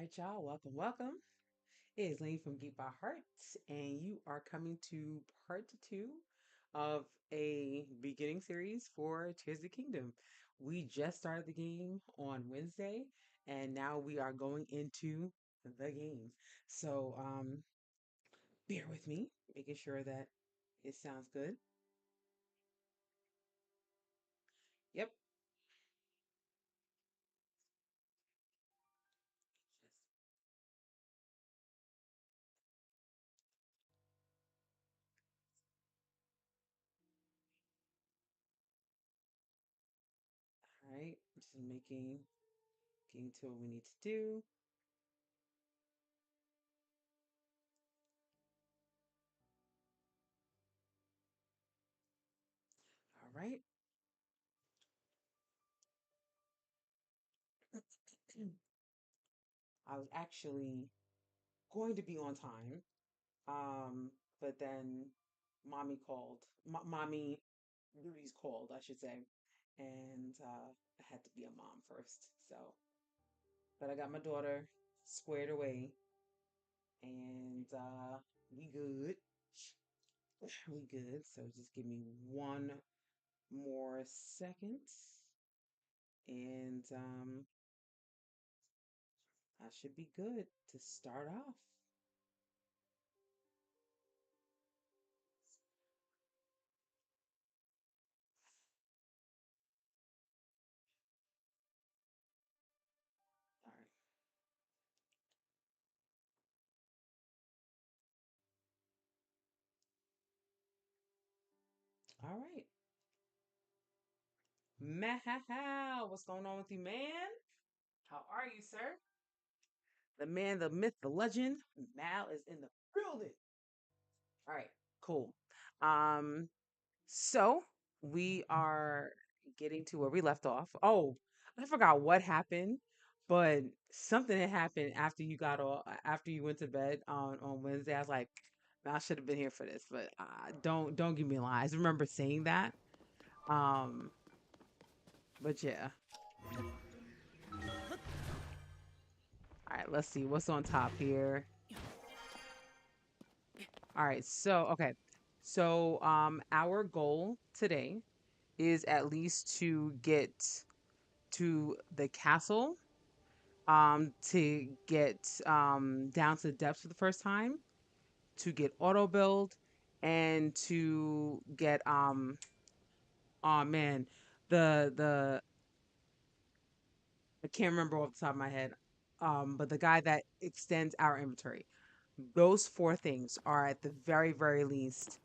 right, y'all. Welcome. It is Lane from Geek by Heart, and you are coming to part two of a beginning series for Tears of the Kingdom. We just started the game on Wednesday, and now we are going into the game. So, bear with me, making sure that it sounds good. Yep. All right. Just getting to what we need to do. All right. I was actually going to be on time. But then mommy called, mommy duties called, I should say, and I had to be a mom first. So, but I got my daughter squared away, and we good. We good. So just give me one more second, and I should be good to start off. All right. All right. Mahaha, what's going on with you, man? How are you, sir? The man, the myth, the legend, Mal is in the building. All right, cool. Um, so we are getting to where we left off. Oh, I forgot what happened, but something had happened after you got off, after you went to bed on Wednesday. I was like, "Man, I should have been here for this, but don't give me lies. I remember saying that. Um, but yeah. All right, let's see what's on top here. All right, so okay. So our goal today is at least to get to the castle, to get down to the depths for the first time, to get auto build, and to get oh man, the I can't remember off the top of my head. But the guy that extends our inventory. Those four things are at the very, very least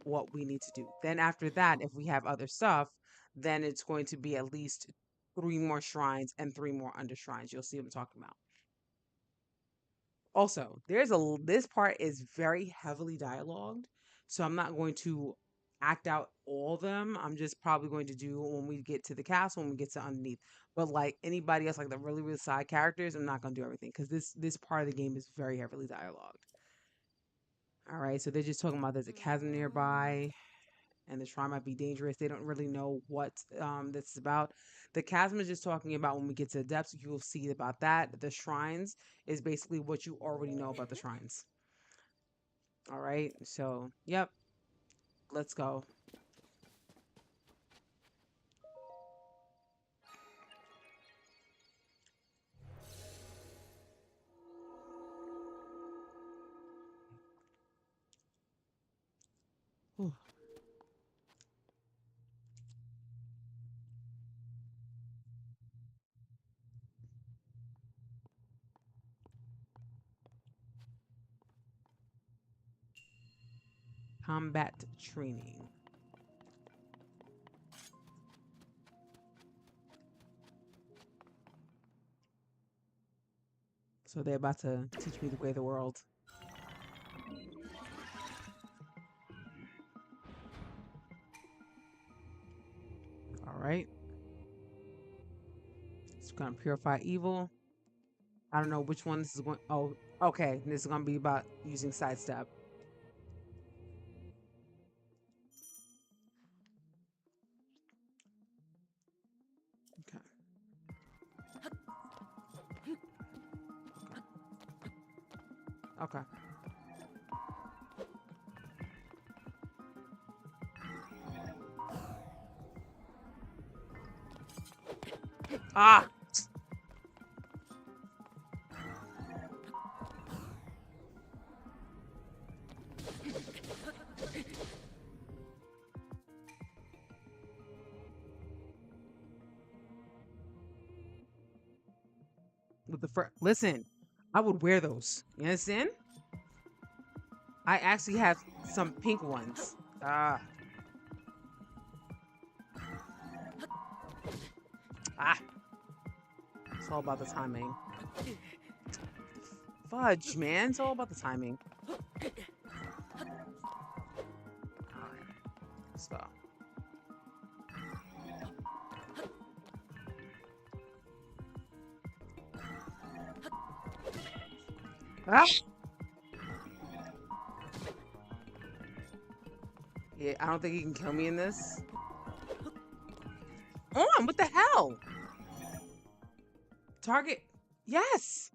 what we need to do. Then after that, if we have other stuff, then it's going to be at least three more shrines and three more under shrines. You'll see what I'm talking about. Also, this part is very heavily dialogued, so I'm not going to act out all of them. I'm just probably going to do when we get to the castle, when we get to underneath. But like anybody else, like the really, really side characters, I'm not gonna do everything because this part of the game is very heavily dialogued. All right, so they're just talking about there's a chasm nearby and the shrine might be dangerous. They don't really know what this is about. The chasm is just talking about when we get to the depths, you'll see about that. The shrines is basically what you already know about the shrines. All right, so yep, let's go. Whew. Combat training. So they're about to teach me the way of the world. All right, it's gonna purify evil. I don't know which one this is going. Oh, okay, this is gonna be about using sidestep. Okay. Okay. Ah! With the listen, I would wear those. You understand? I actually have some pink ones. Ah. Ah. It's all about the timing. Fudge, man. It's all about the timing. Alright. So. Ah! Yeah, I don't think he can kill me in this. On, what the hell? Target. Yes.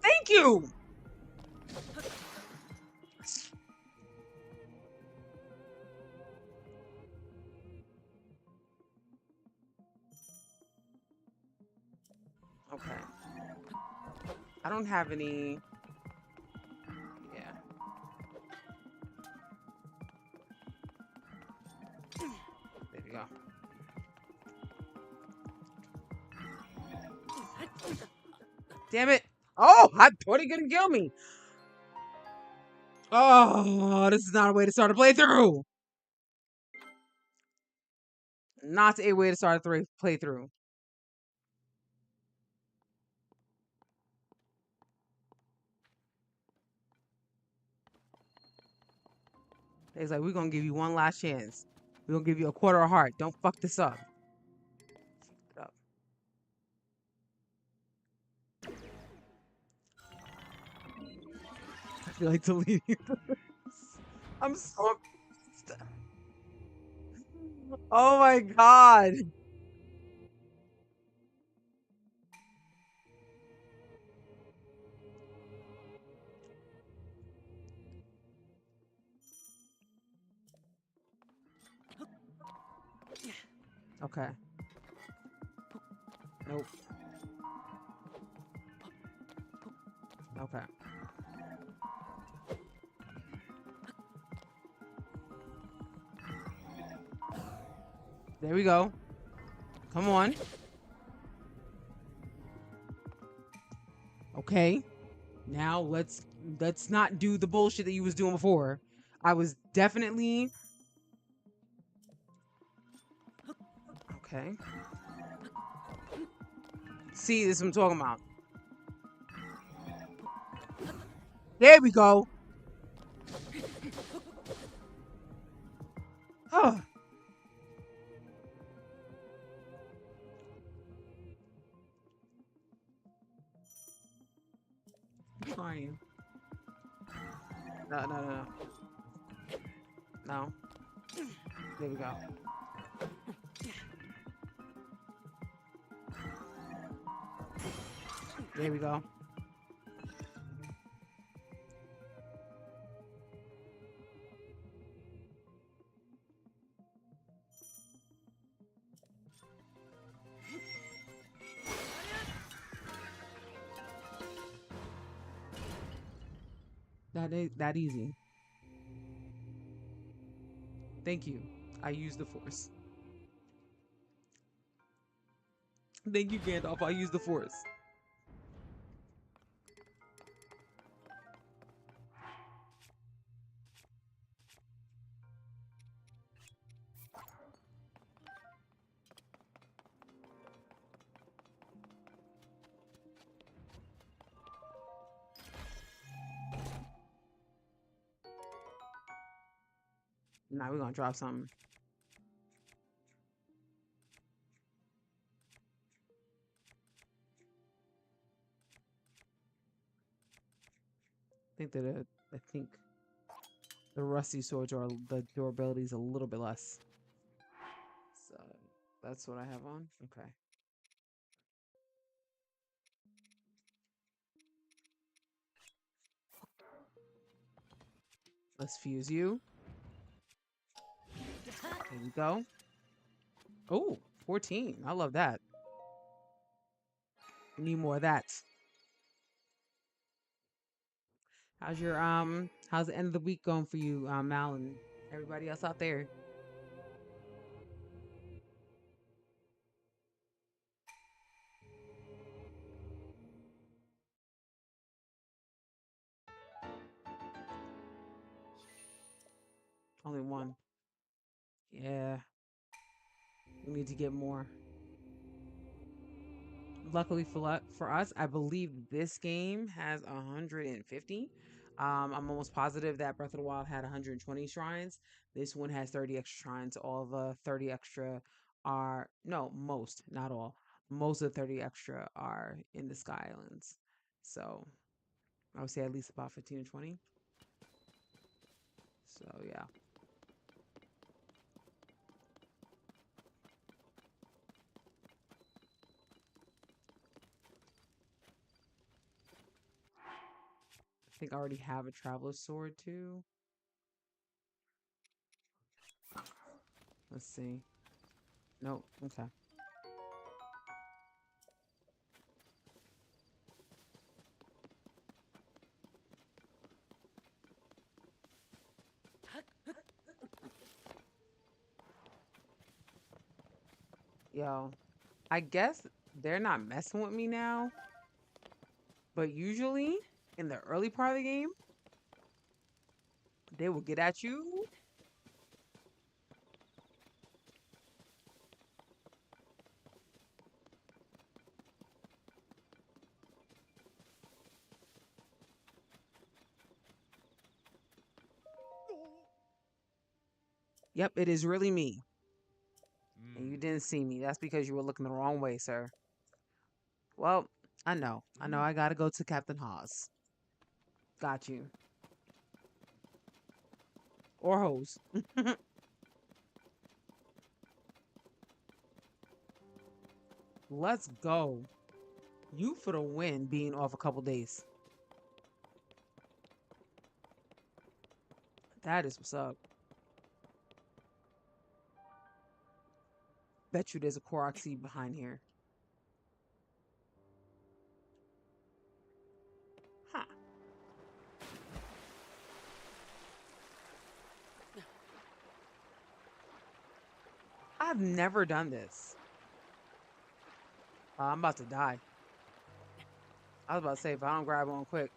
Thank you. Okay. I don't have any. Yeah. There we go. Damn it. Oh, I thought he couldn't kill me. Oh, this is not a way to start a playthrough. Not a way to start a playthrough. He's like, we're going to give you one last chance. We're going to give you a quarter of a heart. Don't fuck this up. I feel like deleting this. I'm so... Oh my god. Okay. Nope. Okay. There we go. Come on. Okay. Now let's not do the bullshit that you was doing before. I was definitely okay. See, this is what I'm talking about. There we go. Oh. I'm trying. No. No. There we go. There we go. That is that easy. Thank you. I use the force. Thank you, Gandalf. I use the force. Now we're gonna drop something. I think the rusty swords are the durability is a little bit less. So that's what I have on. Okay. Let's fuse you. There we go. Oh, 14. I love that. We need more of that. How's the end of the week going for you, Mal, and everybody else out there? Only one. Yeah, we need to get more. Luckily for us, I believe this game has 150. I'm almost positive that Breath of the Wild had 120 shrines. This one has 30 extra shrines. All the 30 extra are no, most, not all. Most of the 30 extra are in the Sky Islands. So I would say at least about 15 or 20. So yeah. I think I already have a Traveler's Sword too. Let's see. Nope. Okay. Yo, I guess they're not messing with me now, but usually in the early part of the game, they will get at you. Yep, it is really me. And you didn't see me. That's because you were looking the wrong way, sir. Well, I know. I know I gotta go to Captain Hawes. Got you. Or Hose. Let's go. You for the win being off a couple days. That is what's up. Bet you there's a Korok seed behind here. Huh. I've never done this. I'm about to die. I was about to say, if I don't grab on quick.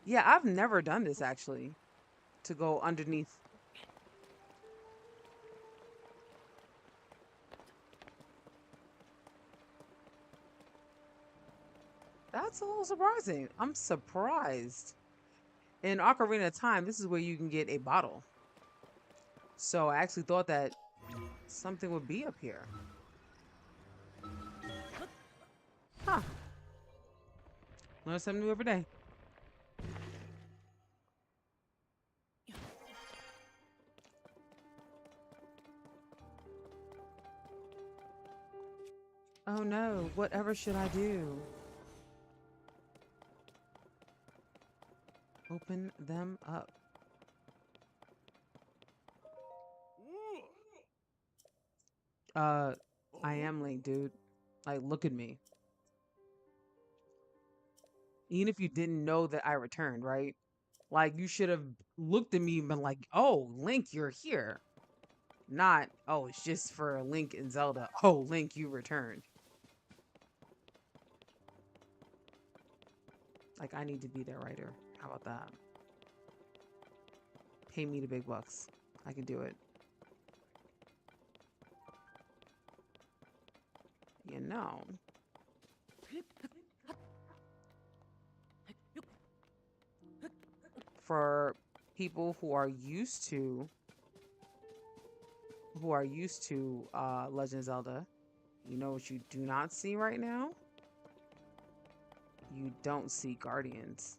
Yeah, I've never done this actually. To go underneath. That's a little surprising. I'm surprised. In Ocarina of Time, this is where you can get a bottle. So I actually thought that something would be up here. Huh. Learn something new every day. Oh no, whatever should I do? Open them up. Uh, I am late, dude. Like, look at me. Even if you didn't know that I returned, right? Like, you should have looked at me and been like, oh, Link, you're here. Not, oh, it's just for Link and Zelda. Oh, Link, you returned. Like, I need to be there right here. How about that? Pay me the big bucks. I can do it. You know. For people who are used to Legend of Zelda, you know what you do not see right now? You don't see Guardians.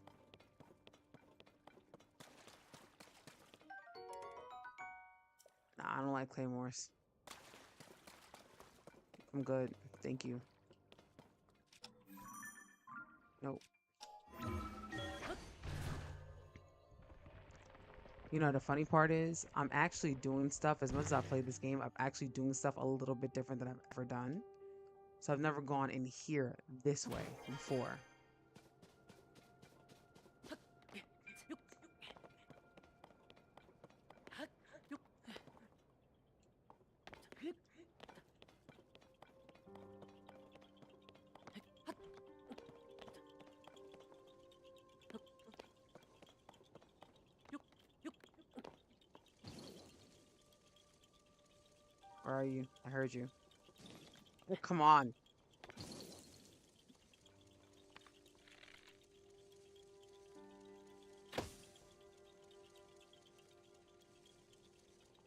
Nah, I don't like Claymores. I'm good. Thank you. Nope. You know, the funny part is, I'm actually doing stuff, as much as I played this game, I'm actually doing stuff a little bit different than I've ever done. So I've never gone in here this way before. Where are you? I heard you. Oh, come on.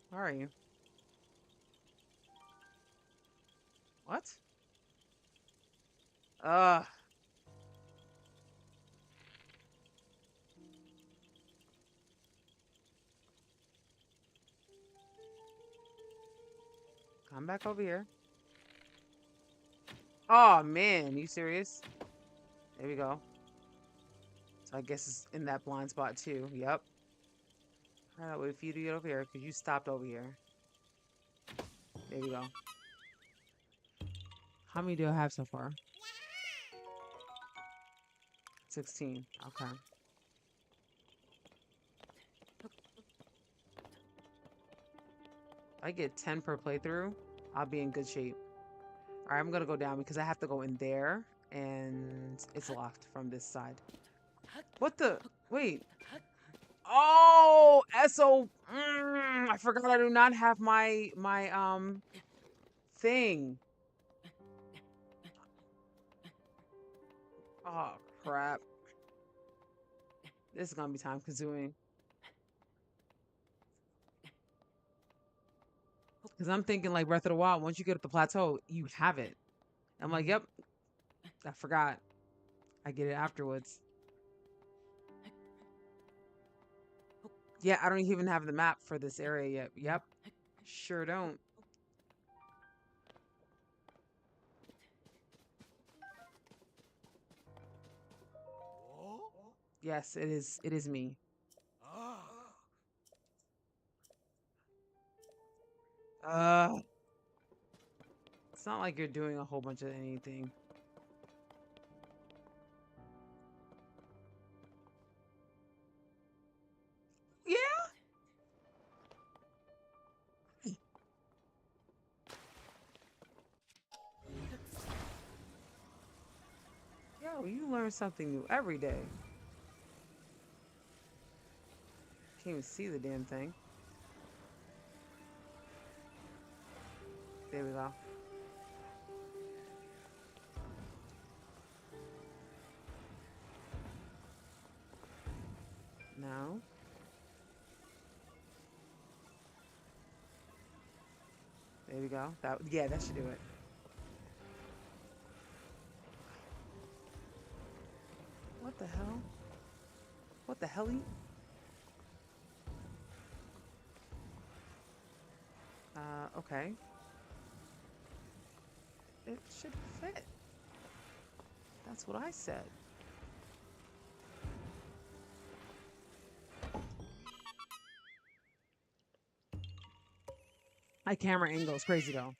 Where are you? What? Ugh. Come back over here. Oh, man. You serious? There we go. So I guess it's in that blind spot, too. Yep. All right, wait for you to get over here, because you stopped over here. There we go. How many do I have so far? 16. Okay. If I get 10 per playthrough, I'll be in good shape. All right, I'm going to go down because I have to go in there, and it's locked from this side. What the? Wait. Oh, SO. I forgot I do not have my thing. Oh, crap. This is going to be time consuming. Because I'm thinking like Breath of the Wild, once you get up the plateau, you have it. I'm like, yep, I forgot. I get it afterwards. Yeah, I don't even have the map for this area yet. Yep, sure don't. Yes, it is. It is me. It's not like you're doing a whole bunch of anything. Yeah. Yo, you learn something new every day. Can't even see the damn thing. There we go. No. There we go. That, yeah, that should do it. What the hell? What the hell? Okay. It should fit. That's what I said. My camera angle is crazy though.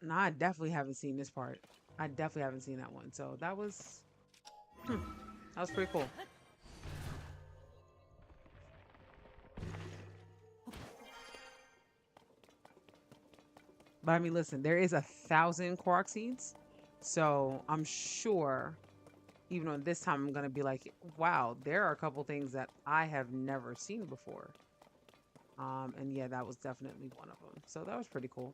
No, I definitely haven't seen this part. I definitely haven't seen that one. So that was, that was pretty cool. But I mean, listen, there is 1,000 Quark seeds. So I'm sure, even on this time, I'm going to be like, wow, there are a couple things that I have never seen before. And yeah, that was definitely one of them. So that was pretty cool.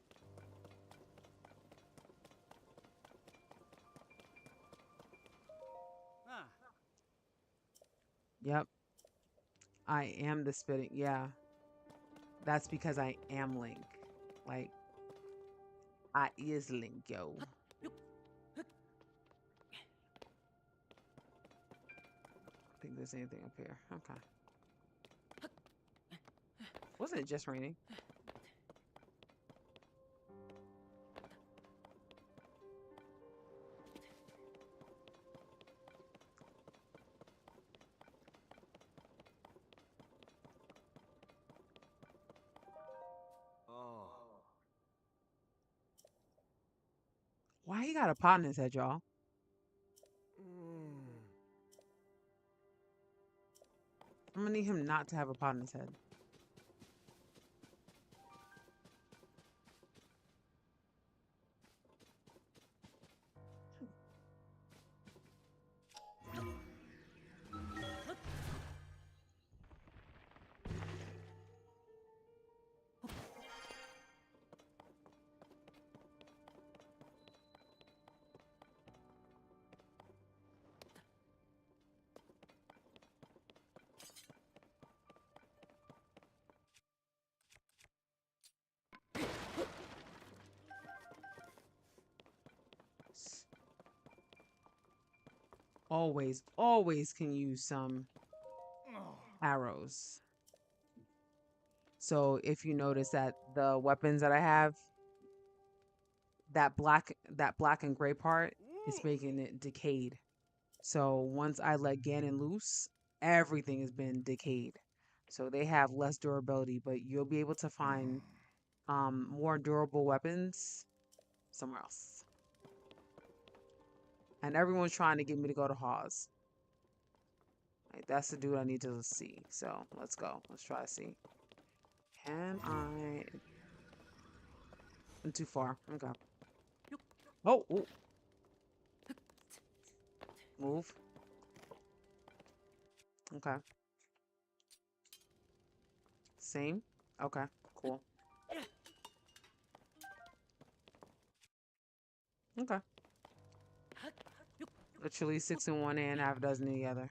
Yep. I am the spitting. Yeah. That's because I am Link. Like, I is Link, yo. I think there's anything up here. Okay. Wasn't it just raining? Why he got a pot in his head, y'all? I'm gonna need him not to have a pot in his head. Always, always can use some arrows. So if you notice that the weapons that I have, that black and gray part is making it decayed. So once I let Ganon loose, everything has been decayed. So they have less durability, but you'll be able to find more durable weapons somewhere else. And everyone's trying to get me to go to Hawes. Like, that's the dude I need to see. So let's go. Let's try to see. Can I? I'm too far. Okay. Oh, ooh. Move. Okay. Same. Okay. Cool. Okay. Literally 6 in one hand, half a dozen in the other.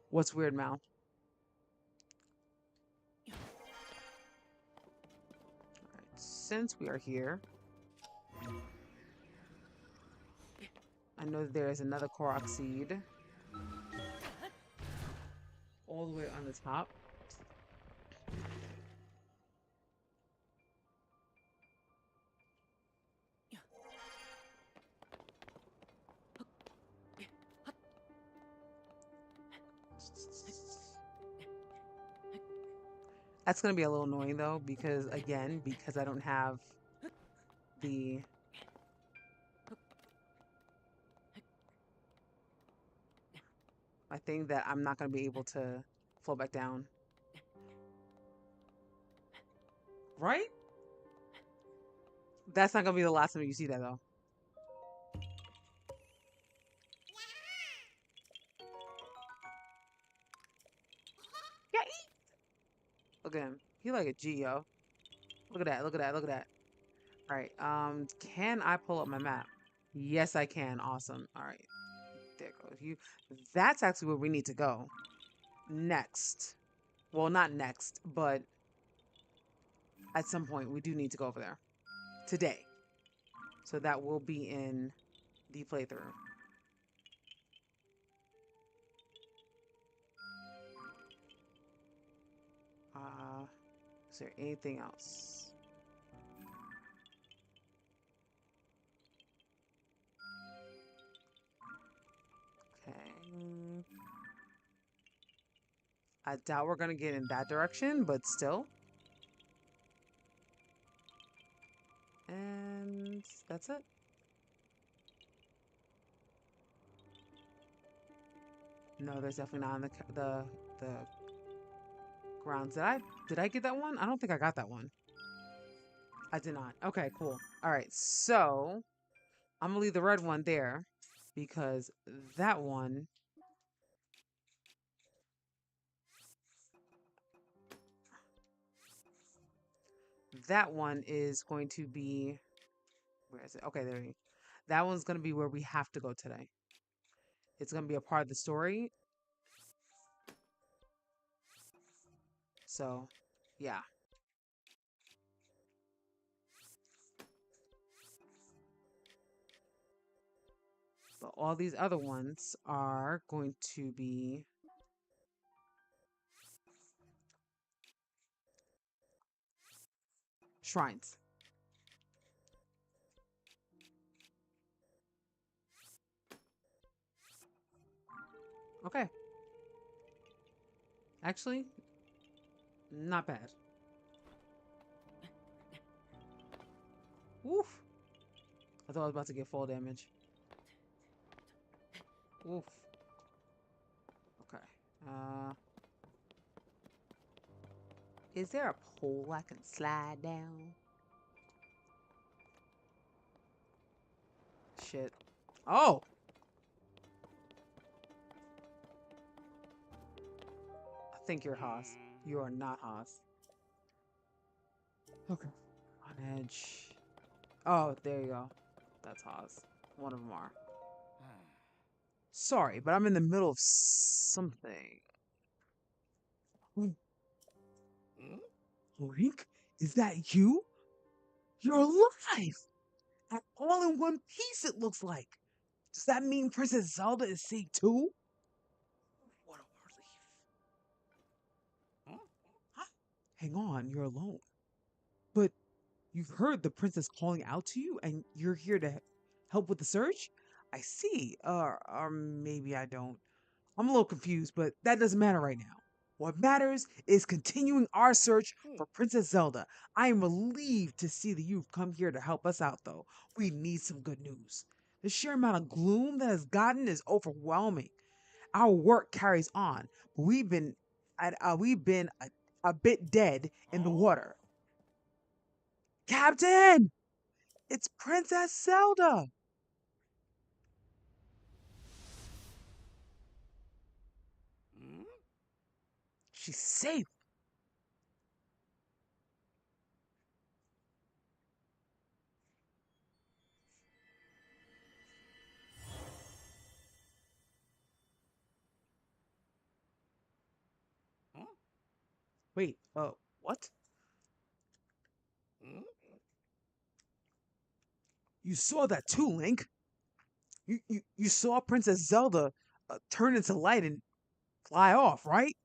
What's weird, Mal? Alright, since we are here, I know there is another Korok seed all the way on the top. That's gonna be a little annoying though, because again, because I don't have the I think that I'm not gonna be able to flow back down. Right? That's not gonna be the last time you see that though. Yeah. Look at him. He like a G, yo. Look at that. Look at that. Look at that. All right. Can I pull up my map? Yes, I can. Awesome. All right. There goes you. That's actually where we need to go next. Well, not next, but at some point we do need to go over there today. So that will be in the playthrough. Is there anything else? Okay. I doubt we're gonna get in that direction, but still. And that's it. No, there's definitely not on the grounds. Did I get that one? I don't think I got that one. I did not. Okay, cool. All right, so I'm gonna leave the red one there because that one is going to be, where is it? Okay, there you go. That one's gonna be where we have to go today. It's gonna be a part of the story. So, yeah. But all these other ones are going to be shrines. Okay. Actually, not bad. Oof. I thought I was about to get fall damage. Oof. Okay. Is there a pole I can slide down? Shit. Oh! I think you're Haas. You are not Haas. Okay. On edge. Oh, there you go. That's Haas. One of them are. Sorry, but I'm in the middle of something. Link? Is that you? You're alive! And all in one piece, it looks like. Does that mean Princess Zelda is safe too? What a relief. Huh? Hang on, you're alone. But you've heard the princess calling out to you and you're here to help with the search? I see. Or maybe I don't. I'm a little confused, but that doesn't matter right now. What matters is continuing our search for Princess Zelda. I am relieved to see that you've come here to help us out, though. We need some good news. The sheer amount of gloom that has gotten is overwhelming. Our work carries on, but we've been a bit dead in the water. Captain, it's Princess Zelda. She's safe. Wait, what? You saw that too, Link. You saw Princess Zelda turn into light and fly off, right?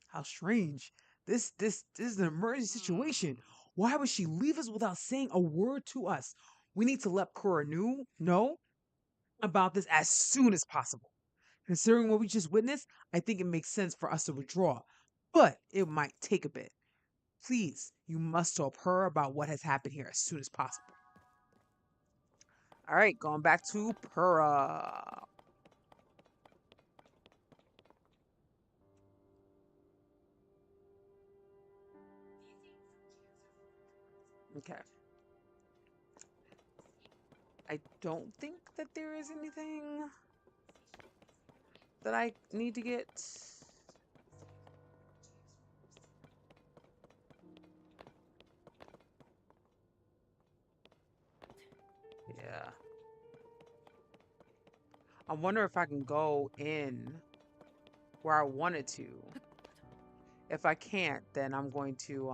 How strange. This is an emergency situation. Why would she leave us without saying a word to us? We need to let Korra know about this as soon as possible. Considering what we just witnessed, I think it makes sense for us to withdraw. But it might take a bit. Please, you must tell her about what has happened here as soon as possible. All right, going back to Purah. Okay. I don't think that there is anything that I need to get. Yeah. I wonder if I can go in where I wanted to. If I can't, then I'm going to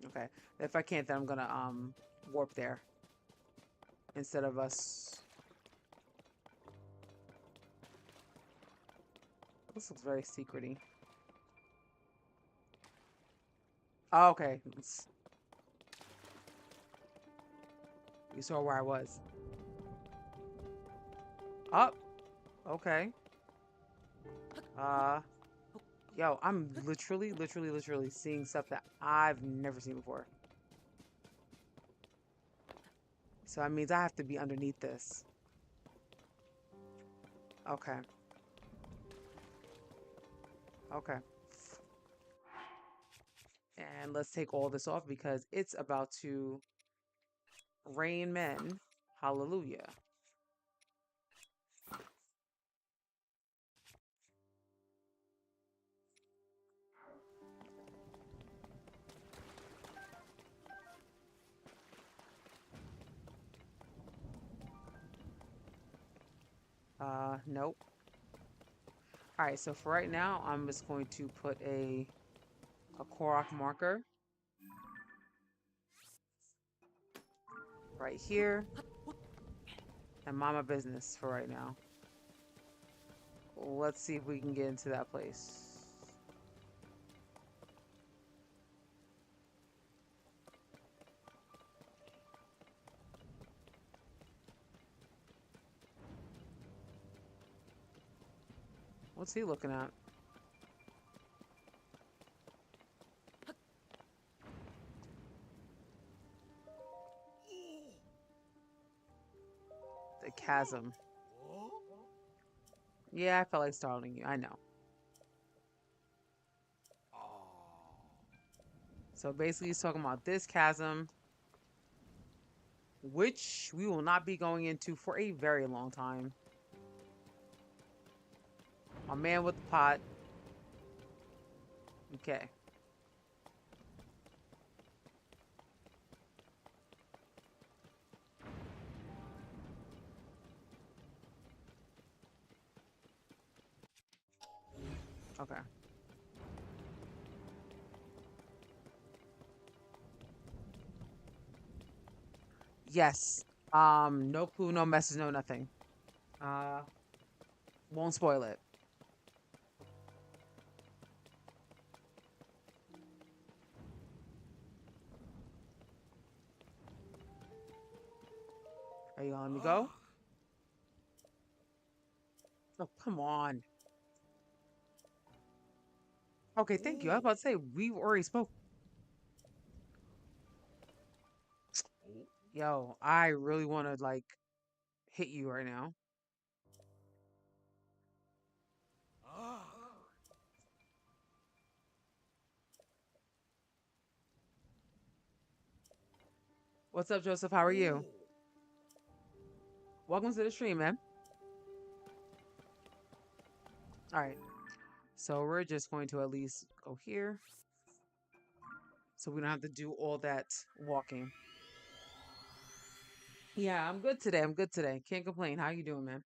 okay. If I can't, then I'm gonna warp there instead of us. This looks very secrety. Oh, okay. You saw where I was. Up. Oh, okay. Yo, I'm literally seeing stuff that I've never seen before. So that means I have to be underneath this. Okay. Okay. And let's take all this off because it's about to rain men. Hallelujah. Nope. All right, so for right now, I'm just going to put a Korok marker right here and mind my business for right now. Let's see if we can get into that place. What's he looking at? chasm. Yeah, I felt like startling you. I know. So basically, he's talking about this chasm, which we will not be going into for a very long time. My man with the pot. Okay. Okay. Yes. No clue, no message, no nothing. Uh, won't spoil it. Are you gonna let me go? Oh, come on. Okay, thank you. I was about to say we already spoke. Yo, I really want to like hit you right now. What's up, Joseph? How are you? Welcome to the stream, man. All right. So we're just going to at least go here so we don't have to do all that walking. Yeah, I'm good today. I'm good today. Can't complain. How you doing, man?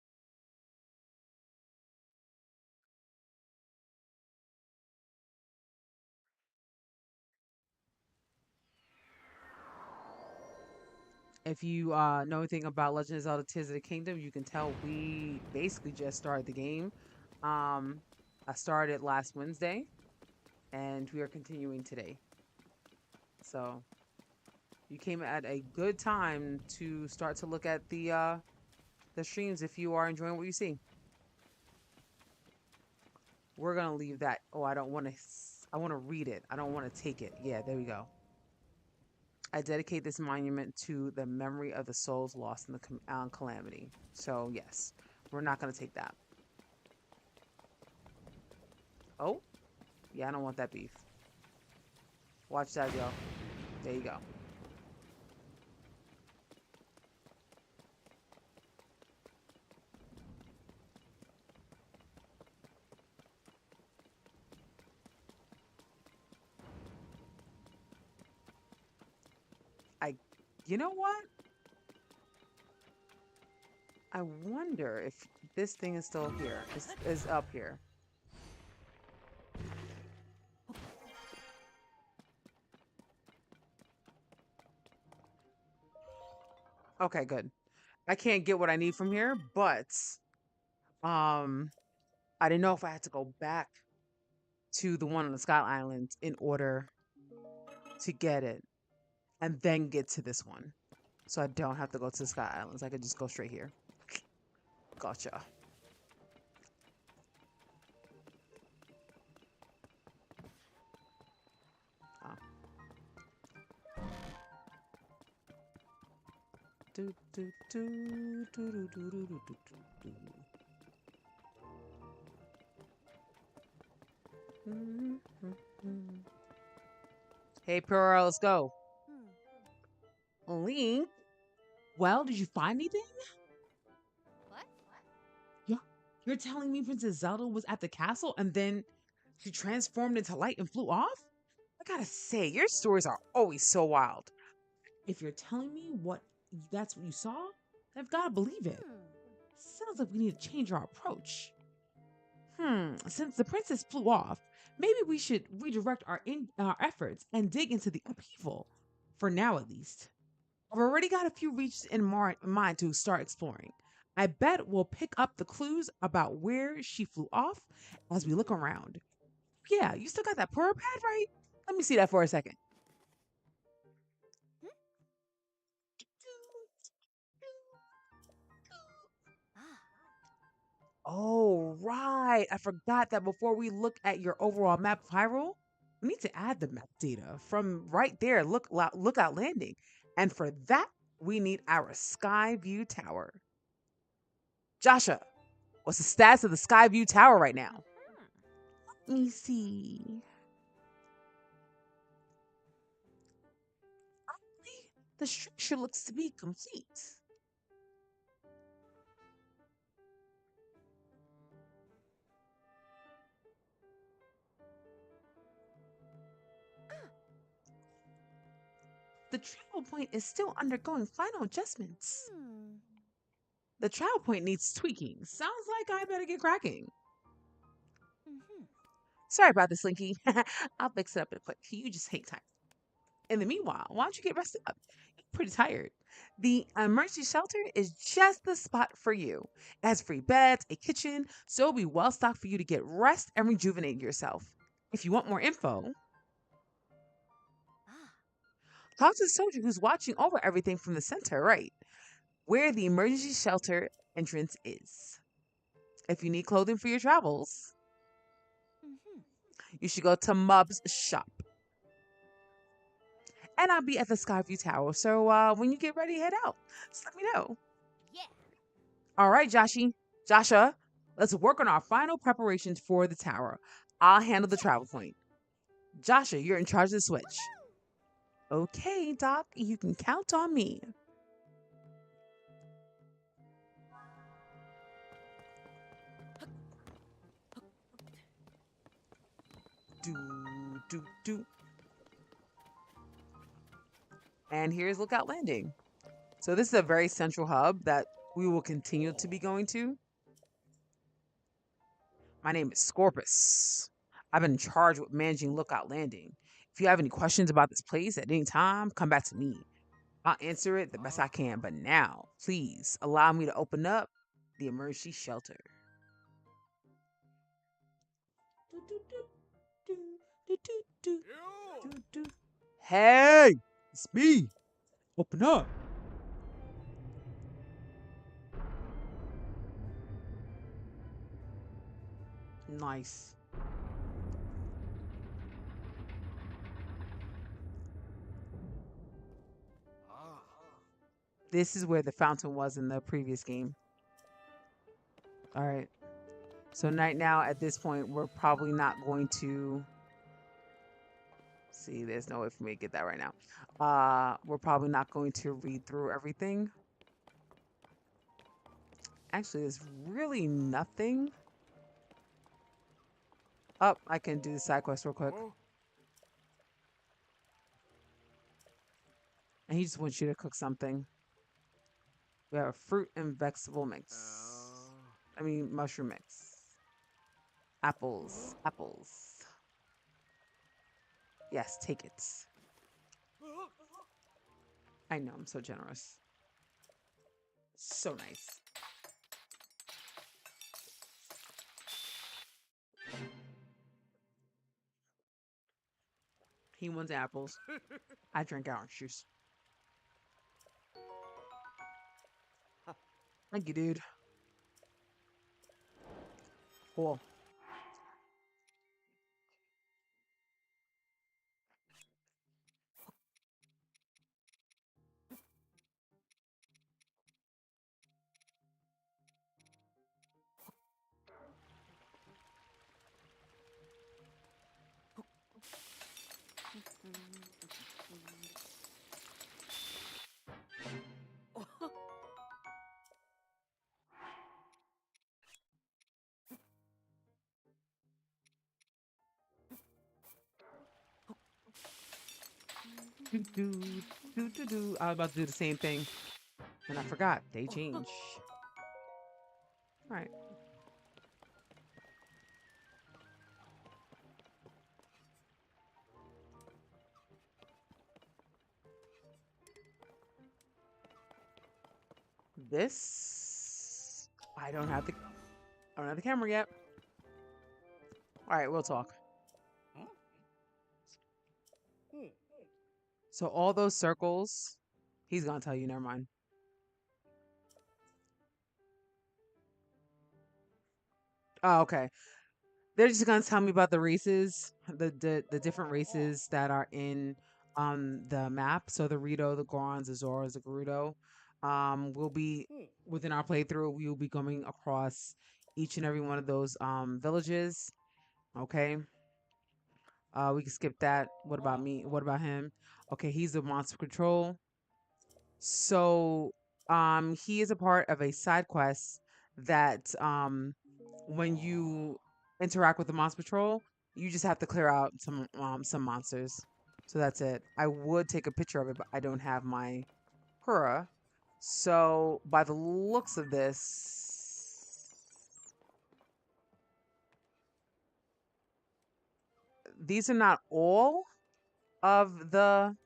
If you know anything about Legend of Zelda Tears of the Kingdom, you can tell we basically just started the game. Um, I started last Wednesday, and we are continuing today. So you came at a good time to start to look at the streams if you are enjoying what you see. We're gonna leave that. Oh, I don't want to. I want to read it. I don't want to take it. Yeah, there we go. I dedicate this monument to the memory of the souls lost in the calamity. So yes, we're not gonna take that. Oh, yeah, I don't want that beef. Watch that, yo. There you go. I, you know what? I wonder if this thing is still here. Is up here. Okay, good. I can't get what I need from here, but um, I didn't know if I had to go back to the one on the Scott Island in order to get it and then get to this one. So I don't have to go to the Scott Islands. I could just go straight here. Gotcha. Oh. Do, do, do, do, do, do, do, do, do, do. Hey, Pearl, let's go. Link, well, did you find anything? What? Yeah. You're telling me Princess Zelda was at the castle and then she transformed into light and flew off? I gotta say, your stories are always so wild. If you're telling me that's what you saw, I've gotta believe it. Sounds like we need to change our approach. Since the princess flew off, maybe we should redirect our efforts and dig into the upheaval. For now, at least. I've already got a few regions in mind to start exploring. I bet we'll pick up the clues about where she flew off as we look around. Yeah, you still got that purr pad, right? Let me see that for a second. Ah, Oh, right. I forgot that before we look at your overall map of Hyrule, we need to add the map data from right there, lookout landing. And for that, we need our sky view tower. Joshua, what's the status of the Skyview Tower right now? Mhm. Let me see. The structure looks to be complete. The travel point is still undergoing final adjustments. Hmm. The travel point needs tweaking. Sounds like I better get cracking. Mhm. Sorry about this, Slinky. I'll fix it up in a quick. You just hang tight. In the meanwhile, why don't you get rested up? You're pretty tired. The emergency shelter is just the spot for you. It has free beds, a kitchen, so it'll be well stocked for you to get rest and rejuvenate yourself. If you want more info, Ah. talk to the soldier who's watching over everything from the center, right? Where the emergency shelter entrance is. If you need clothing for your travels, Mhm. you should go to Mub's shop. And I'll be at the Skyview Tower. So when you get ready, head out. Just let me know. Yeah. All right, Joshua, let's work on our final preparations for the tower. I'll handle the travel point. Joshua, you're in charge of the switch. Okay, Doc, you can count on me. Do, do, do. And here's Lookout Landing. So this is a very central hub that we will continue to be going to. My name is Scorpus. I've been in charge with managing Lookout Landing. If you have any questions about this place at any time, come back to me. I'll answer it the best I can. But now, please allow me to open up the emergency shelter. Hey, it's me. Open up. Nice. This is where the fountain was in the previous game. All right. So right now, at this point, we're probably not going to see. There's no way for me to get that right now. We're probably not going to read through everything. Actually, there's really nothing. Up, I can do the side quest real quick. And he just wants you to cook something. We have a fruit and vegetable mix. I mean, mushroom mix. Apples. Apples. Yes, take it. I know, I'm so generous. So nice. He wants apples. I drink orange juice. Thank you, dude. Cool. Do, do, do, do, do. I was about to do the same thing. And I forgot. They change. All right. This. I don't have the camera yet. All right, we'll talk. So all those circles, he's gonna tell you. Never mind. Oh, okay. They're just gonna tell me about the races, the different races that are in the map. So the Rito, the Gorons, the Zoras, the Gerudo. We'll be within our playthrough, we will be coming across each and every one of those villages. Okay. We can skip that. What about me? What about him? Okay, he's the monster control. So he is a part of a side quest that when you interact with the monster patrol, you just have to clear out some monsters. So that's it. I would take a picture of it, but I don't have my Hura. So by the looks of this, these are not all of the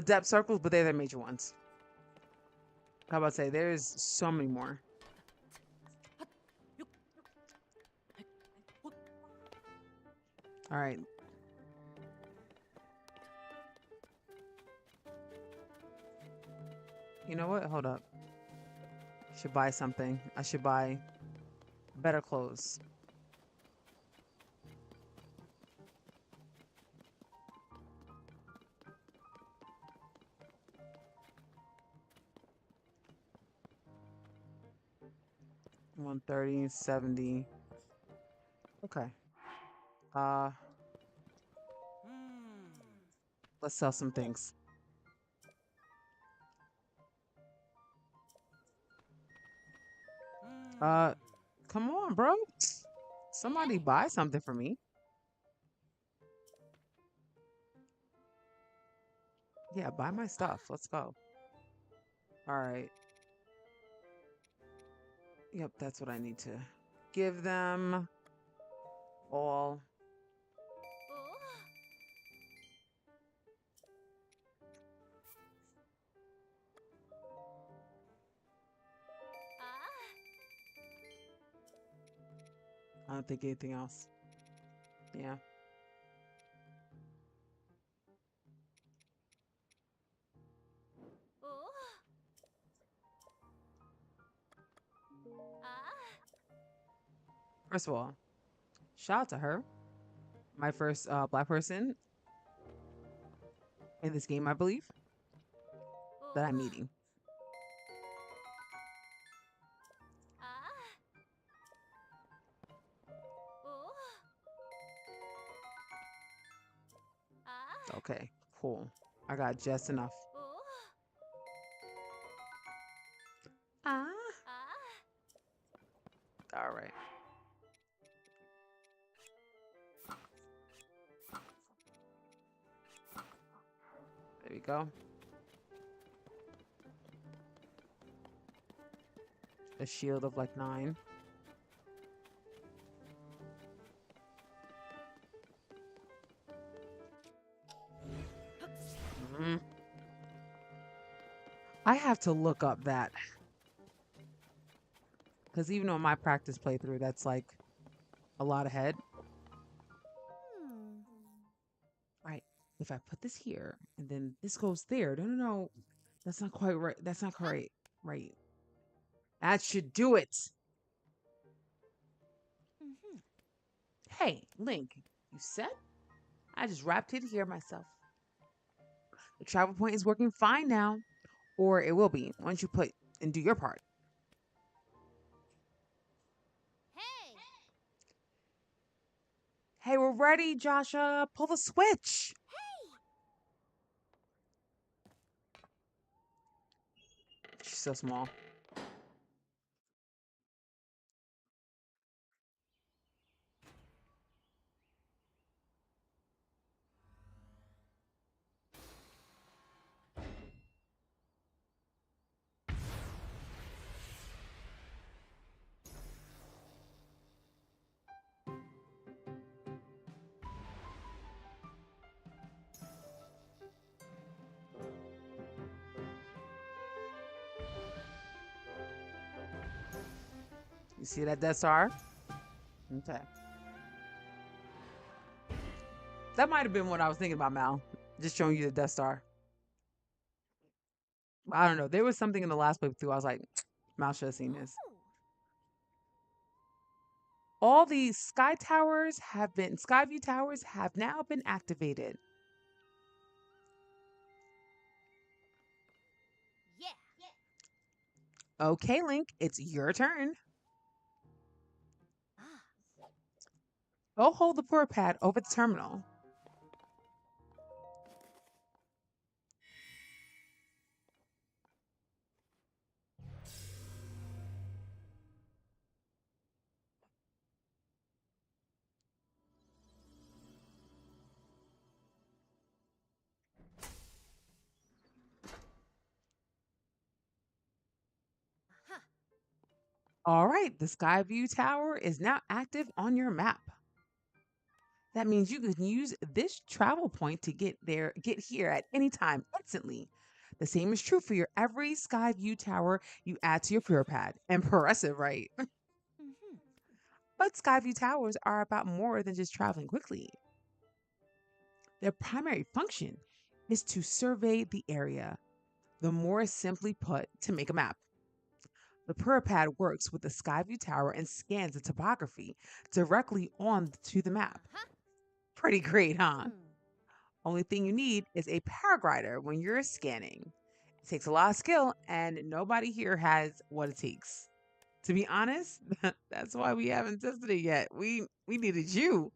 depth circles, but they're the major ones. How about say there's so many more. All right. You know what? Hold up. I should buy something. I should buy better clothes. One 70. Okay. Uh let's sell some things. Uh come on, bro. Somebody buy something for me. Yeah, buy my stuff. Let's go. All right. Yep, that's what I need to give them all. I don't think anything else. Yeah. First of all, shout out to her. My first black person in this game, I believe, that I'm meeting. Okay, cool. I got just enough. Ah. All right. There we go. A shield of like 9. Mhm. I have to look up that because even on my practice playthrough, that's like a lot ahead. Right. If I put this here and then this goes there, no, no, no, that's not quite right. That's not quite right. That should do it. Hey, Link, you said I just wrapped it here myself. The travel point is working fine now, or it will be once you put and do your part. Hey, we're ready, Joshua. Pull the switch. She's so small. You see that Death Star? Okay. That might have been what I was thinking about, Mal. Just showing you the Death Star. I don't know. There was something in the last playthrough. I was like, Mal should have seen this. All these Skyview towers have now been activated. Okay, Link, it's your turn. Ah. Go hold the poor pad over the terminal. Aha. All right, the Skyview Tower is now active on your map. That means you can use this travel point to get here at any time instantly. The same is true for your every Skyview Tower you add to your Pure Pad. Impressive, right? Mhm. But Skyview Towers are about more than just traveling quickly. Their primary function is to survey the area, the more simply put, to make a map. The Puripad works with the Skyview Tower and scans the topography directly onto the map. Aha. Pretty great, huh? Hmm. Only thing you need is a paraglider when you're scanning. It takes a lot of skill, and nobody here has what it takes. To be honest, that's why we haven't tested it yet. We needed you,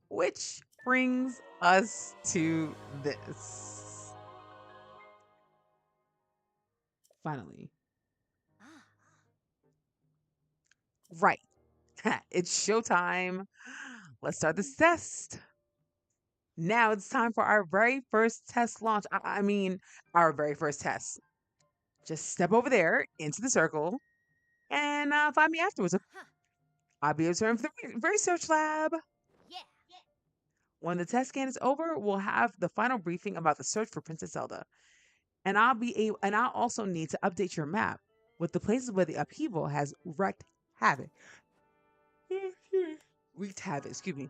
which brings us to this. Finally, Ah. right. It's showtime. Let's start this test. Now it's time for our very first test launch. I mean, our very first test. Just step over there into the circle and find me afterwards. Aha. I'll be observing for the research lab. Yeah. When the test scan is over, we'll have the final briefing about the search for Princess Zelda. And I'll also need to update your map with the places where the upheaval has wreaked havoc. Wreaked havoc, excuse me.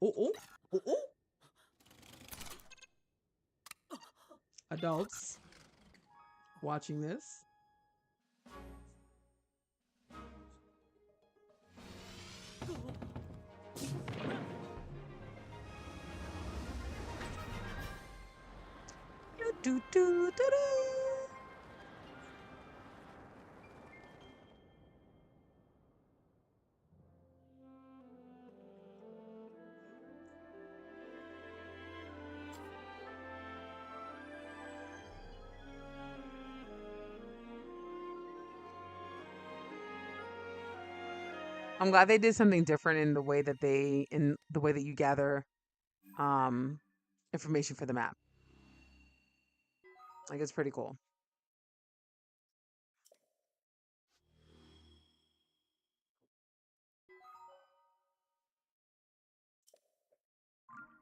Oh, oh, oh, oh. Adults watching this. Do, do, do, do, do. I'm glad they did something different in the way that you gather um information for the map. Like it's pretty cool.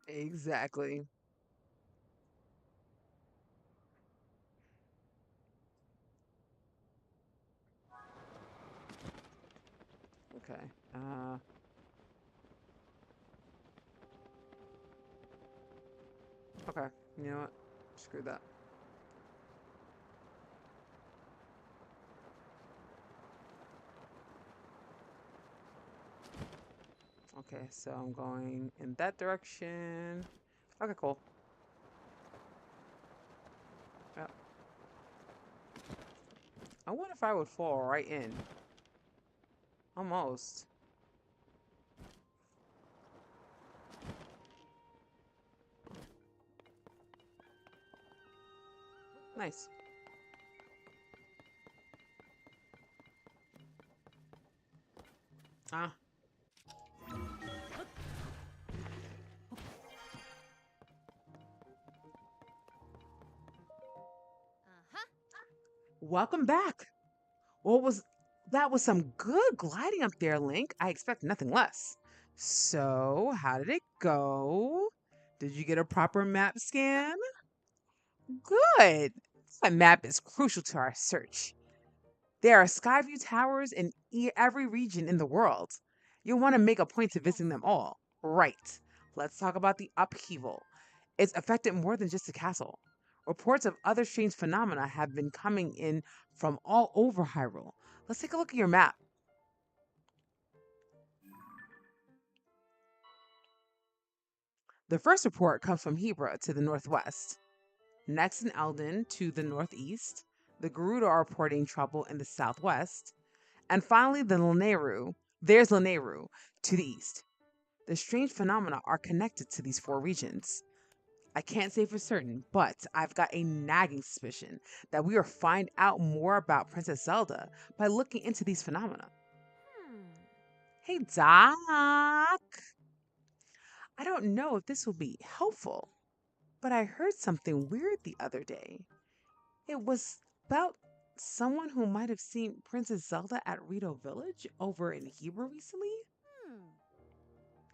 Exactly. Okay. Okay. You know what? Screw that. Okay, so I'm going in that direction. Okay, cool. Yep. I wonder if I would fall right in. Almost. Nice. Ah. Aha. Welcome back. What was that was some good gliding up there, Link. I expect nothing less. So, how did it go? Did you get a proper map Aha. scan? Good. That map is crucial to our search. There are Skyview towers in every region in the world. You'll want to make a point to Yes. visiting them all. Right. Let's talk about the upheaval. It's affected more than just the castle. Reports of other strange phenomena have been coming in from all over Hyrule. Let's take a look at your map. The first report comes from Hebra to the northwest. Next in Eldon to the northeast. The Garuda are reporting trouble in the southwest. And finally, there's Lanayru to the east. The strange phenomena are connected to these four regions. I can't say for certain, but I've got a nagging suspicion that we will find out more about Princess Zelda by looking into these phenomena. Hmm. Hey, Doc. I don't know if this will be helpful, but I heard something weird the other day. It was about someone who might have seen Princess Zelda at Rito Village over in Hebrew recently. Hmm.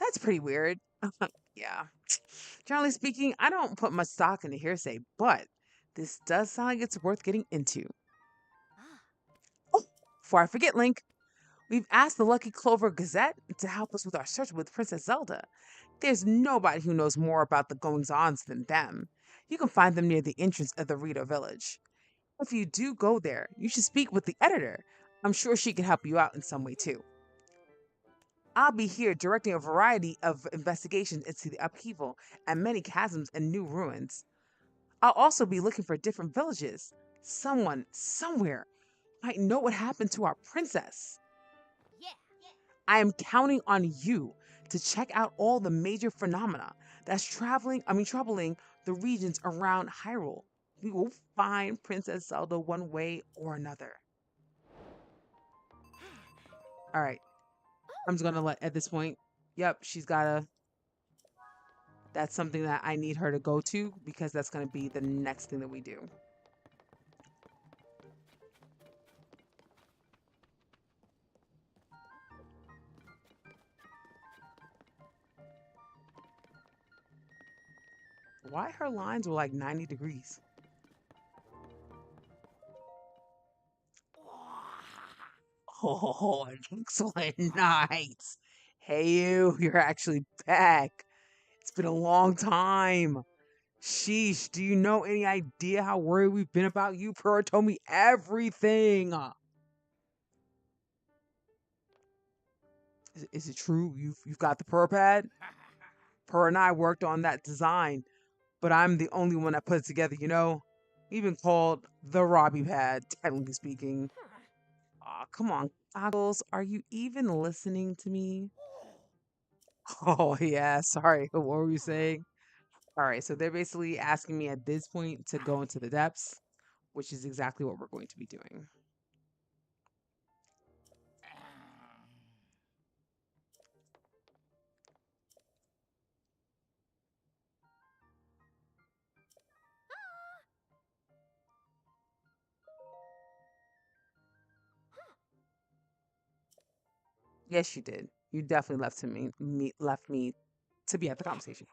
That's pretty weird. Yeah. Generally speaking, I don't put much stock into hearsay, but this does sound like it's worth getting into. Ah. Oh, before I forget, Link, we've asked the Lucky Clover Gazette to help us with our search with Princess Zelda. There's nobody who knows more about the goings ons than them. You can find them near the entrance of the Rito village. If you do go there, you should speak with the editor. I'm sure she can help you out in some way too. I'll be here directing a variety of investigations into the upheaval and many chasms and new ruins. I'll also be looking for different villages. Someone, somewhere, might know what happened to our princess. Yeah. I am counting on you to check out all the major phenomena that's troubling the regions around Hyrule. We will find Princess Zelda one way or another. All right, I'm just gonna let at this point. Yep, she's gotta. That's something that I need her to go to because that's gonna be the next thing that we do. Why her lines were like 90 degrees? Oh, it looks like nice. Hey, you're actually back. It's been a long time. Sheesh, do you know any idea how worried we've been about you? Purr told me everything. Is it true? You've got the Purr pad? Purr and I worked on that design, but I'm the only one that put it together, you know? Even called the Robbie pad, technically speaking. Aw, come on, Goggles. Are you even listening to me? Oh, yeah, sorry. What were you saying? All right, so they're basically asking me at this point to go into the depths, which is exactly what we're going to be doing. Yes, you did. You definitely left me to be at the conversation.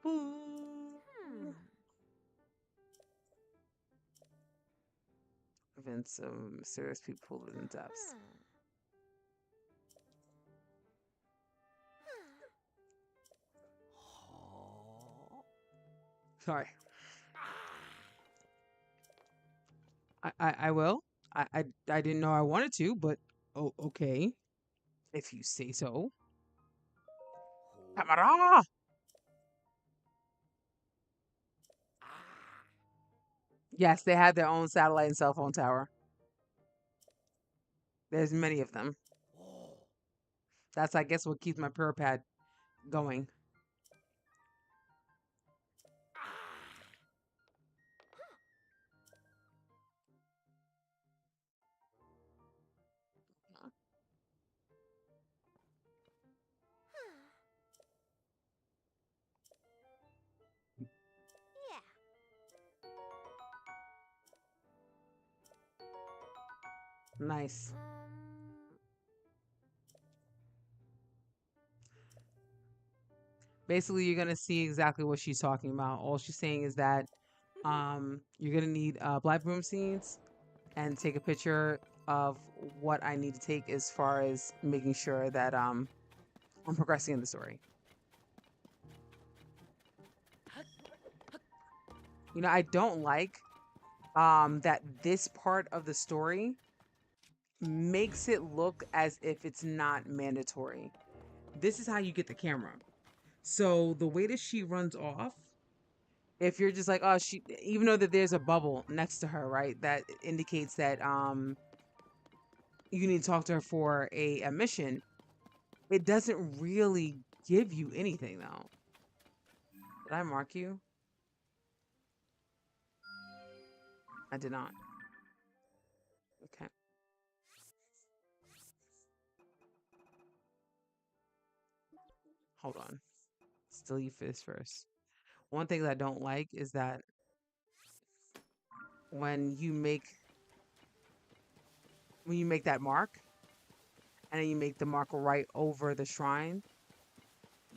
Hmm. Events of mysterious people in the depths. Huh. Sorry, I will. I didn't know I wanted to, but oh, okay, if you say so. Camera! Yes, they had their own satellite and cell phone tower. There's many of them. That's, I guess, what keeps my pure pad going. Yeah. Nice. Basically, you're gonna see exactly what she's talking about. All she's saying is that you're gonna need black broom scenes and take a picture of what I need to take as far as making sure that I'm progressing in the story. You know, I don't like that this part of the story makes it look as if it's not mandatory. This is how you get the camera. So the way that she runs off, if you're just like, oh, she, even though that there's a bubble next to her, right, that indicates that you need to talk to her for a mission. It doesn't really give you anything though. Did I mark you? I did not. Okay, hold on. Still you fist first. One thing that I don't like is that when you make that mark and then you make the mark right over the shrine,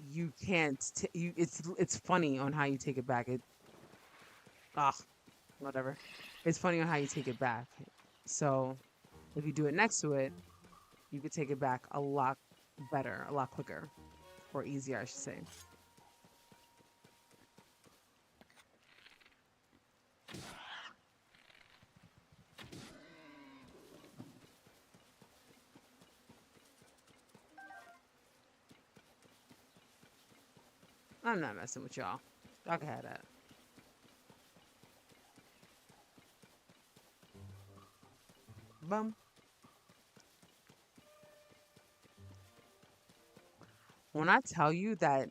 you can't you it's funny on how you take it back. It ah whatever. It's funny on how you take it back. So if you do it next to it, you could take it back a lot better, a lot quicker, or easier, I should say. I'm not messing with y'all. Y'all can have that. Bum. When I tell you that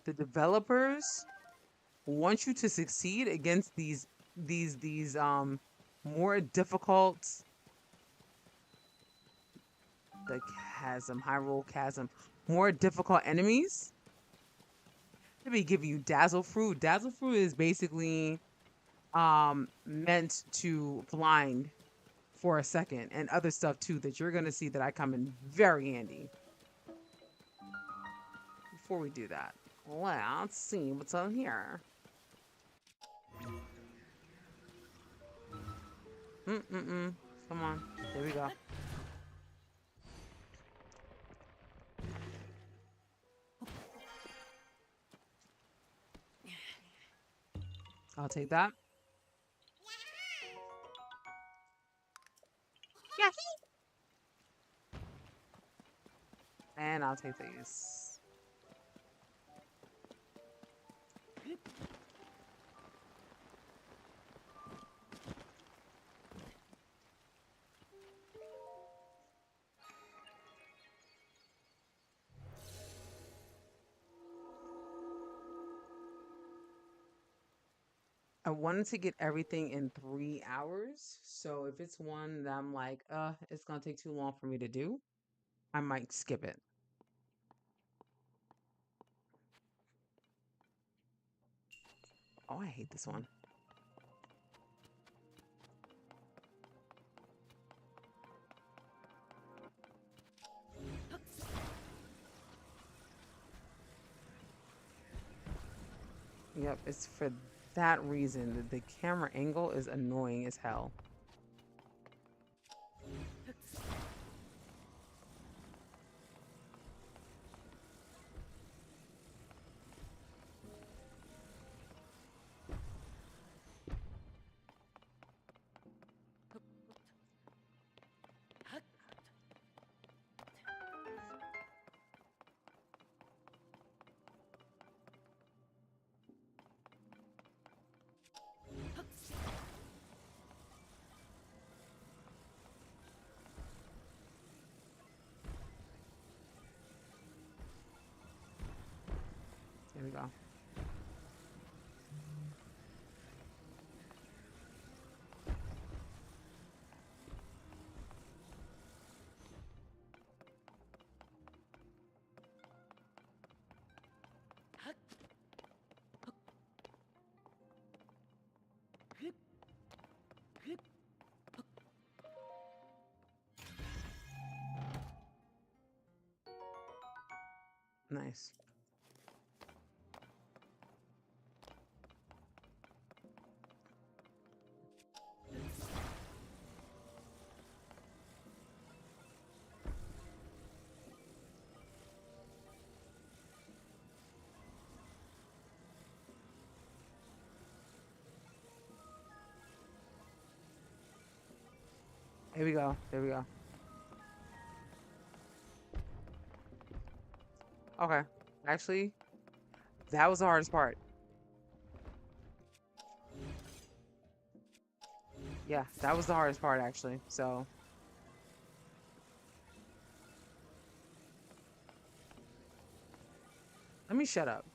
the developers want you to succeed against these more difficult, the chasm, Hyrule chasm, more difficult enemies, let me give you dazzle fruit. Dazzle fruit is basically meant to blind for a second, and other stuff too that you're gonna see that I come in very handy. Before we do that, let's see what's on here. Mm-mm-mm. Come on. There we go. I'll take that. Yeah. And I'll take these. I wanted to get everything in 3 hours. So if it's one that I'm like, it's gonna take too long for me to do, I might skip it. Oh, I hate this one. Yep, it's for that reason that the camera angle is annoying as hell. There we go. Nice. Here we go. There we go. Okay. Actually, that was the hardest part. Yeah, that was the hardest part actually. So let me shut up.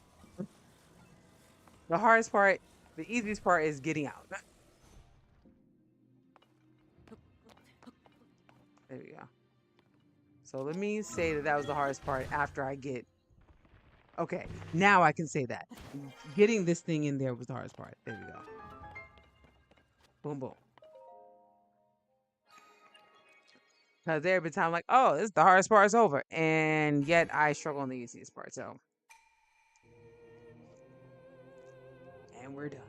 The hardest part, the easiest part is getting out. There we go. So let me say that that was the hardest part after I get. Okay, now I can say that. Getting this thing in there was the hardest part. There we go. Boom, boom. Because there have been times like, oh, this is the hardest part is over. And yet I struggle on the easiest part. So, and we're done.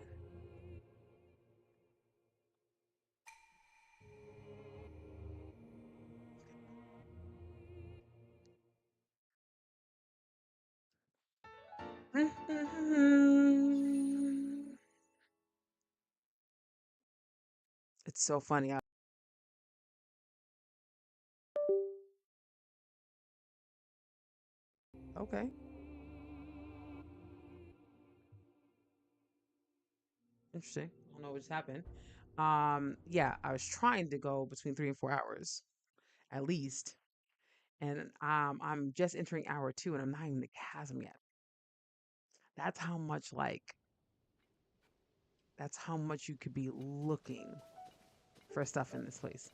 It's so funny. Okay, interesting. I don't know what just happened. Yeah, I was trying to go between 3 and 4 hours at least. And I'm just entering hour two and I'm not even in the chasm yet. That's how much that's how much you could be looking for stuff in this place.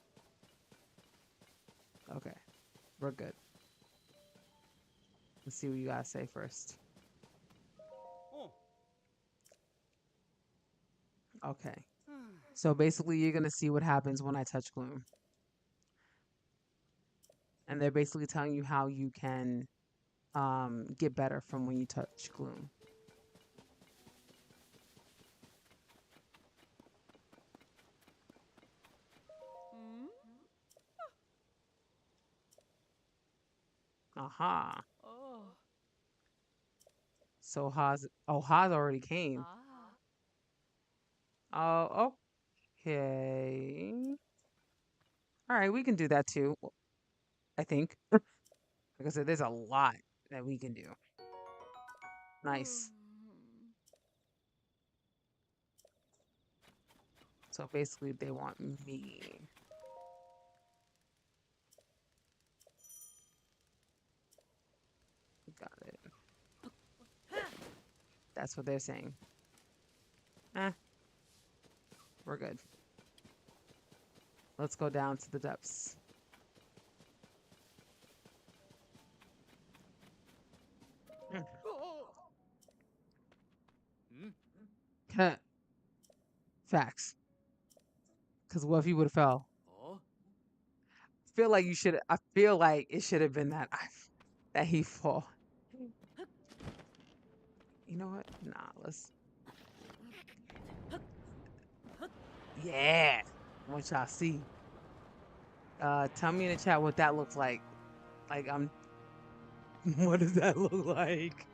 Okay, we're good. Let's see what you guys say first. Okay. So basically you're gonna see what happens when I touch gloom. And they're basically telling you how you can get better from when you touch gloom. Hmm? Aha. Oh. So Haas already came. Ah. Oh, okay. All right, we can do that too. I think. Like I said, there's a lot that we can do. Nice. Hmm. So basically, they want me. Got it. That's what they're saying. Eh, we're good. Let's go down to the depths. Oh. Heh, facts. Because what if he would have fell? Oh. Feel like you should. I feel like it should have been that that he fall. You know what? Nah, let's. Yeah. I want y'all to see. Tell me in the chat what that looks like. Like I'm. What does that look like?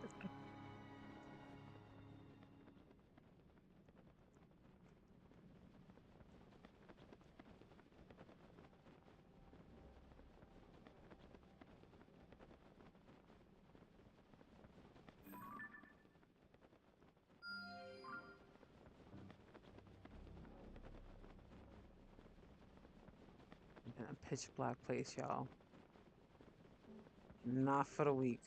In a pitch black place, y'all. Not for the weak.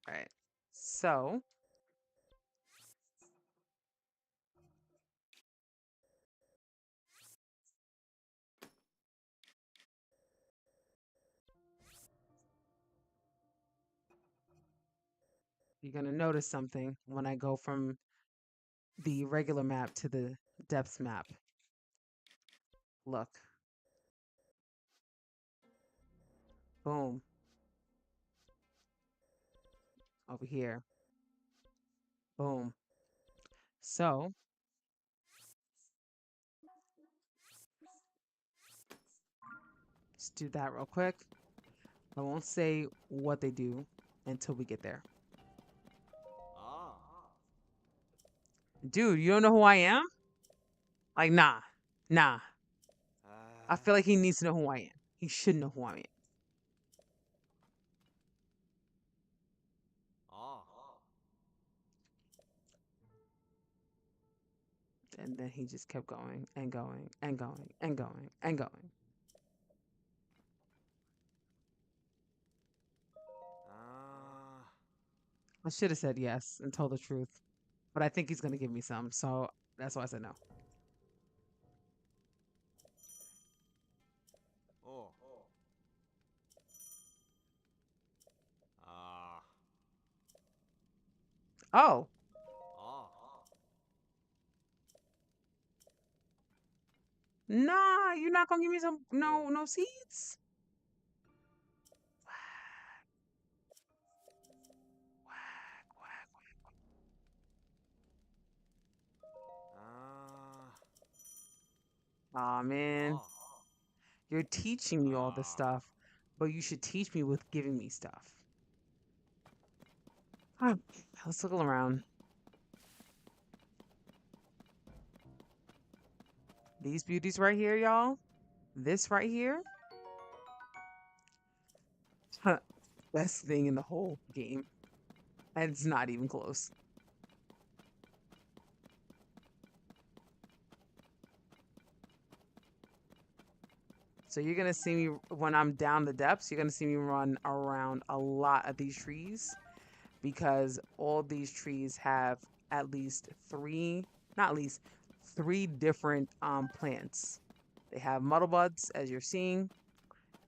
All right. So you're gonna notice something when I go from the regular map to the depths map. Look. Boom. Over here. Boom. So Let's do that real quick. I won't say what they do until we get there. Dude, you don't know who I am? Like, nah. Nah. I feel like he needs to know who I am. He should know who I am. And then he just kept going and going and going and going and going. I should have said yes and told the truth, but I think he's going to give me some. So that's why I said no. Oh, nah, you're not going to give me some, no seeds? Whack, whack, whack. Aw, man. You're teaching me all this stuff, but you should teach me with giving me stuff. Oh, let's look around. These beauties right here, y'all. This right here. Best thing in the whole game. And it's not even close. So you're going to see me, when I'm down the depths, you're going to see me run around a lot of these trees because all these trees have at least three, not at least, three different plants. They have muddle buds, as you're seeing.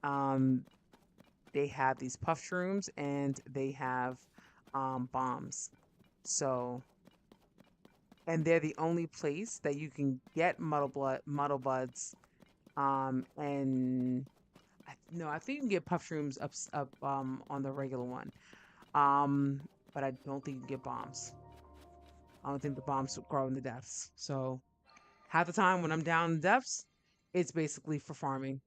They have these puff shrooms, and they have bombs. So, and they're the only place that you can get muddle buds. And no, I think you can get puff shrooms up on the regular one. But I don't think you can get bombs. I don't think the bombs grow in the depths. So half the time when I'm down in the depths, it's basically for farming.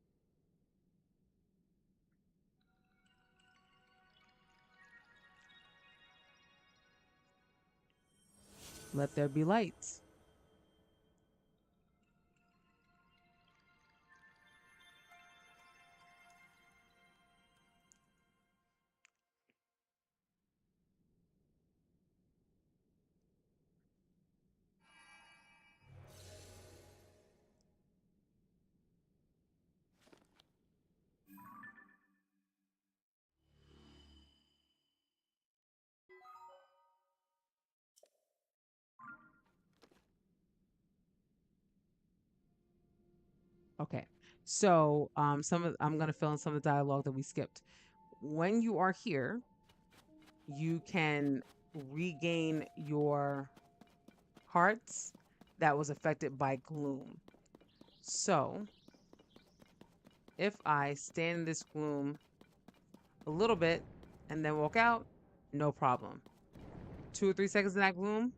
Let there be lights. Okay. So I'm gonna fill in some of the dialogue that we skipped. When you are here, you can regain your hearts that was affected by gloom. So if I stand in this gloom a little bit and then walk out, no problem. 2 or 3 seconds in that gloom,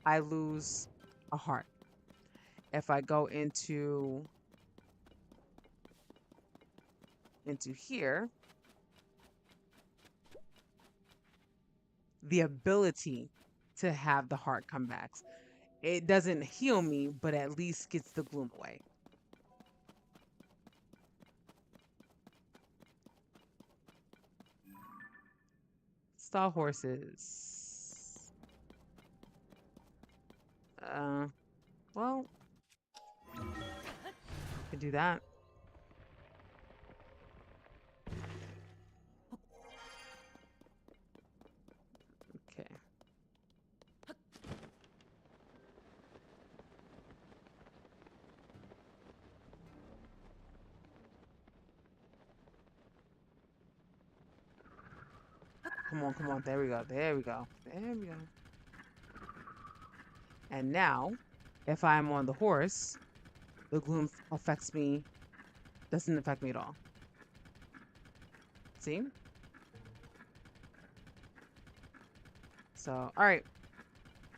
I lose a heart. If I go into here, the ability to have the heart come back. It doesn't heal me, but at least gets the gloom away. Star horses. Well, I could do that. Okay. Come on, come on. There we go. There we go. There we go. And now, if I'm on the horse, the gloom affects me, doesn't affect me at all. See? So, all right.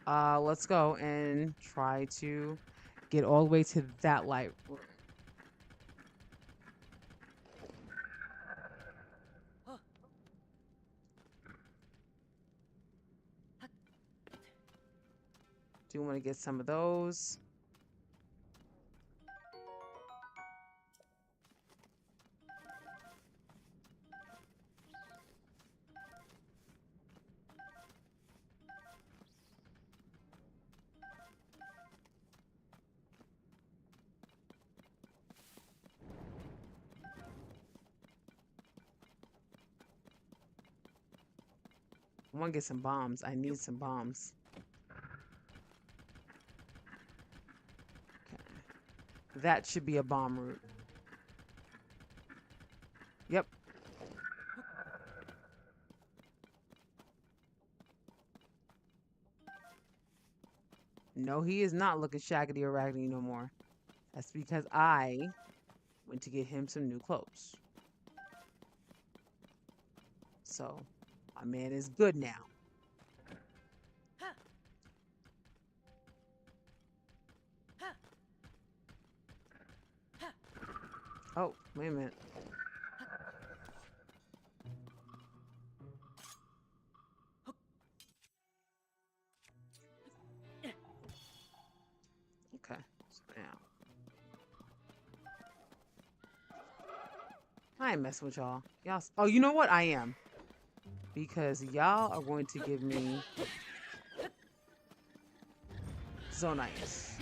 Let's go and try to get all the way to that light. Do want to get some of those. I want to get some bombs. I need some bombs. Okay. That should be a bomb route. Yep. No, he is not looking shaggedy or raggedy no more. That's because I went to get him some new clothes. So, my man is good now. Oh, wait a minute. Okay, so now. I ain't messing with y'all. Y'all. Oh, you know what? I am. Because y'all are going to give me so nice.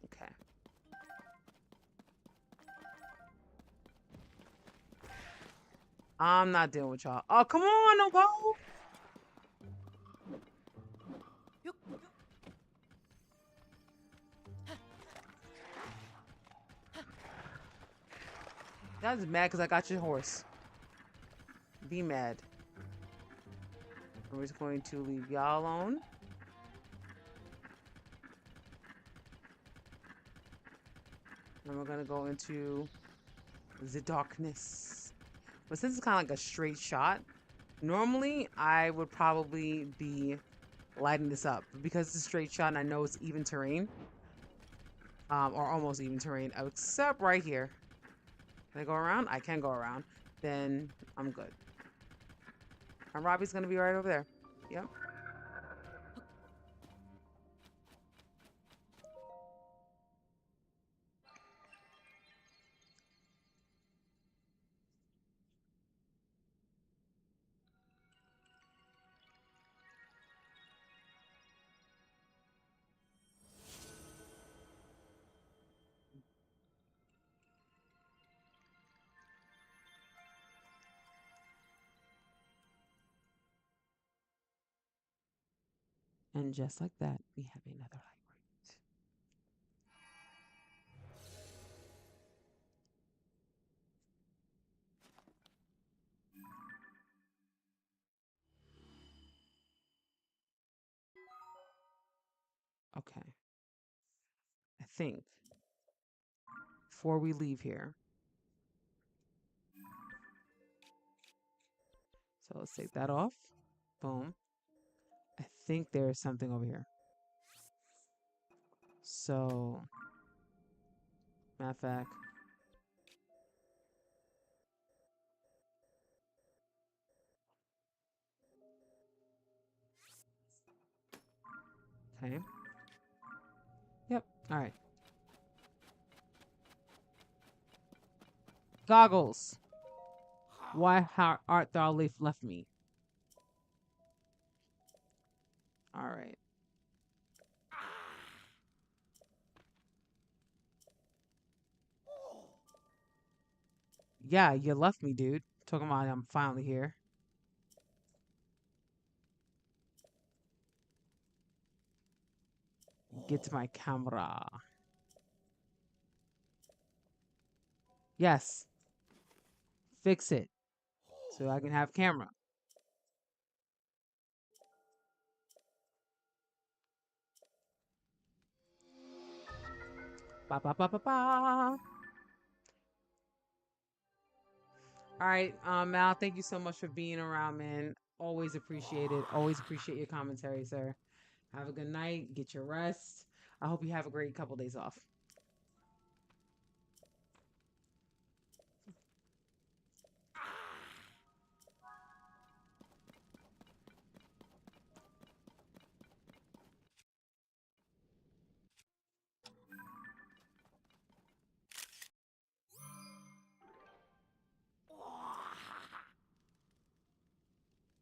Okay. I'm not dealing with y'all. Oh, come on, no go. Y'all just mad because I got your horse. Be mad. We're just going to leave y'all alone. And we're going to go into the darkness. But since it's kind of like a straight shot, normally I would probably be lighting this up. But because it's a straight shot and I know it's even terrain, or almost even terrain, except right here. Can I go around? I can go around. Then I'm good. And Robbie's going to be right over there. Yep. And just like that, we have another light. Okay. I think before we leave here, so let's take that off. Boom. I think there's something over here. So, matter of fact, okay. Yep. All right. Goggles. Why art thou left me? All right. Yeah, you left me, dude. Talking about I'm finally here. Get to my camera. Yes. Fix it so I can have camera. Ba ba ba ba ba. All right, Mal, thank you so much for being around, man. Always appreciate it. Always appreciate your commentary, sir. Have a good night. Get your rest. I hope you have a great couple days off.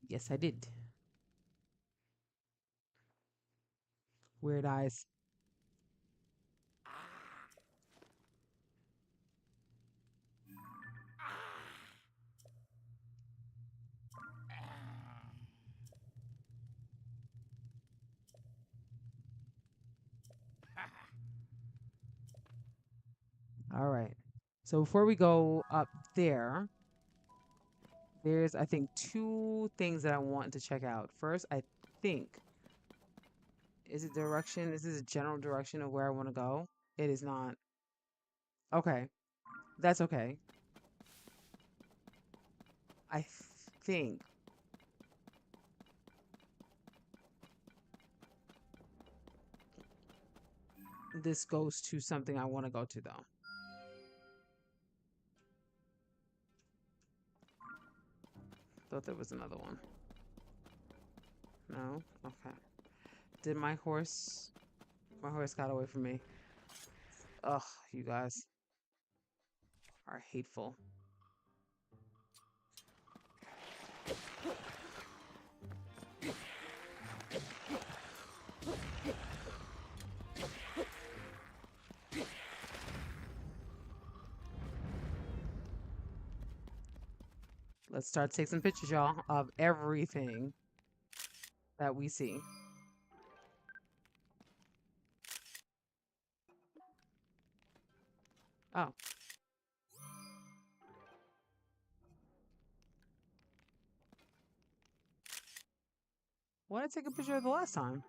Yes, I did. Weird eyes. All right. So before we go up there, there's I think two things that I want to check out. First, I think is it direction? Is this a general direction of where I want to go? It is not. Okay. That's okay. I think this goes to something I want to go to though. Thought there was another one. No? Okay. Did my horse got away from me. Ugh, you guys are hateful. Let's start to take some pictures, y'all, of everything that we see. Oh, why did I take a picture of the last time?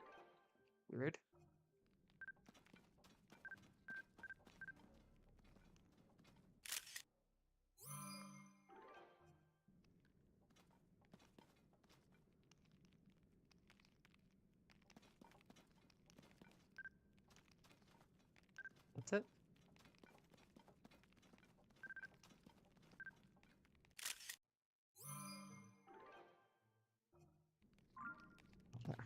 Weird. That's it. Okay.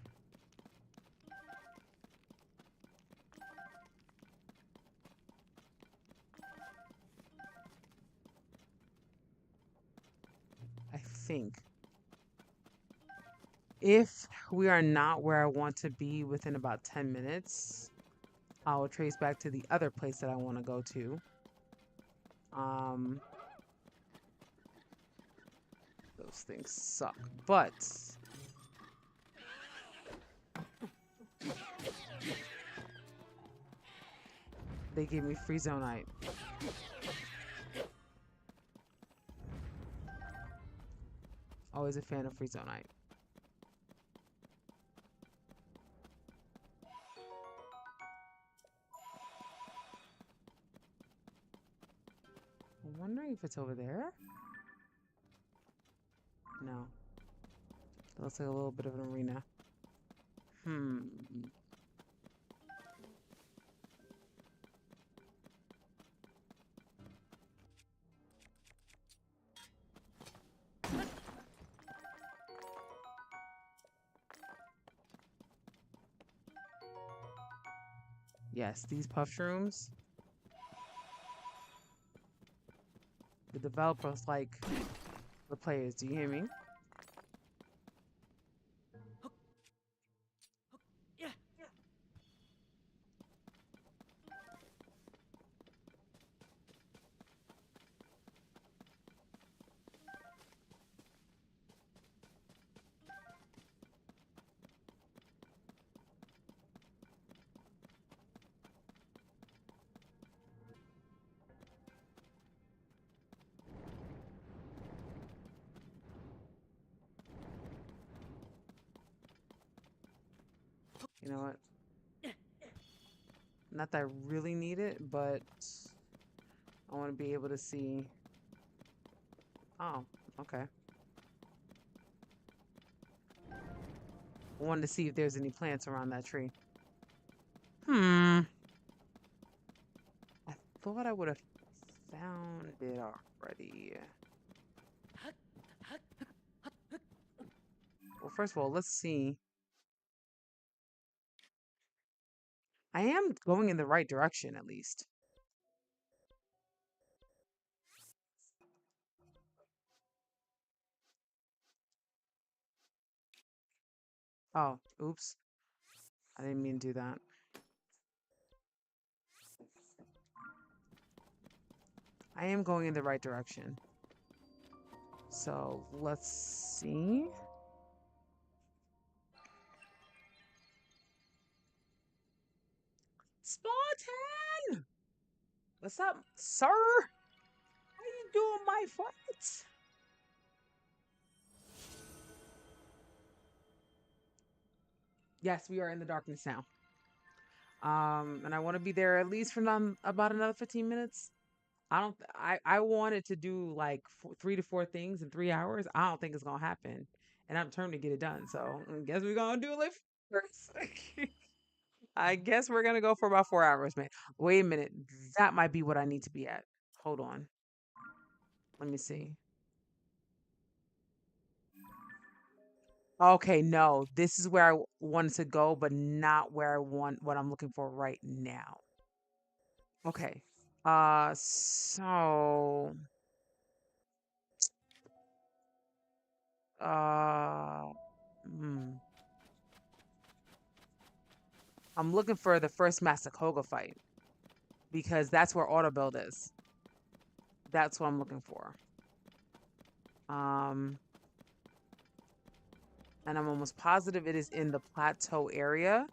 I think if we are not where I want to be within about 10 minutes, I will trace back to the other place that I want to go to. Um, those things suck, but they gave me free zonite. Always a fan of free zonite. I'm wondering if it's over there. No, it looks like a little bit of an arena. Hmm. Yes, these puff shrooms. The developers like the players. Do you hear me? You know what? Not that I really need it, but I want to be able to see. Oh, okay. I wanted to see if there's any plants around that tree. Hmm. I thought I would have found it already. Well, first of all, let's see. I am going in the right direction at least. Oh, oops. I didn't mean to do that. I am going in the right direction. So let's see. Spartan! What's up, sir? How you doing, my friends? Yes, we are in the darkness now. And I want to be there at least for about another 15 minutes. I don't. I wanted to do like 3 to 4 things in 3 hours. I don't think it's gonna happen, and I'm determined to get it done. So I guess we're gonna do it like first. I guess we're gonna go for about 4 hours, man. Wait a minute. That might be what I need to be at. Hold on. Let me see. Okay, no, this is where I wanted to go, but not where I want what I'm looking for right now. Okay. So, uh, hmm. I'm looking for the first Masakoga fight because that's where auto build is. That's what I'm looking for. Um, and I'm almost positive it is in the plateau area.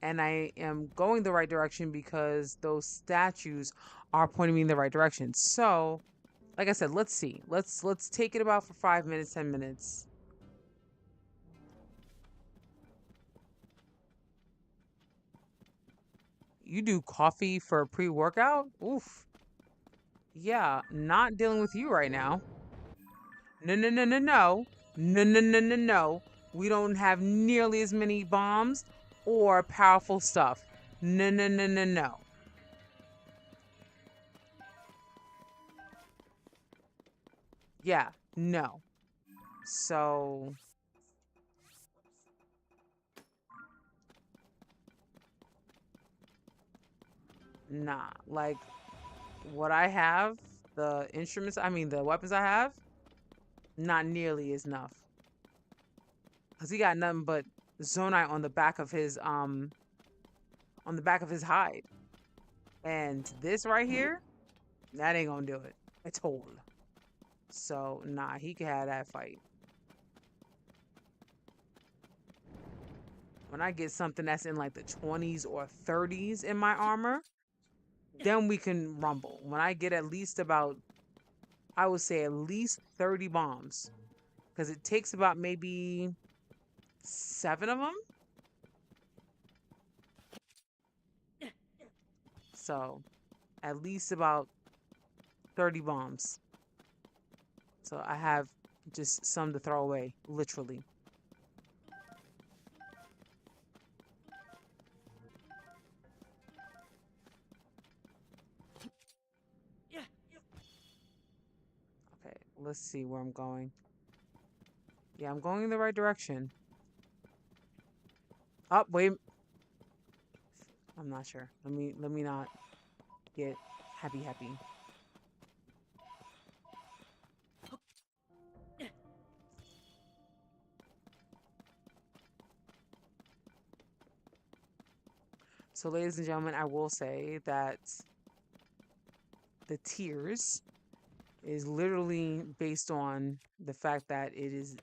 And I am going the right direction because those statues are pointing me in the right direction. So, like I said, let's see. Let's take it about for 5 minutes, 10 minutes. You do coffee for pre-workout? Oof. Yeah, not dealing with you right now. No, no, no, no, no. No, no, no, no, no. We don't have nearly as many bombs or powerful stuff. No, no, no, no, no. Yeah, no. So, nah. Like, what I have, the instruments, I mean, the weapons I have, not nearly is enough. Cause he got nothing but Zonite on the back of his hide. And this right here, that ain't gonna do it at all. So nah, he could have that fight. When I get something that's in like the 20s or 30s in my armor, then we can rumble. When I get at least about, I would say at least 30 bombs. Because it takes about maybe 7 of them. So at least about 30 bombs. So I have just some to throw away, literally. Okay, let's see where I'm going. Yeah, I'm going in the right direction. Oh, wait. I'm not sure. Let me not get happy. So, ladies and gentlemen, I will say that the tiers is literally based on the fact that it is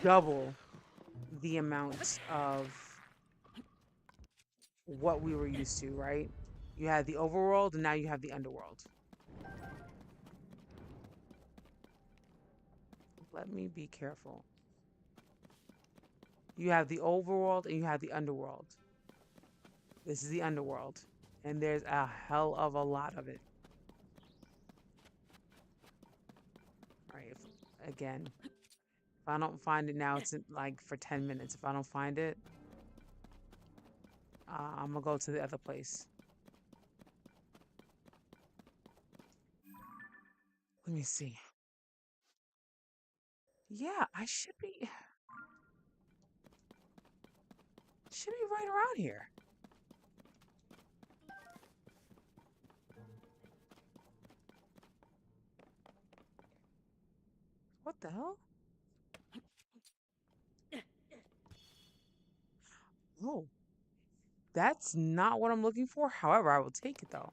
double the amount of what we were used to, right? You had the overworld and now you have the underworld. Let me be careful. You have the overworld and you have the underworld. This is the underworld. And there's a hell of a lot of it. All right. Again, if I don't find it now, it's like for 10 minutes. If I don't find it, I'm gonna go to the other place. Let me see. Yeah, I should be right around here. What the hell? Oh, that's not what I'm looking for. However, I will take it though.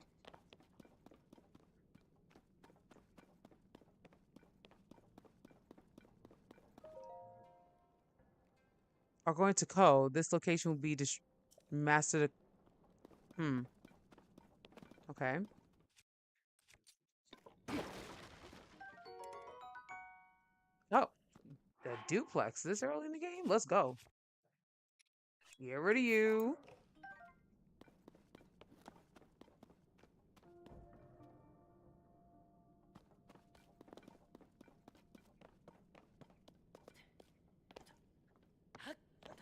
According to code, this location will be mastered. Hmm. Okay. Oh, the duplex this early in the game? Let's go. Get rid of you.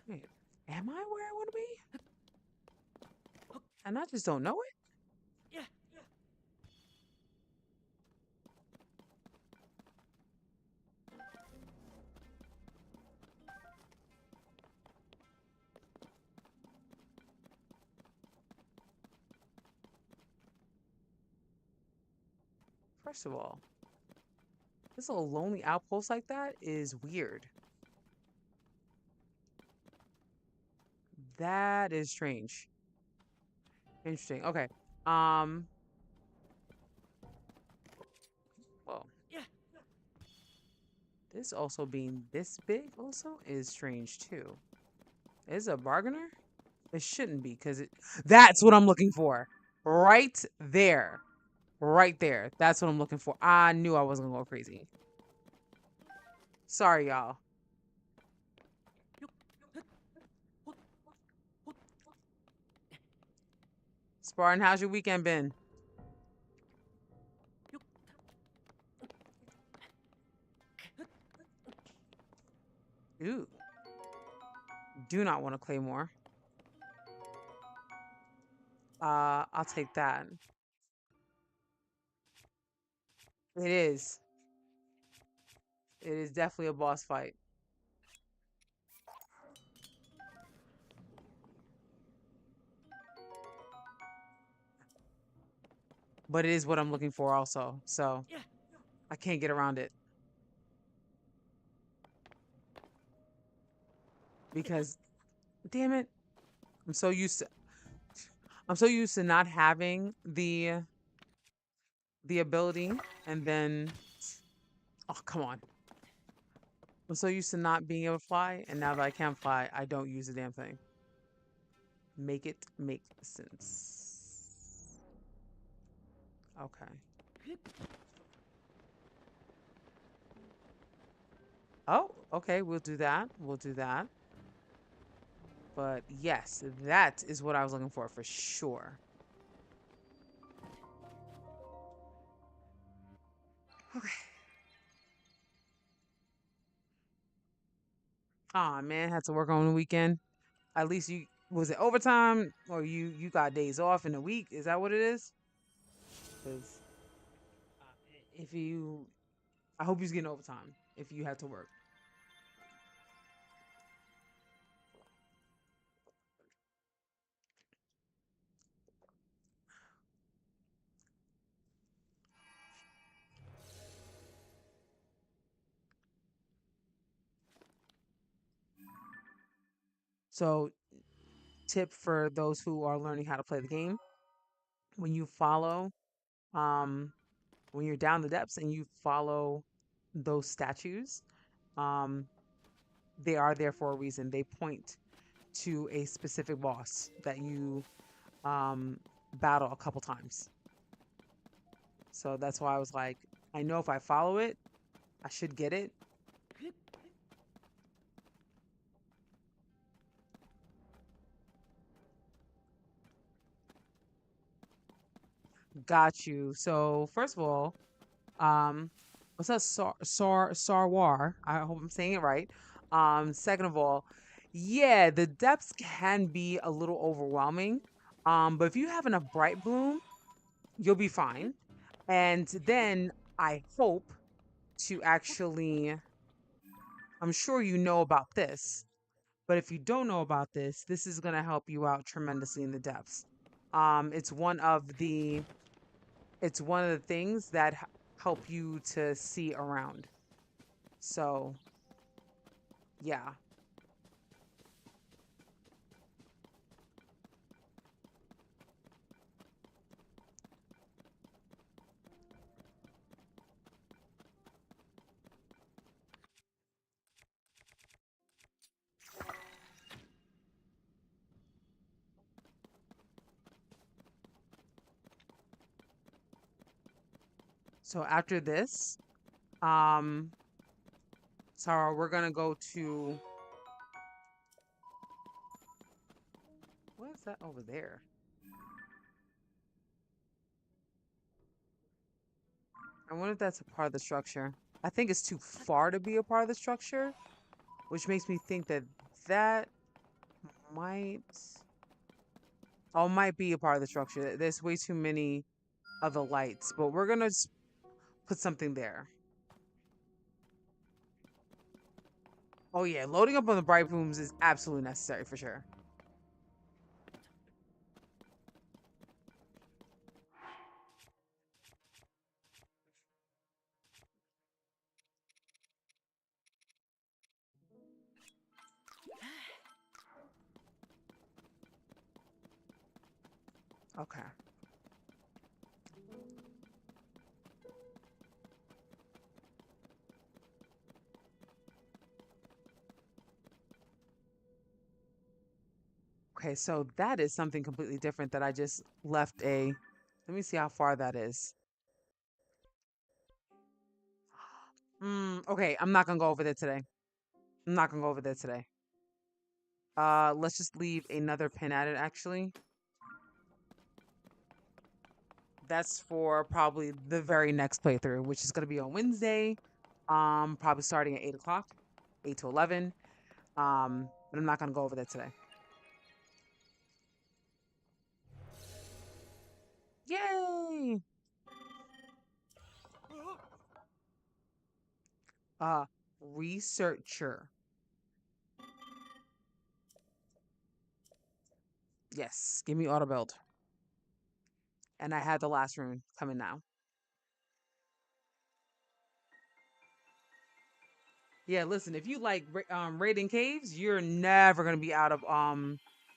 Wait, am I where I want to be? And I just don't know it? First of all, this little lonely outpost like that is weird. That is strange. Interesting. Okay. Um, well, this also being this big also is strange too. Is it a bargainer? It shouldn't be because that's what I'm looking for. Right there. Right there. That's what I'm looking for. I knew I wasn't gonna go crazy. Sorry, y'all. Spartan, how's your weekend been? Ooh. Do not want a claymore. I'll take that. It is. It is definitely a boss fight. But it is what I'm looking for also. So I can't get around it. Because damn it, I'm so used to I'm so used to not having the ability and then oh come on. I'm so used to not being able to fly, and now that I can fly, I don't use the damn thing. Make it make sense. Okay. Oh, okay, we'll do that. We'll do that. But yes, that is what I was looking for sure. Okay. Aw, man, had to work on the weekend. At least you was it overtime or you got days off in a week? Is that what it is? Because if you, I hope you're getting overtime if you had to work. So, tip for those who are learning how to play the game: when you follow, um, when you're down the depths and you follow those statues, um, they are there for a reason. They point to a specific boss that you um battle a couple times. So that's why I was like, I know if I follow it, I should get it. Got you. So first of all, what's up, Sarwar? I hope I'm saying it right. Second of all, yeah, the depths can be a little overwhelming. But if you have enough bright bloom, you'll be fine. And then I hope to actually, I'm sure you know about this, but if you don't know about this, this is going to help you out tremendously in the depths. It's one of the things that help you to see around. So, yeah. So after this, um, Sarah, we're gonna go to, what is that over there? I wonder if that's a part of the structure. I think it's too far to be a part of the structure, which makes me think that that might, oh, might be a part of the structure. There's way too many of the lights, but we're gonna just put something there. Oh yeah, loading up on the bright rooms is absolutely necessary for sure. Okay. Okay, so that is something completely different that I just left a. Let me see how far that is. Okay, I'm not gonna go over there today. I'm not gonna go over there today. Let's just leave another pin at it actually. That's for probably the very next playthrough, which is gonna be on Wednesday. Probably starting at 8 o'clock, 8 to 11. But I'm not gonna go over there today. Yay! Uh, researcher. Yes, give me auto build. And I had the last rune coming now. Yeah, listen, if you like raiding caves, you're never gonna be out of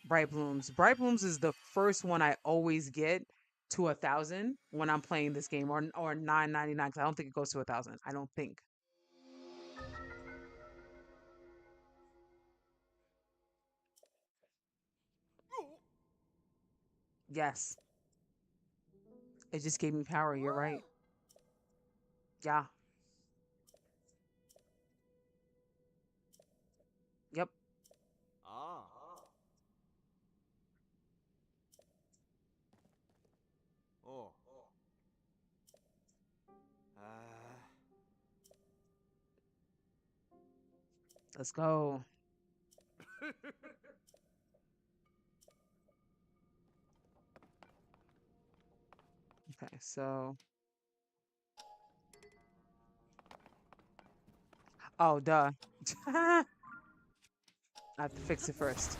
bright blooms. Bright blooms is the first one I always get to 1,000 when I'm playing this game, or 999 because I don't think it goes to 1,000. I don't think. Yes, it just gave me power. You're right. Yeah. Yep. Let's go. Okay, so oh duh. I have to fix it first.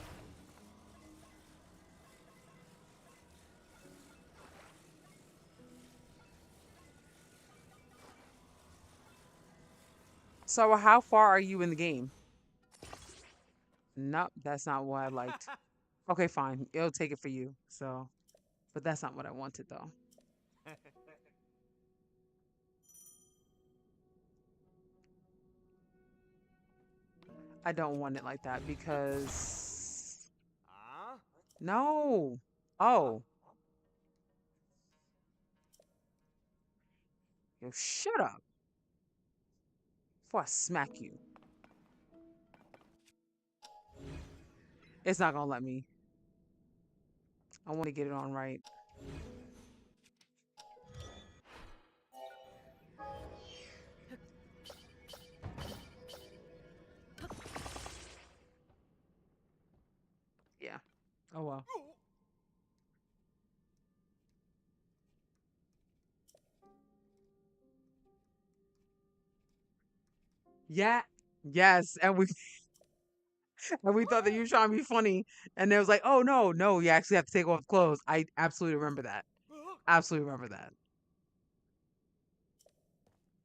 So how far are you in the game? Nope, that's not what I liked. Okay, fine. It'll take it for you. So, but that's not what I wanted though. I don't want it like that because no. Oh, yo, shut up before I smack you. It's not gonna let me. I want to get it on right. Oh well. Yeah. Yes. And we thought that you were trying to be funny, and it was like, oh no, no, you actually have to take off clothes. I absolutely remember that. Absolutely remember that.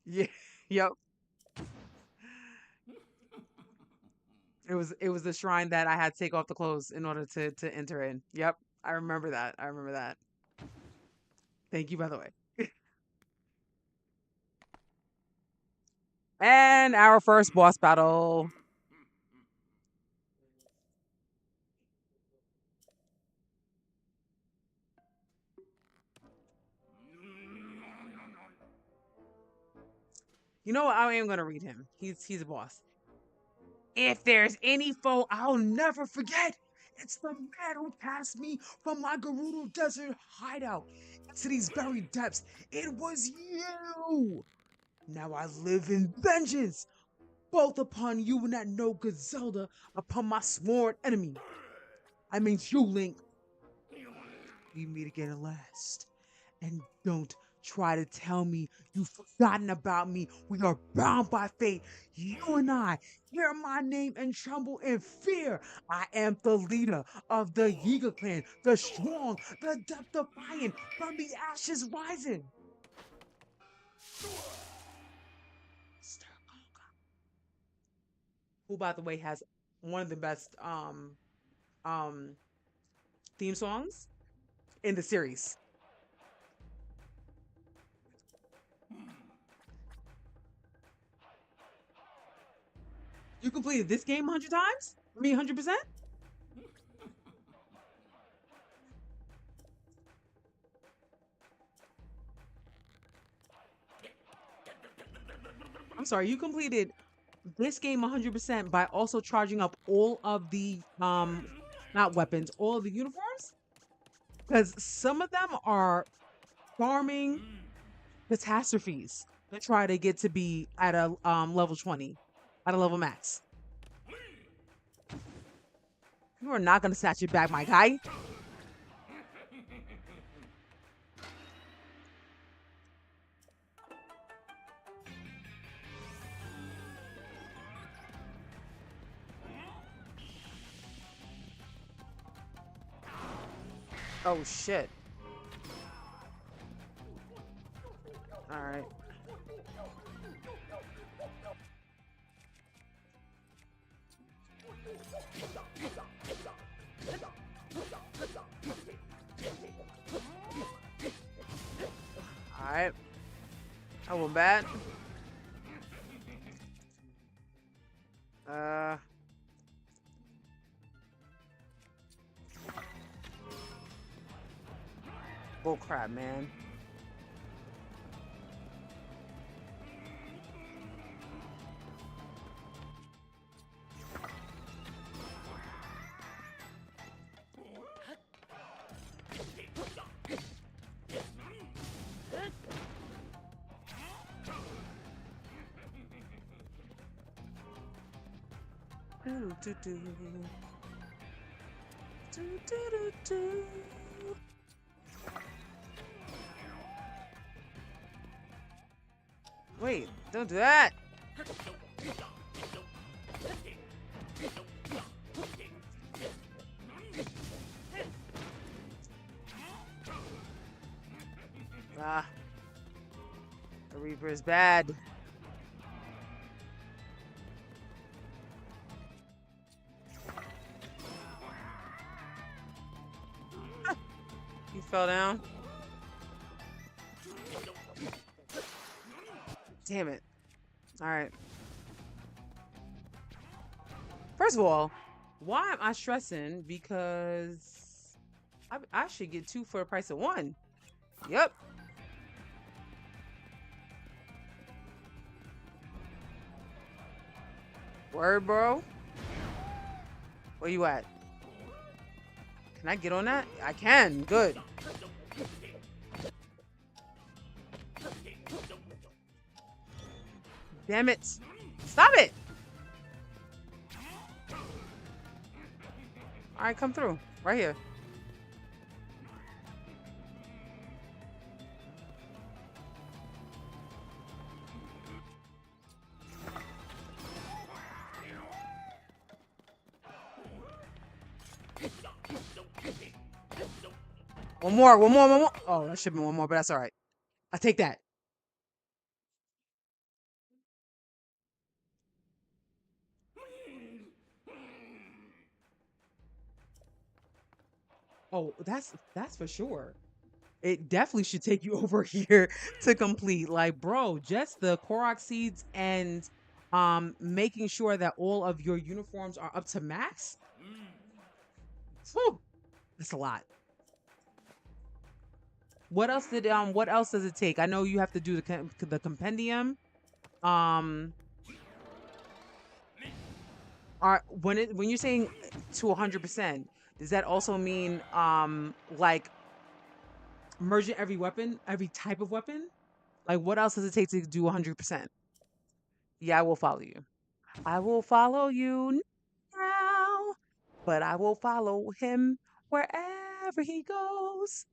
Yeah. Yep. It was the shrine that I had to take off the clothes in order to enter in. Yep. I remember that. I remember that. Thank you, by the way. And our first boss battle. You know what? I am gonna read him. He's a boss. If there's any foe I'll never forget, it's the man who cast me from my Gerudo Desert hideout into these buried depths. It was you. Now I live in vengeance, both upon you and that no good Zelda, upon my sworn enemy. I mean you, Link. We meet again at last. And don't try to tell me you've forgotten about me. We are bound by fate. You and I hear my name and tremble in fear. I am the leader of the Yiga clan, the strong, the death defiant, from the ashes rising. Who, by the way, has one of the best um theme songs in the series. You completed this game 100 times? I mean, 100%? I'm sorry, you completed this game 100% by also charging up all of the not weapons, all of the uniforms, because some of them are farming catastrophes to try to get to be at a level 20, at a level max. You are not going to snatch it back, my guy. Oh shit. All right. All right. I went bad. Uh Bull crap, man. Do, do, do. Do, do, do, do. Wait, don't do that. Ah, the Reaper is bad. He fell down. Damn it. All right. First of all, why am I stressing? Because I should get two for the price of one. Yep. Word, bro. Where you at? Can I get on that? I can. Good. Damn it. Stop it. All right, come through. Right here. One more, one more, one more. Oh, that should be one more, but that's all right. I take that. Oh, that's for sure. It definitely should take you over here to complete. Like, bro, just the Korok seeds and making sure that all of your uniforms are up to max. Whew, that's a lot. What else does it take? I know you have to do the compendium. Um are when you're saying to 100%, does that also mean like merging every weapon, every type of weapon? Like what else does it take to do 100%? Yeah, I will follow you. I will follow you now, but I will follow him wherever he goes.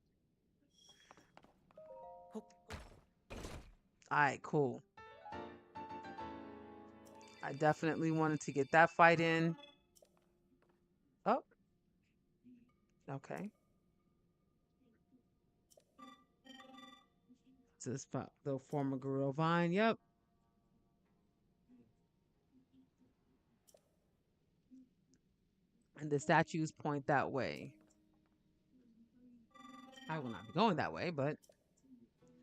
All right, cool. I definitely wanted to get that fight in. Oh, okay. So this the former Gorilla Vine. Yep. And the statues point that way. I will not be going that way, but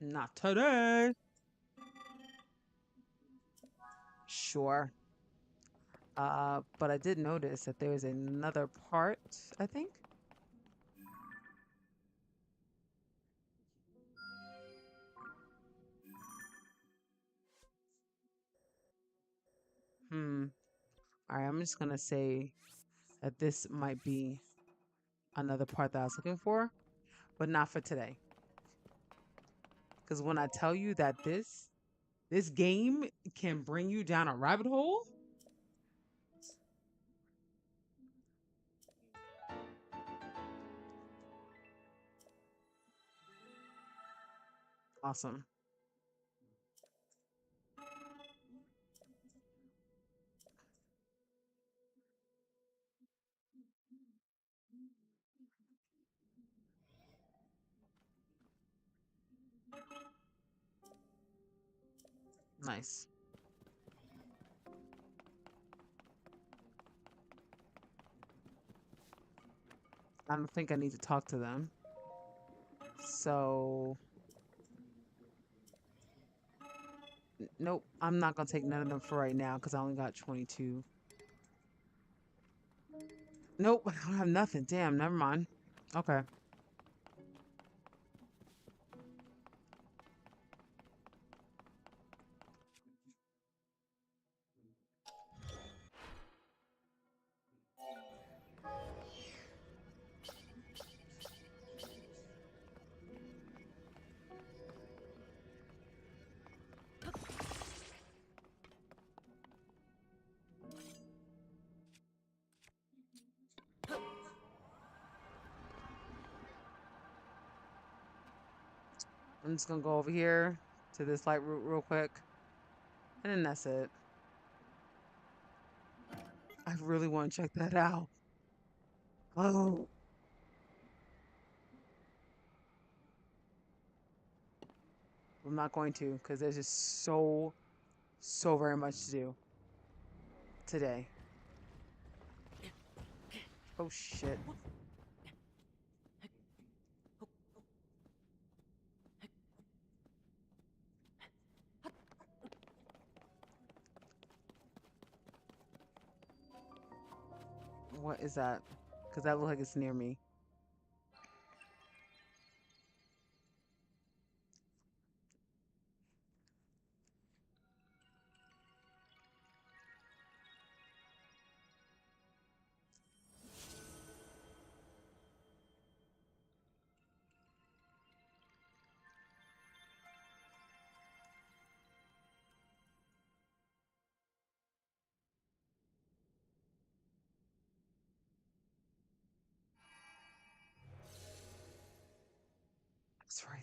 not today. Sure. But I did notice that there is another part, I think. Hmm. All right, I'm just gonna say that this might be another part that I was looking for, but not for today. Because when I tell you that this game can bring you down a rabbit hole, awesome. Nice. I don't think I need to talk to them. So, nope, I'm not gonna take none of them for right now because I only got 22. Nope, I don't have nothing. Damn, never mind. Okay. I'm just gonna go over here to this light route real quick. And then that's it. I really want to check that out. Oh, I'm not going to because there's just so very much to do today. Oh shit. What is that? Because that looks like it's near me.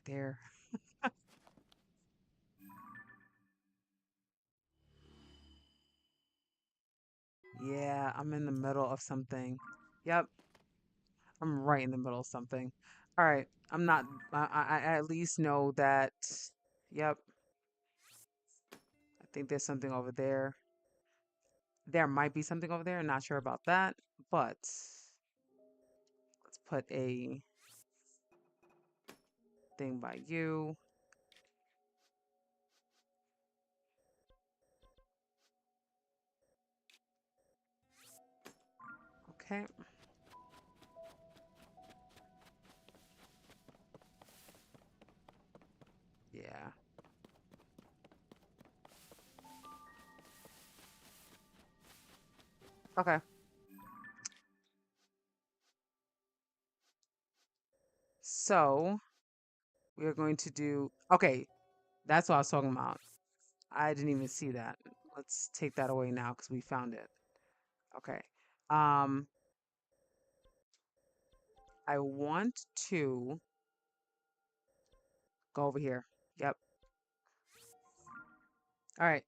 there. Yeah, I'm in the middle of something. Yep, I'm right in the middle of something. All right, I'm not. I at least know that. Yep, I think there's something over there. There might be something over there. Not sure about that, but let's put a thing by you. Okay. Yeah. Okay. So we are going to do. Okay, that's what I was talking about. I didn't even see that. Let's take that away now because we found it. Okay. Um, I want to go over here. Yep. All right.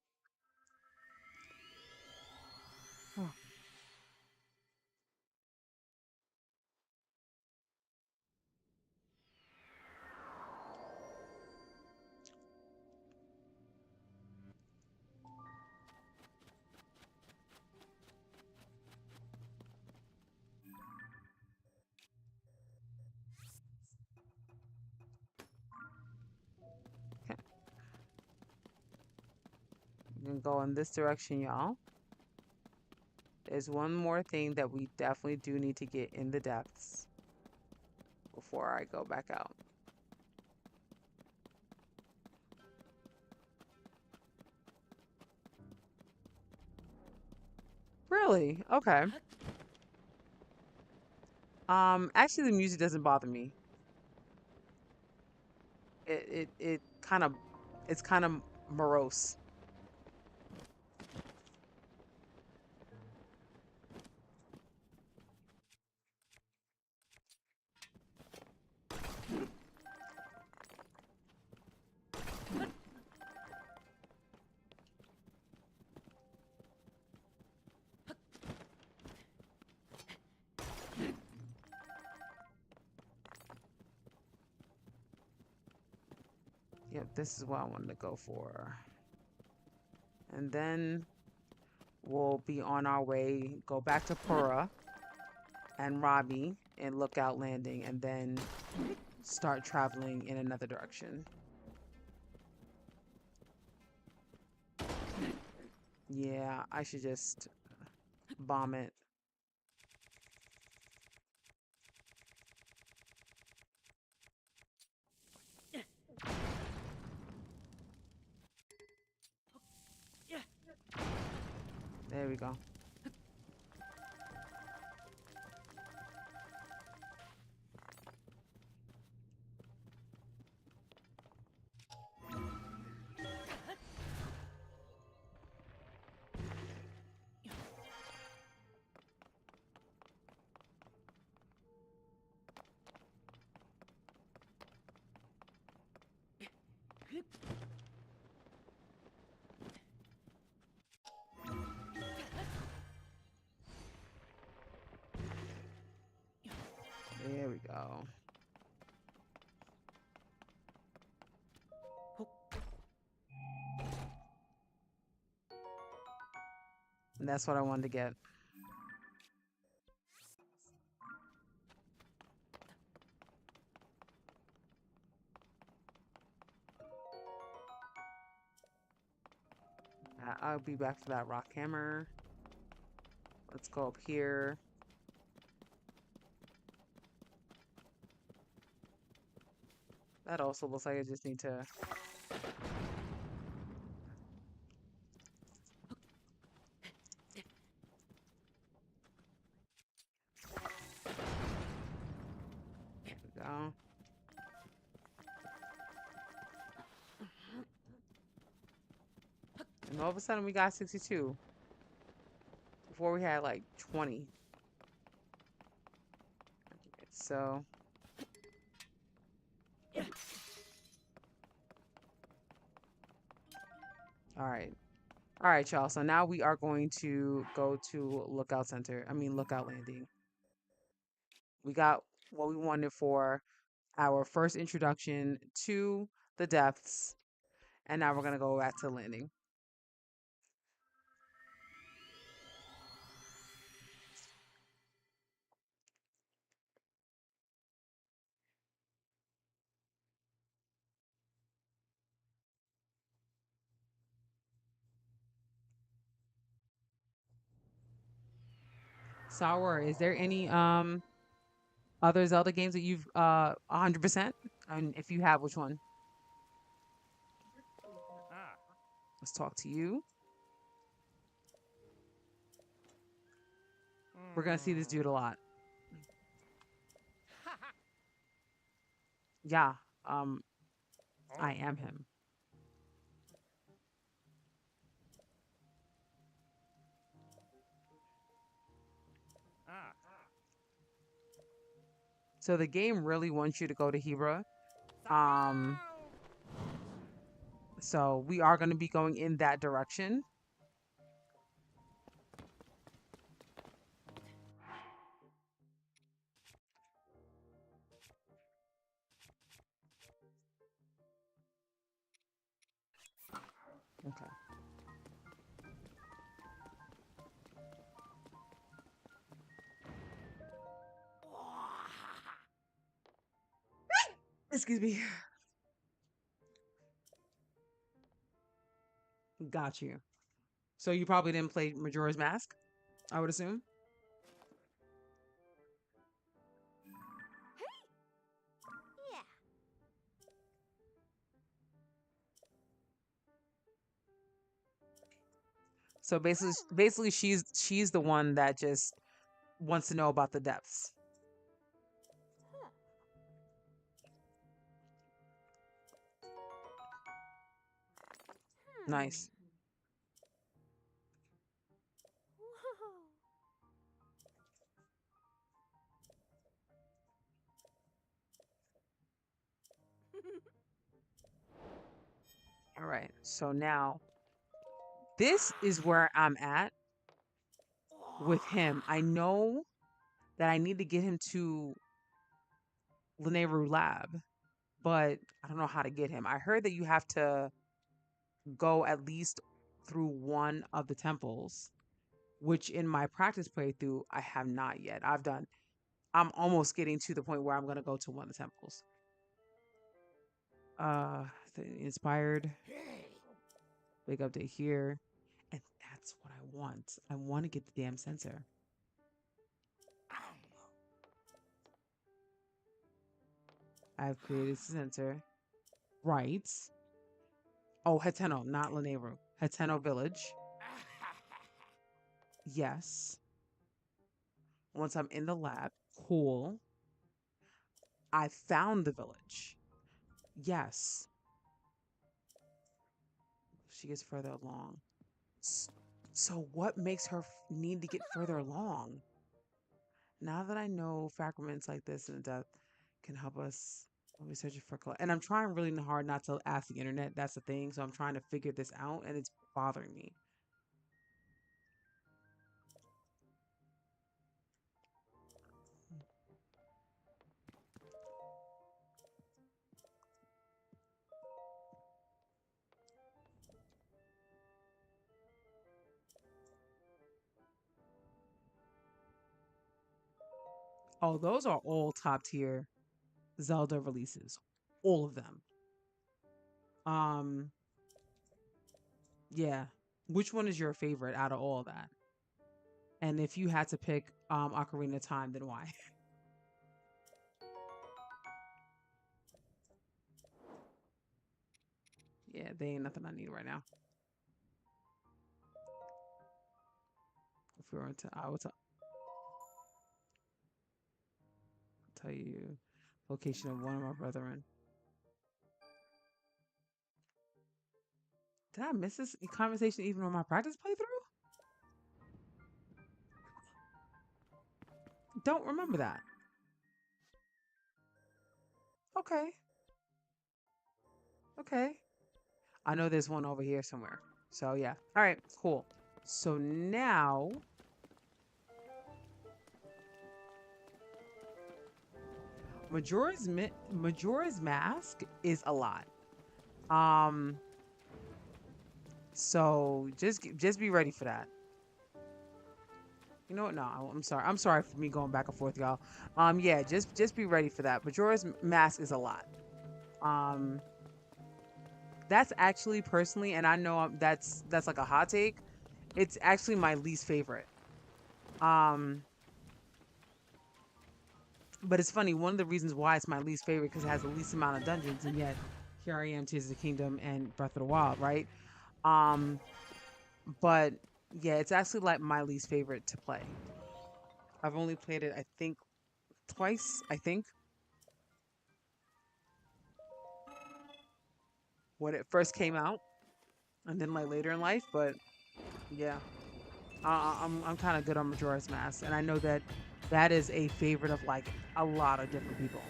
Okay. We can go in this direction, y'all. There's one more thing that we definitely do need to get in the depths before I go back out. Really? Okay. Actually the music doesn't bother me. It kind of it's kind of morose. Yep, this is what I wanted to go for. And then we'll be on our way, go back to Pura and Robbie and Lookout Landing, and then start traveling in another direction. Yeah, I should just bomb it. There we go. There we go. And that's what I wanted to get. I'll be back for that rock hammer. Let's go up here. That also looks like I just need to. There we go. And all of a sudden we got 62. Before we had like 20. So All right. All right, y'all. So now we are going to go to Lookout Center. I mean, Lookout Landing. We got what we wanted for our first introduction to the depths. And now we're going to go back to landing. Sour, is there any other Zelda games that you've 100%? And if you have, which one? Let's talk to you. We're gonna see this dude a lot. Yeah, um, I am him. So the game really wants you to go to Hebra. Um, so we are gonna be going in that direction. Okay. Excuse me. Got you. So you probably didn't play Majora's Mask, I would assume. Yeah. So basically, she's the one that just wants to know about the depths. Huh. Nice. Whoa. All right. So now this is where I'm at with him. I know that I need to get him to Lineru Lab, but I don't know how to get him. I heard that you have to go at least through one of the temples, which in my practice playthrough, I have not yet. I'm almost getting to the point where I'm going to go to one of the temples. Uh, the inspired, big update here. And that's what I want. I want to get the damn sensor. I've created a sensor. Right. Oh, Heteno, not Laneru. Heteno Village. Yes. Once I'm in the lab, cool. I found the village. Yes. She gets further along. So what makes her need to get further along? Now that I know fragments like this in depth can help us when we search for and I'm trying really hard not to ask the internet. That's the thing. So I'm trying to figure this out and it's bothering me. Oh, those are all top tier Zelda releases. All of them. Um, yeah. Which one is your favorite out of all of that? And if you had to pick Ocarina of Time, then why? Yeah, they ain't nothing I need right now. If we were to, I would tell you location of one of my brethren. Did I miss this conversation even on my practice playthrough? Don't remember that. Okay. Okay. I know there's one over here somewhere. So yeah. All right, cool. So now Majora's Mask is a lot. Um, so just be ready for that. You know what? No, I'm sorry. I'm sorry for me going back and forth, y'all. Yeah, just be ready for that. Majora's Mask is a lot. Um, that's actually personally, and I know that's like a hot take. It's actually my least favorite. Um, but it's funny. One of the reasons why it's my least favorite because it has the least amount of dungeons, and yet here I am, Tears of the Kingdom and Breath of the Wild, right? Um, but yeah, it's actually like my least favorite to play. I've only played it, I think, twice. I think when it first came out, and then like later in life. But yeah, I'm kind of good on Majora's Mask, and I know that that is a favorite of like a lot of different people.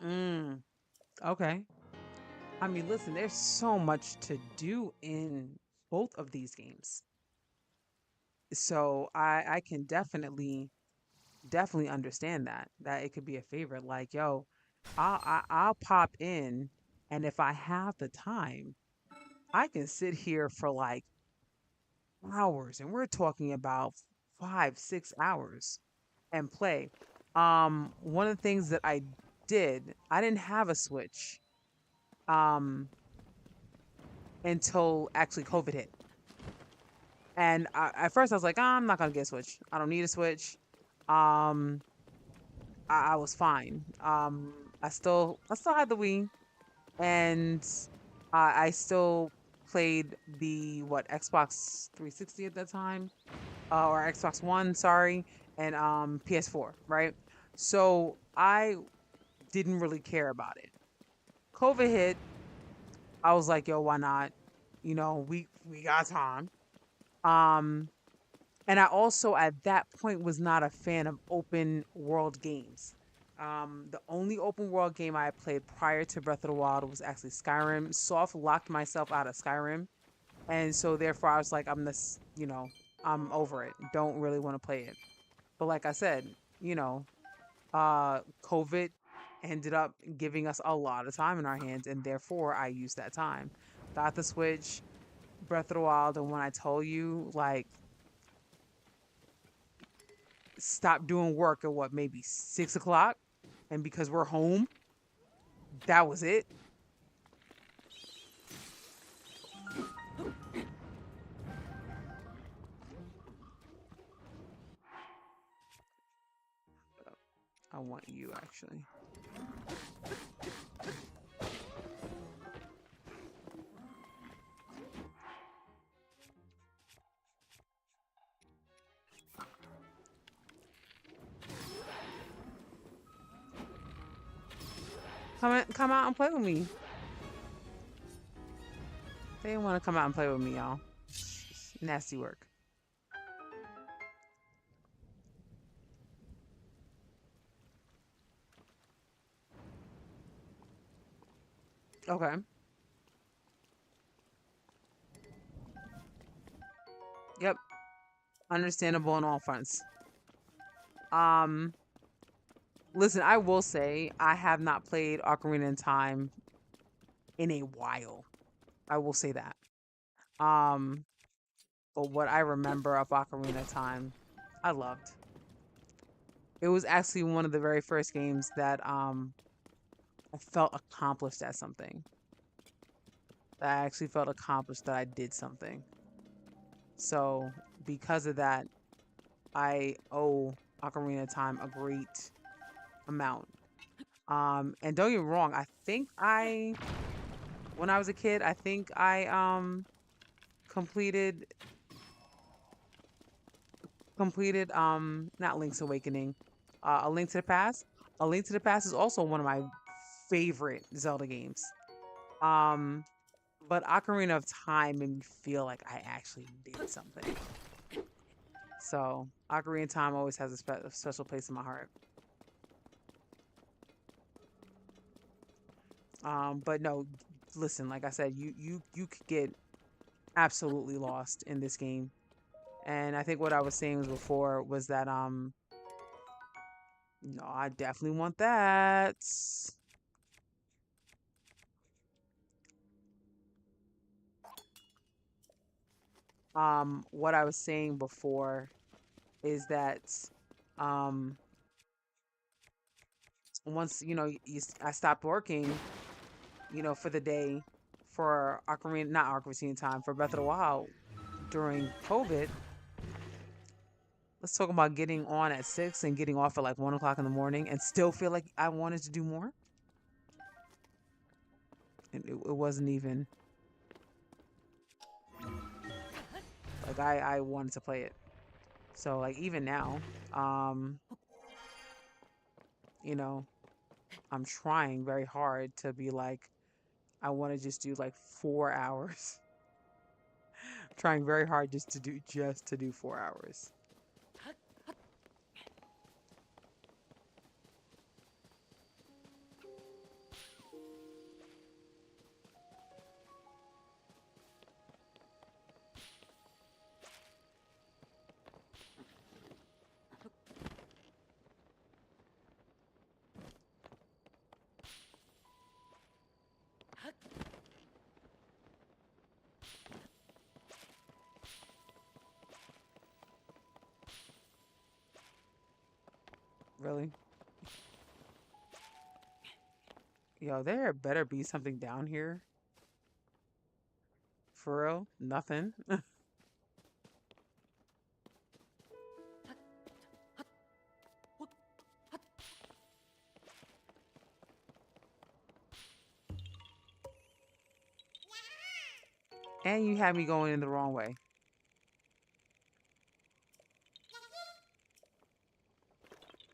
Mm, okay. I mean, listen, there's so much to do in both of these games. So I can definitely understand that it could be a favorite. Like, yo, I'll pop in, and if I have the time, I can sit here for like hours, and we're talking about 5, 6 hours and play. One of the things that I did, I didn't have a Switch um until actually COVID hit. And at first I was like, I'm not gonna get a Switch. I don't need a Switch. Um, I was fine. I still had the Wii, and I still played the what Xbox 360 at that time, or Xbox One, sorry, and PS4, right? So I didn't really care about it. COVID hit. I was like, yo, why not? We got time. Um, And I also, at that point, was not a fan of open world games. The only open world game I played prior to Breath of the Wild was actually Skyrim. Soft locked myself out of Skyrim. And so, therefore, I was like, I'm over it. Don't really want to play it. But like I said, you know, COVID ended up giving us a lot of time in our hands. And therefore, I used that time. Got the Switch, Breath of the Wild. And when I told you, like, stop doing work at what, maybe 6 o'clock, and because we're home, that was it. I want you actually. Come out and play with me. They didn't want to come out and play with me, y'all. Nasty work. Okay. Yep. Understandable on all fronts. Um, Listen, I will say I have not played Ocarina in Time in a while. I will say that. Um, but what I remember of Ocarina of Time, I loved. It was actually one of the very first games that I felt accomplished at something. That I actually felt accomplished that I did something. So because of that, I owe Ocarina of Time a great amount. And don't get me wrong, I think when I was a kid, I think I completed completed not Link's Awakening, A Link to the Past. A Link to the Past is also one of my favorite Zelda games. Um, but Ocarina of Time made me feel like I actually did something. So Ocarina of Time always has a special place in my heart. But no, listen, like I said, you could get absolutely lost in this game. And I think what I was saying was before was that no, I definitely want that. What I was saying before is that um once I stopped working, for the day for Ocarina, not Ocarina Time, for Breath of the Wild during COVID. Let's talk about getting on at 6 and getting off at like 1 o'clock in the morning and still feel like I wanted to do more. And it wasn't even like I wanted to play it. So like even now, um, you know, I'm trying very hard to be like, I want to just do like 4 hours. Trying very hard just to do 4 hours. Really? Yo, there better be something down here. For real? Nothing. And you had me going in the wrong way.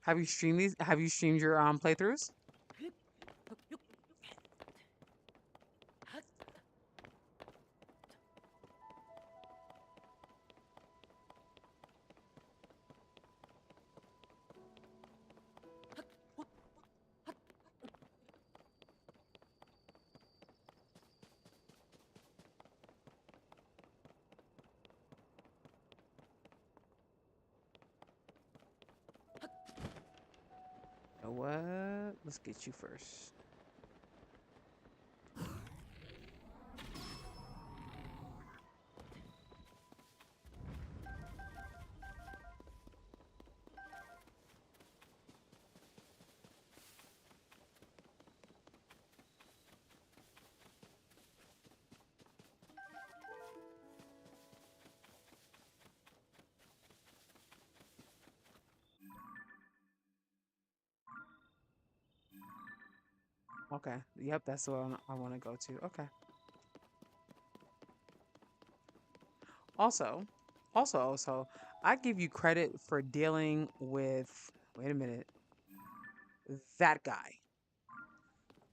Have you streamed these? Have you streamed your playthroughs? You know what? Let's get you first. Okay. Yep, that's what I want to go to. Okay. Also, also, I give you credit for dealing with. Wait a minute. That guy.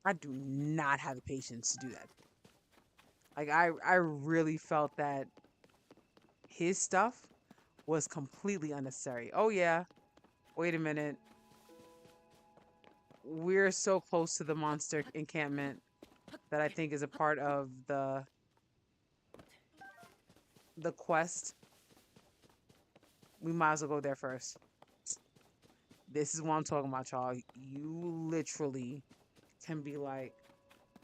I do not have the patience to do that. Like I really felt that his stuff was completely unnecessary. Oh yeah. Wait a minute. We're so close to the monster encampment that I think is a part of the quest. We might as well go there first. This is what I'm talking about, y'all. You literally can be like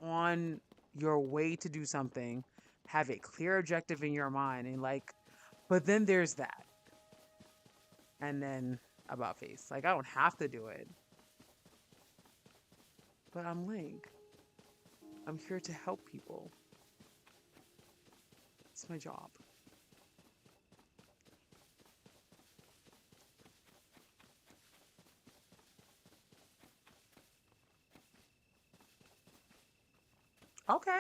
on your way to do something, have a clear objective in your mind, and like, but then there's that. And then about face. Like, I don't have to do it, but I'm Link. I'm here to help people. It's my job. Okay.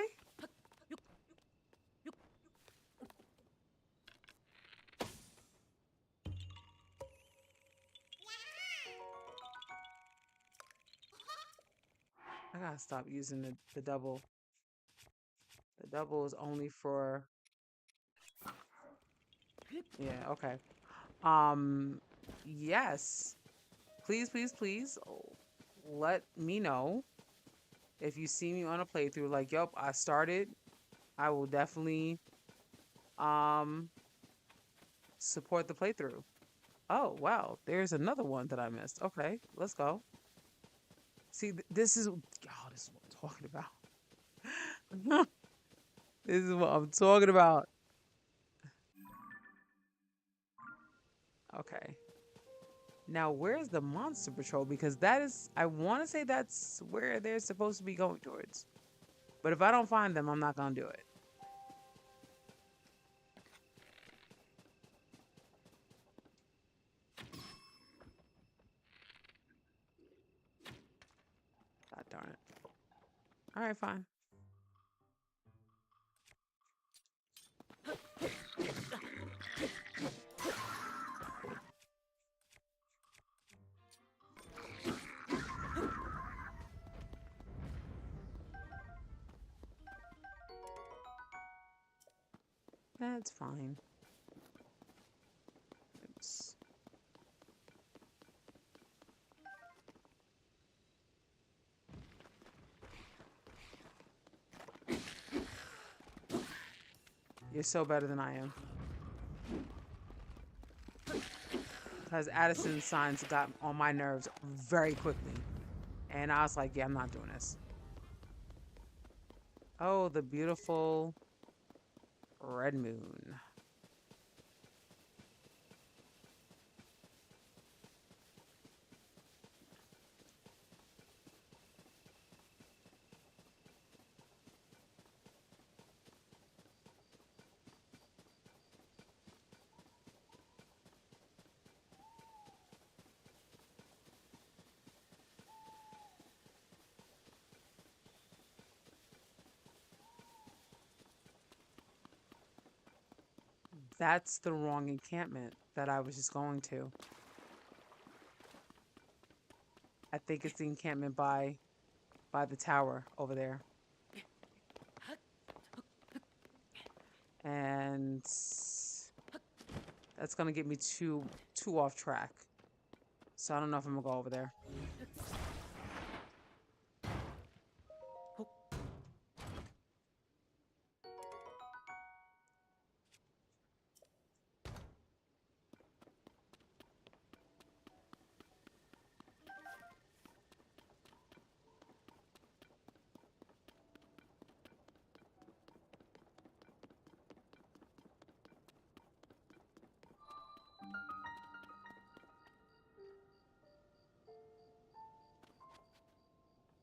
I gotta stop using the double. The double is only for yeah, okay. Um yes. Please, please, please let me know If you see me on a playthrough, like, yup, I started, I will definitely um support the playthrough. Oh, wow. There's another one that I missed. Okay, let's go. See, this is, oh, this is what I'm talking about. This is what I'm talking about. Okay. Now, where's the Monster Patrol? Because that is, I want to say that's where they're supposed to be going towards. But if I don't find them, I'm not going to do it. God darn it. All right, fine. That's fine. Oops. You're so better than I am. Because Addison's signs got on my nerves very quickly. And I was like, yeah, I'm not doing this. Oh, the beautiful red moon. That's the wrong encampment that I was just going to. I think it's the encampment by the tower over there. And that's gonna get me too off track. So I don't know if I'm gonna go over there.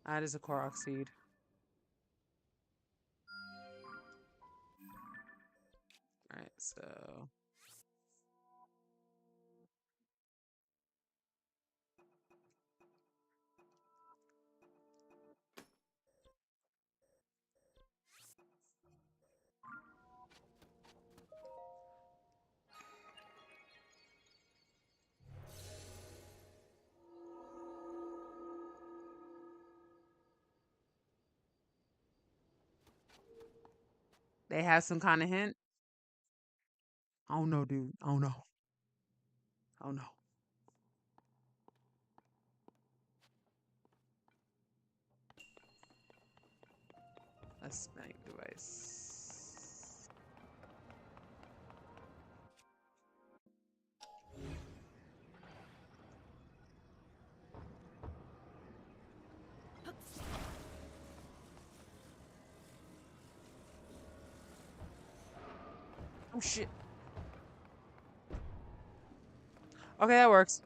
That is a Korok seed. Alright, so they have some kind of hint. I don't know, dude. I don't know. I don't know. A spinning device. Oh shit. Okay, that works.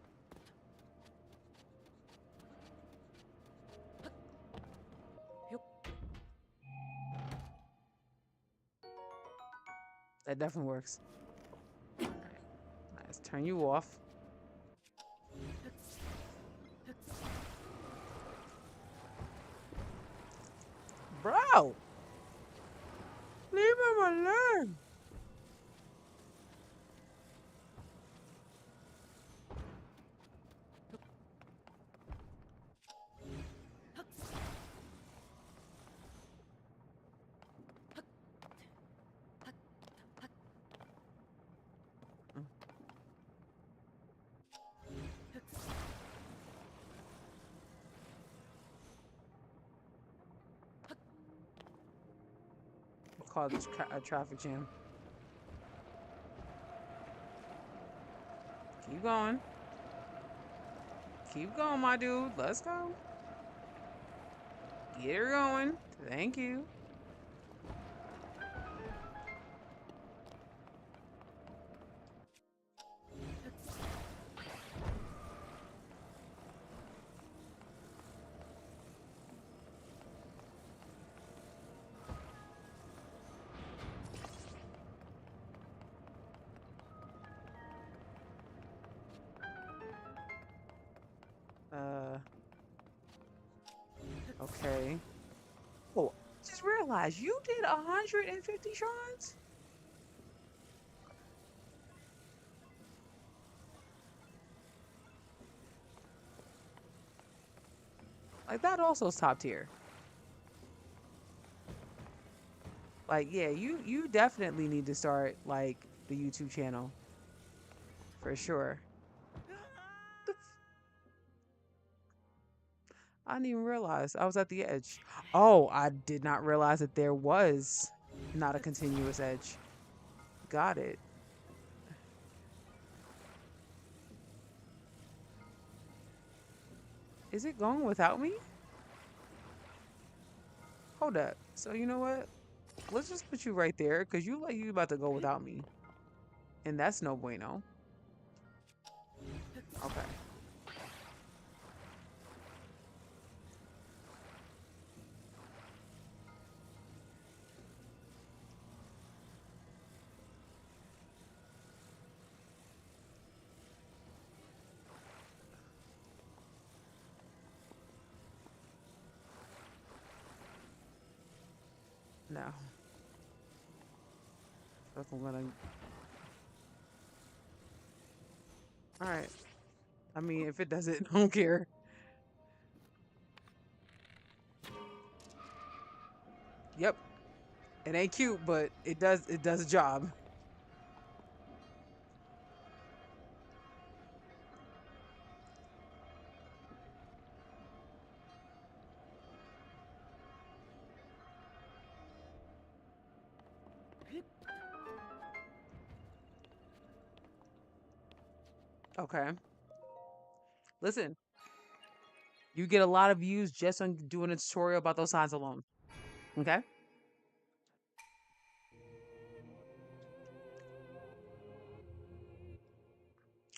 That definitely works. Alright. Let's turn you off. Bro! Leave him alone. cause a traffic jam. Keep going. Keep going, my dude. Let's go. Get her going. Thank you. Uh, okay. Oh, just realized you did 150 shrines? Like that also is top tier. Like, yeah, you definitely need to start like the YouTube channel for sure. The I didn't even realize I was at the edge. Oh, I did not realize that there was not a continuous edge. Got it. Is it going without me? Hold up. So you know what? Let's just put you right there because you like you about to go without me, and that's no bueno. Okay. No. Look, I'm gonna. All right. I mean, if it doesn't, I don't care. Yep. It ain't cute, but it does a job. Okay. Listen, you get a lot of views just on doing a tutorial about those signs alone. Okay.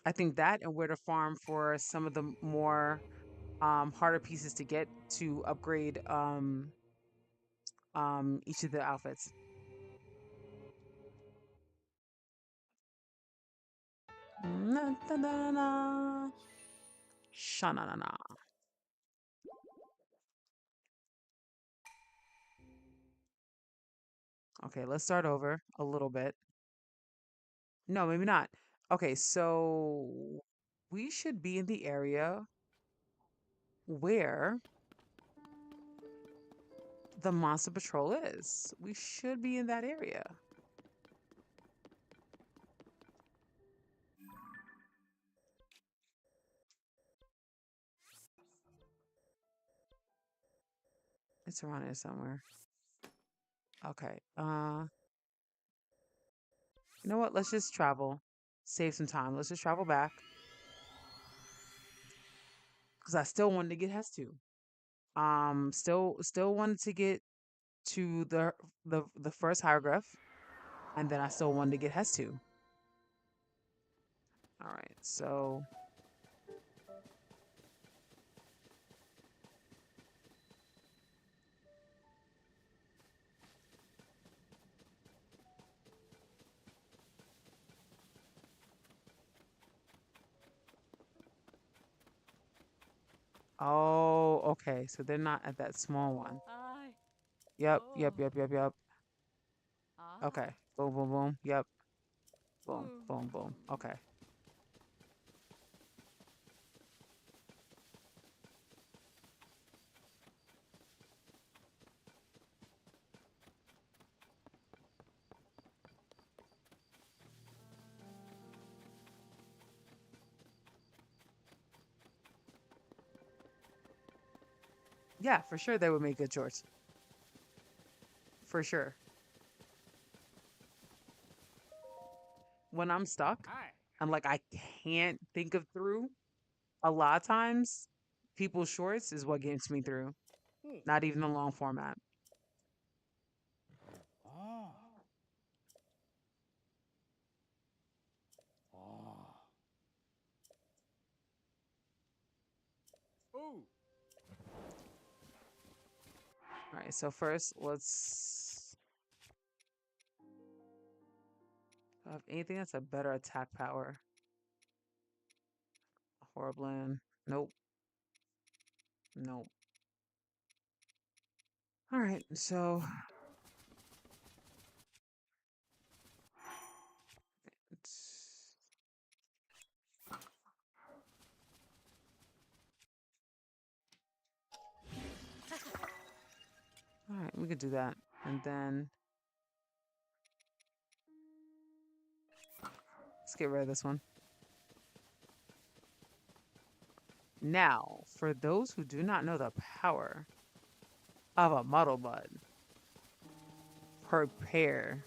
I think that and where to farm for some of the more harder pieces to get to upgrade each of the outfits. Na, na, na, na. Sha-na-na-na. Okay, let's start over a little bit. No, maybe not. Okay, so we should be in the area where the Monster Patrol is. We should be in that area. It's around here somewhere. Okay. You know what? Let's just travel. Save some time. Let's just travel back because I still wanted to get Hess too. Still wanted to get to the first hieroglyph, and then I still wanted to get Hess too. All right. So oh, okay. So they're not at that small one. Hi. Yep, yep, Oh. yep, yep, yep. Ah. Okay. Boom, boom, boom. Yep. Boom, Hmm. boom, boom. Okay. Yeah, for sure they would make good shorts. For sure. when I'm stuck Hi. and like I can't think of through, a lot of times people's shorts is what gets me through. Hmm. Not even the long format. Oh. Oh. Ooh. All right, so first let's have anything that's a better attack power. Horribland. Nope. Nope. All right, so it's all right, we could do that. And then let's get rid of this one. Now, for those who do not know the power of a muddle bud, prepare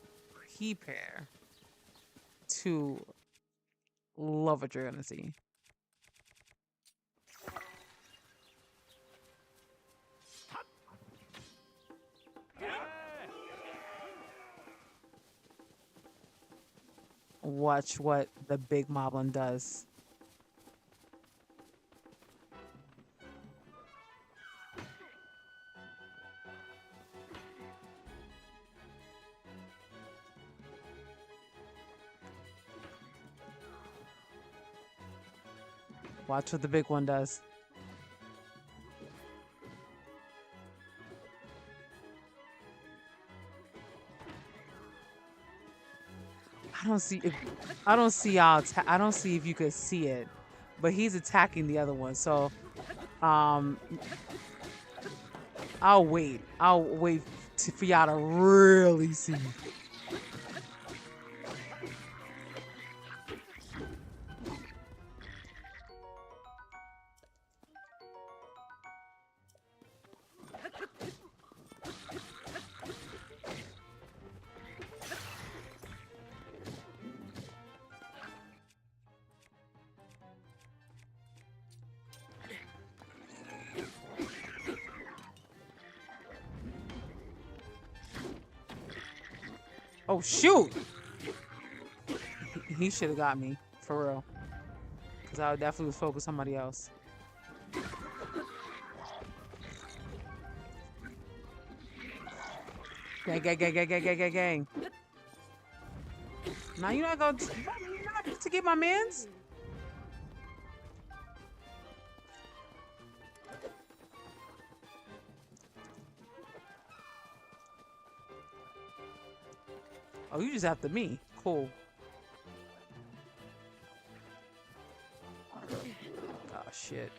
to love what you're gonna see. Watch what the big moblin does. Watch what the big one does. I don't see if I don't see y'all. I don't see if you could see it, but he's attacking the other one. So, um, I'll wait. I'll wait for y'all to really see. Oh shoot! He should have got me for real, because I would definitely was focused on somebody else. Gang, gang, gang, gang, gang, gang, gang, gang. Now you're not going to get my man's. Oh, you just after me. Cool. Oh shit.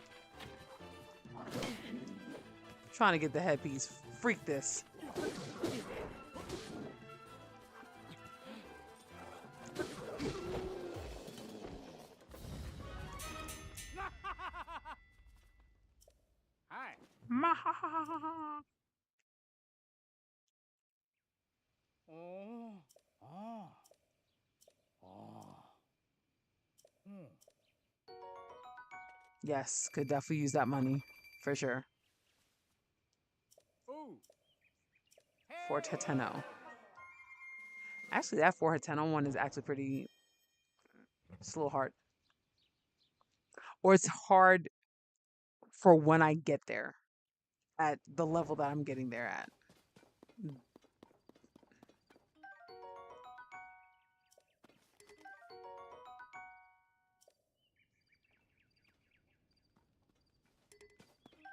Trying to get the headpiece. Freak this. Hi. Mahahaha. Oh. Oh. Oh. Hmm. Yes, could definitely use that money for sure. Ooh. For Hey. Teteno. Actually, that for Teteno one is actually pretty. It's a little hard, or it's hard for when I get there at the level that I'm getting there at.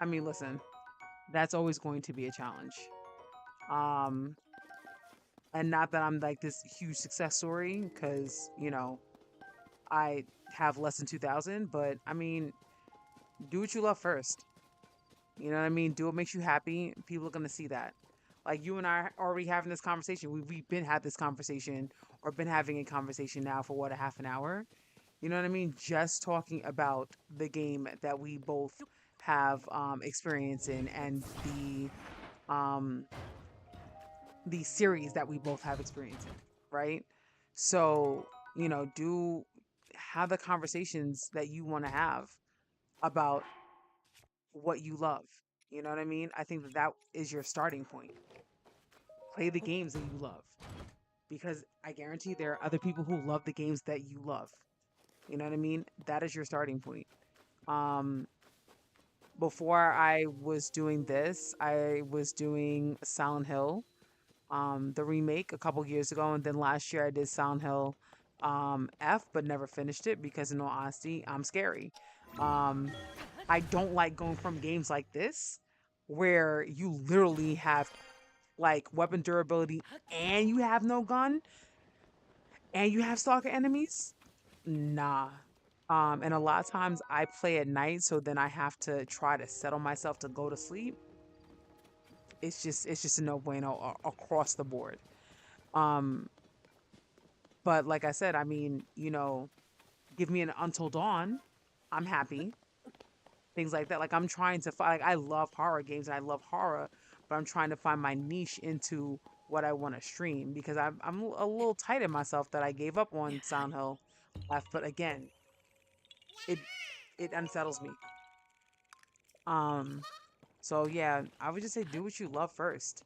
I mean, listen, that's always going to be a challenge. Um, and not that I'm like this huge success story, because I have less than 2,000, but I mean, do what you love first. You know what I mean? Do what makes you happy. People are gonna see that. Like you and I are already having this conversation. We've been had this conversation or been having a conversation now for what, a half an hour. You know what I mean? Just talking about the game that we both have experience in, and um the series that we both have experience in, right? So Do have the conversations that you want to have about what you love. You know what I mean? I think that that is your starting point. Play the games that you love because I guarantee there are other people who love the games that you love. You know what I mean? That is your starting point. Um, Before I was doing this, I was doing Silent Hill, the remake a couple years ago, and then last year I did Silent Hill F, but never finished it because, in all honesty, I'm scary. Um, I don't like going from games like this where you literally have like weapon durability and you have no gun and you have stalker enemies. Nah. And a lot of times I play at night, so then I have to try to settle myself to go to sleep. It's just a no bueno across the board. Um, but like I said, I mean, give me an Until Dawn, I'm happy. Things like that. Like I'm trying to find. Like I love horror games and I love horror, but I'm trying to find my niche into what I want to stream because I'm a little tight in myself that I gave up on Sound Hill Left. But again, it it unsettles me. Um, so yeah, I would just say do what you love first.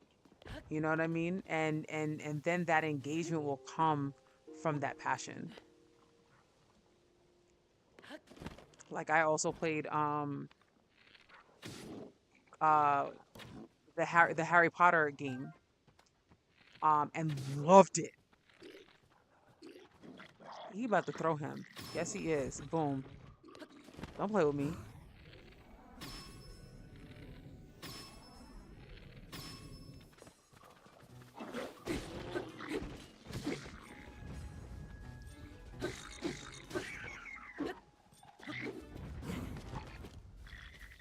You know what I mean? And then that engagement will come from that passion. Like I also played uh the Harry Potter game and loved it. He about to throw him. Yes, he is. Boom. Don't play with me.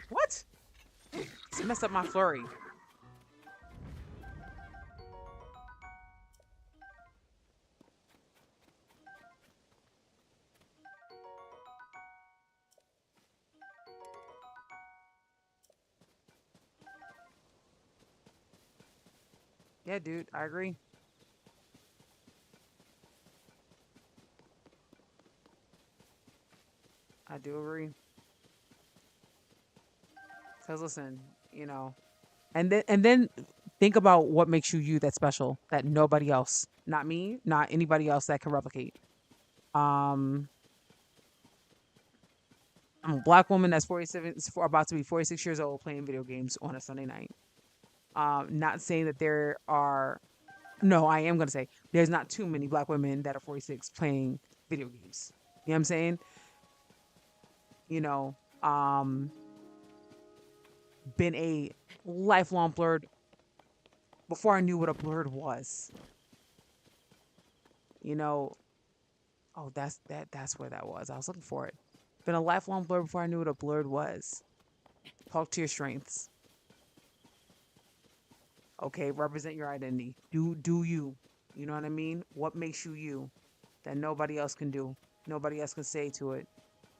What? It's messed up my flurry. Yeah, dude, I agree. I do agree. Cause listen, you know, and then think about what makes you you that's special that nobody else, not me, not anybody else that can replicate. Um, I'm a black woman that's 47, about to be 46 years old, playing video games on a Sunday night. Not saying that there are. No, I am gonna say there's not too many black women that are 46 playing video games. You know what I'm saying? You know, been a lifelong blurred before I knew what a blurred was. You know, oh, that's where that was. I was looking for it. Been a lifelong blurred before I knew what a blurred was. Talk to your strengths. Okay, represent your identity. Do you. You know what I mean? What makes you you that nobody else can do? Nobody else can say to it.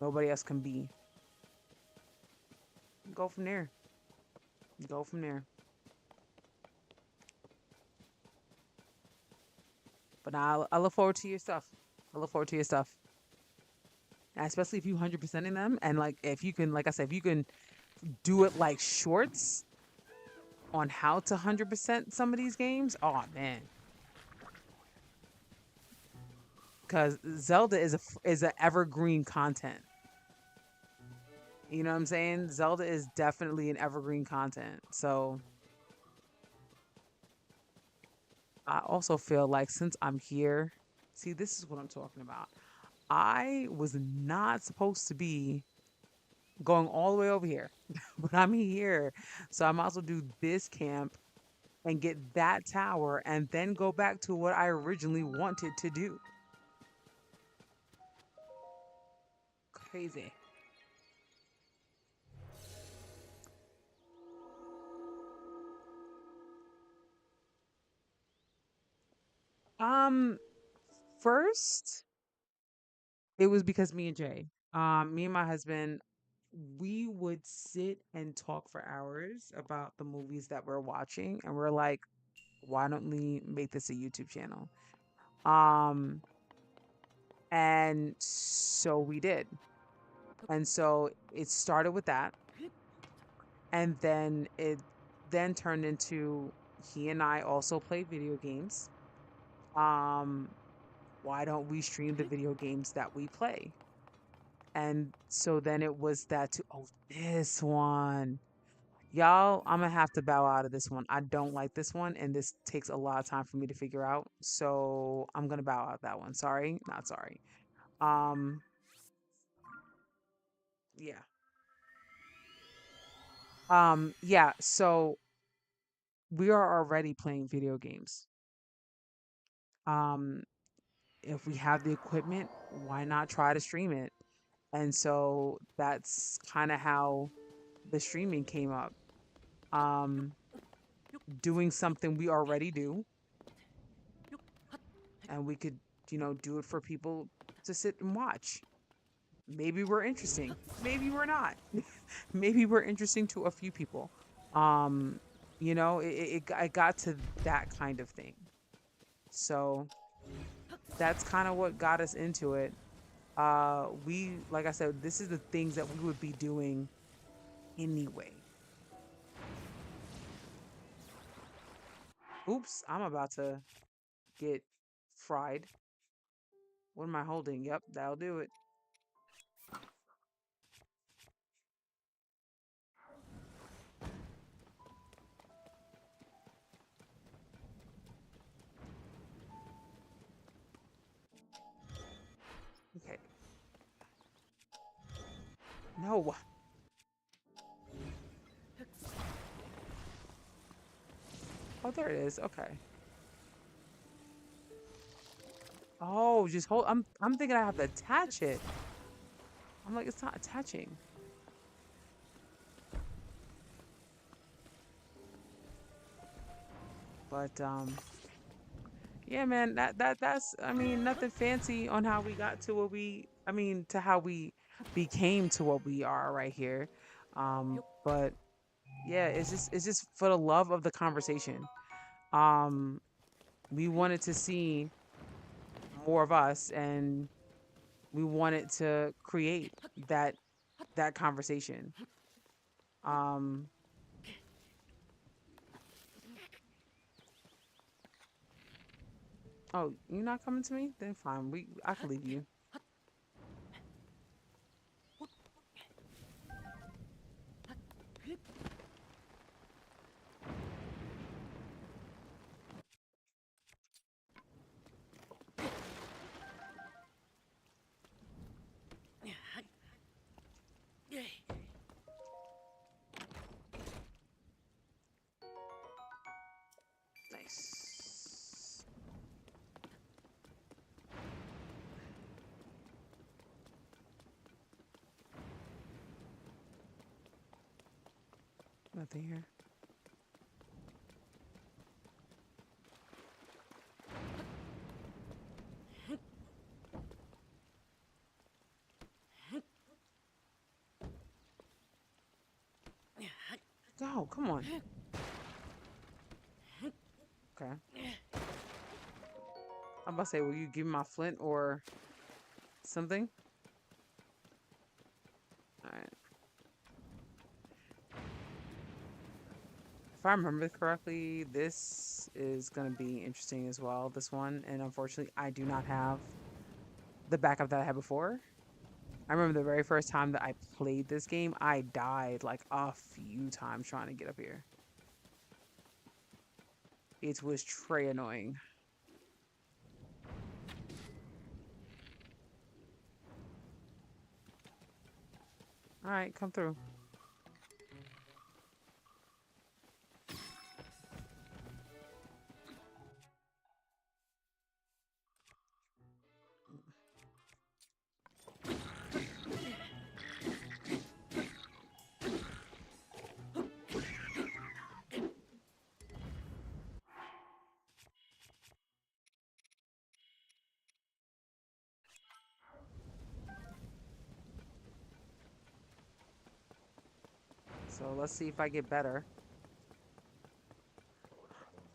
Nobody else can be. Go from there. Go from there. But I look forward to your stuff. I look forward to your stuff. And especially if you 100%ing them and like if you can, like I said, if you can do it like shorts on how to 100% some of these games. Oh man, because Zelda is a evergreen content. You know what I'm saying? Zelda is definitely an evergreen content. So I also feel like since I'm here, see, this is what I'm talking about. I was not supposed to be going all the way over here, but I'm here. So I might as well do this camp and get that tower and then go back to what I originally wanted to do. Crazy. Um, First, it was because me and Jay, me and my husband, we would sit and talk for hours about the movies that we're watching, and we're like, why don't we make this a YouTube channel? Um, And so we did. And so it started with that. And then it then turned into he and I also play video games. Um, why don't we stream the video games that we play? And so then it was that to oh this one. Y'all, I'm gonna have to bow out of this one. I don't like this one, and this takes a lot of time for me to figure out. So I'm gonna bow out of that one. Sorry, not sorry. Um, yeah. Yeah, so we are already playing video games. Um, if we have the equipment, why not try to stream it? And so that's kind of how the streaming came up. Um, doing something we already do, and we could, do it for people to sit and watch. Maybe we're interesting. Maybe we're not. Maybe we're interesting to a few people. Um, it got to that kind of thing. So that's kind of what got us into it. Like I said, this is the things that we would be doing anyway. Oops, I'm about to get fried. What am I holding? Yep, that'll do it. Okay. No. Oh, there it is. Okay. Oh, just hold. I'm thinking I have to attach it. I'm like, it's not attaching. But yeah, man, that's I mean, nothing fancy on how we got to what to how we became to what we are right here. But yeah, it's just for the love of the conversation. Um, we wanted to see more of us, and we wanted to create that conversation. Um, oh, you're not coming to me? Then fine. I can leave you. Nice. Nothing here. Go, come on. Okay. I'm about to say, will you give me my flint or something? All right. If I remember correctly, this is going to be interesting as well, this one. And unfortunately, I do not have the backup that I had before. I remember the very first time that I played this game, I died like a few times trying to get up here. It was très annoying. All right, come through. So let's see if I get better.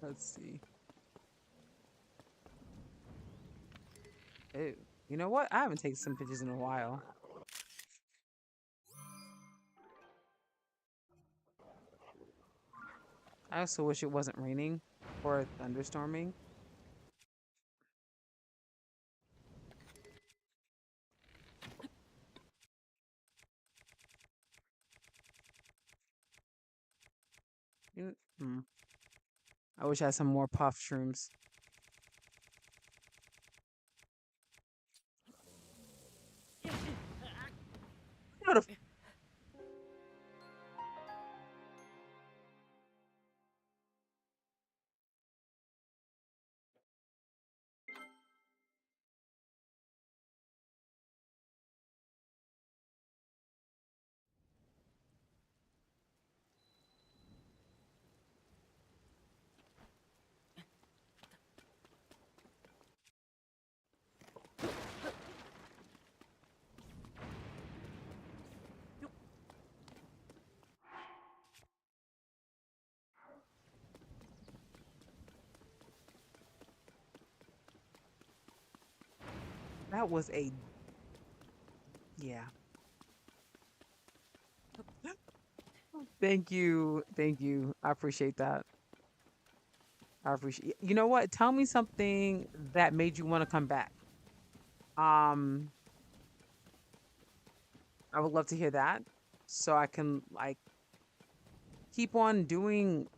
Let's see. Ew. You know what? I haven't taken some pictures in a while. I also wish it wasn't raining or thunderstorming. Mm. I wish I had some more puff shrooms. What the that was a yeah. Thank you. Thank you. I appreciate that. I appreciate. You know what? Tell me something that made you want to come back. Um, I would love to hear that so I can like keep on doing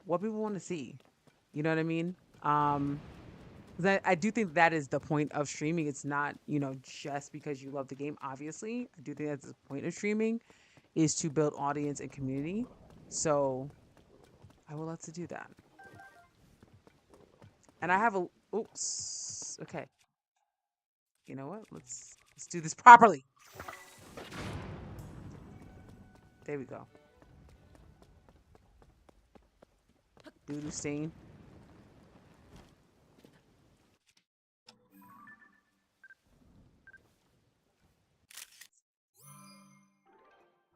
what people want to see. You know what I mean? 'Cause I do think that is the point of streaming. It's not, just because you love the game, obviously. I do think that's the point of streaming is to build audience and community. So I would love to do that. And I have a oops. Okay. You know what? Let's do this properly. There we go. Doodoo stain.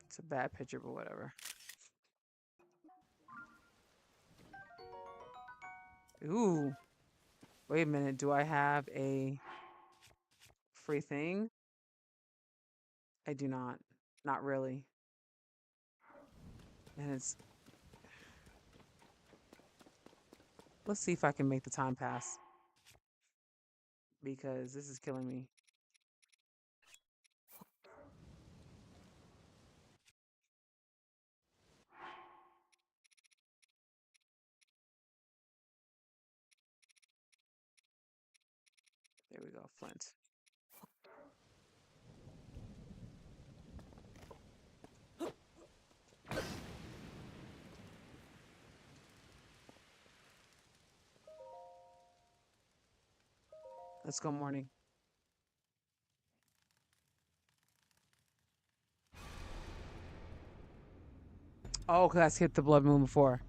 It's a bad picture, but whatever. Ooh. Wait a minute. Do I have a free thing? I do not. Not really. And it's let's see if I can make the time pass because this is killing me. There we go. Flint. Let's go morning. Oh, because I skipped the blood moon before.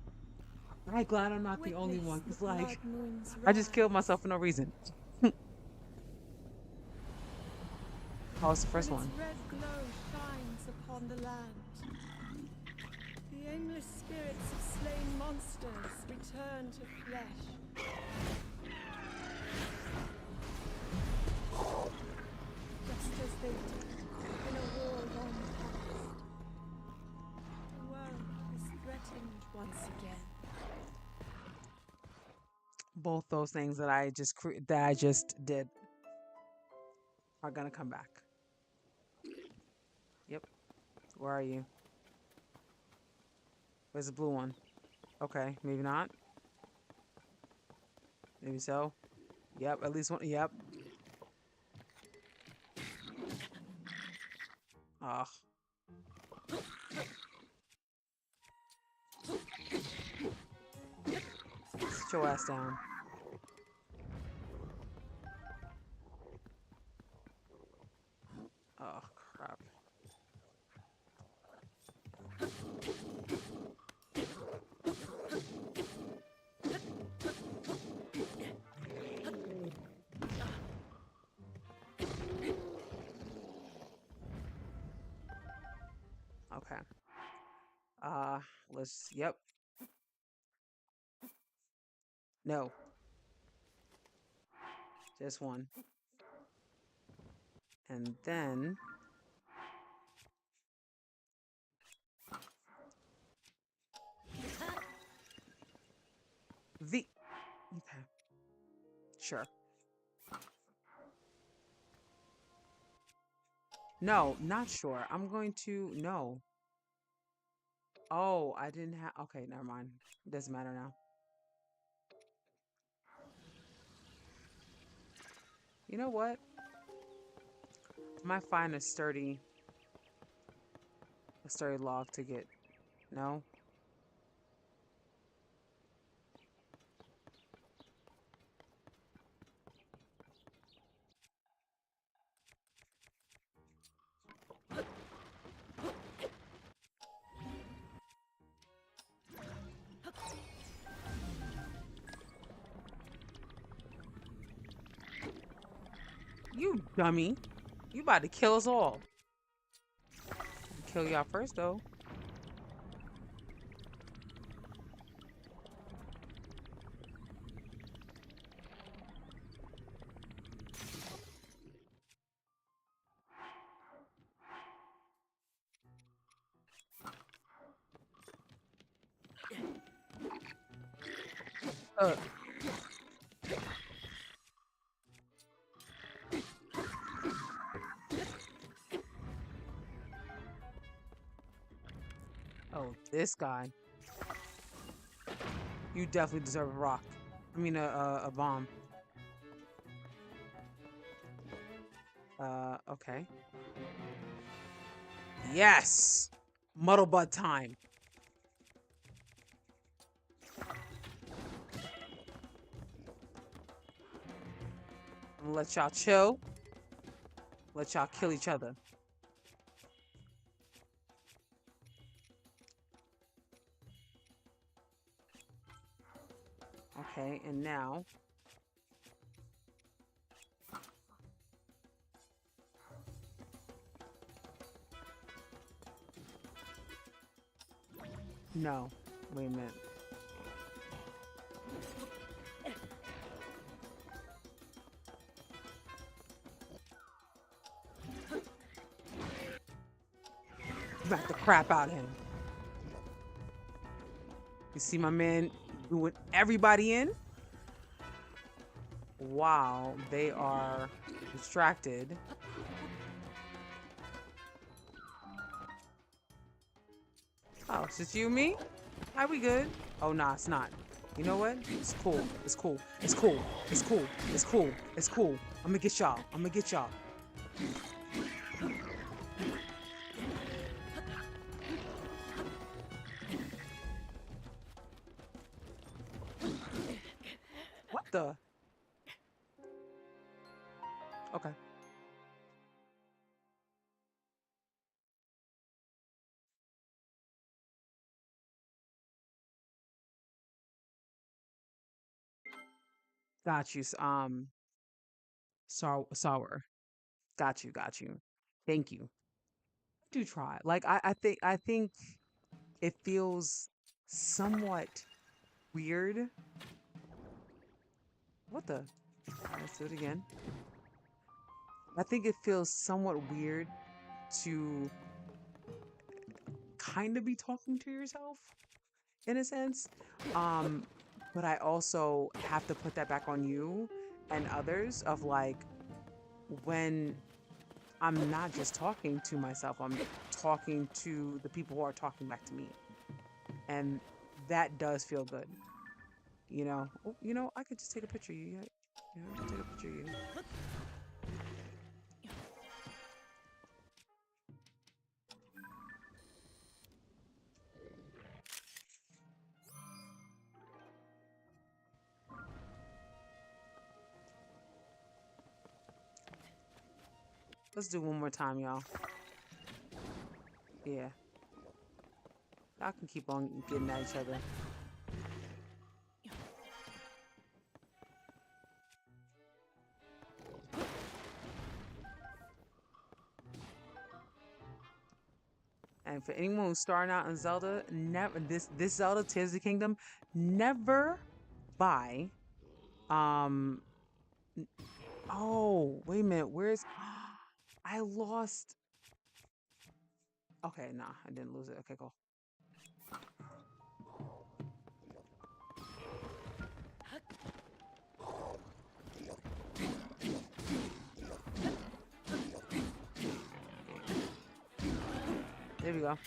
I'm glad I'm not the only one. Witness Because, the blood like, moon's I just killed rise. myself for no reason. Oh, it's the When first its one. red glow shines upon the land, the aimless spirits of slain monsters return to flesh. Just as they did in a war long past. The world is threatened once again. Both those things that I just did are gonna come back. Yep. Where are you? Where's the blue one? Okay, maybe not. Maybe so. Yep, at least one. Yep. Ugh. Sit your ass down. Oh, crap. Okay. Uh, yep. No, just one. And then the okay, sure. No, not sure. I'm going to no. Oh, I didn't have okay, never mind. It doesn't matter now. You know what? I might find a sturdy log to get. No? You dummy. You about to kill us all. Kill y'all first though. Uh, oh, this guy. You definitely deserve a rock. I mean a bomb. Okay. Yes. Muddle butt time. I'm gonna let y'all chill. Let y'all kill each other. Okay, and now no. Wait a minute. Back the crap out of him. You see my man doing everybody in? Wow, they are distracted. Oh, it's just you and me? Are we good? Oh, nah, it's not. You know what? It's cool. It's cool. It's cool. It's cool. It's cool. It's cool. I'm gonna get y'all. I'm gonna get y'all. What the? Okay. Got you. Sour. Got you. Got you. Thank you. Do try. Like I think it feels somewhat weird. What the? Let's do it again. I think it feels somewhat weird to kind of be talking to yourself in a sense. Um, but I also have to put that back on you and others of like when I'm not just talking to myself, I'm talking to the people who are talking back to me. And that does feel good. You know, oh, you know, I could just take a picture of you. You know, take a picture of you. Let's do one more time, y'all. Yeah, y'all can keep on getting at each other. And for anyone who's starting out in Zelda, never this Zelda Tears of the Kingdom, never buy. Um. Oh, wait a minute. Where's? I lost. Okay, nah, I didn't lose it. Okay, cool. There we go.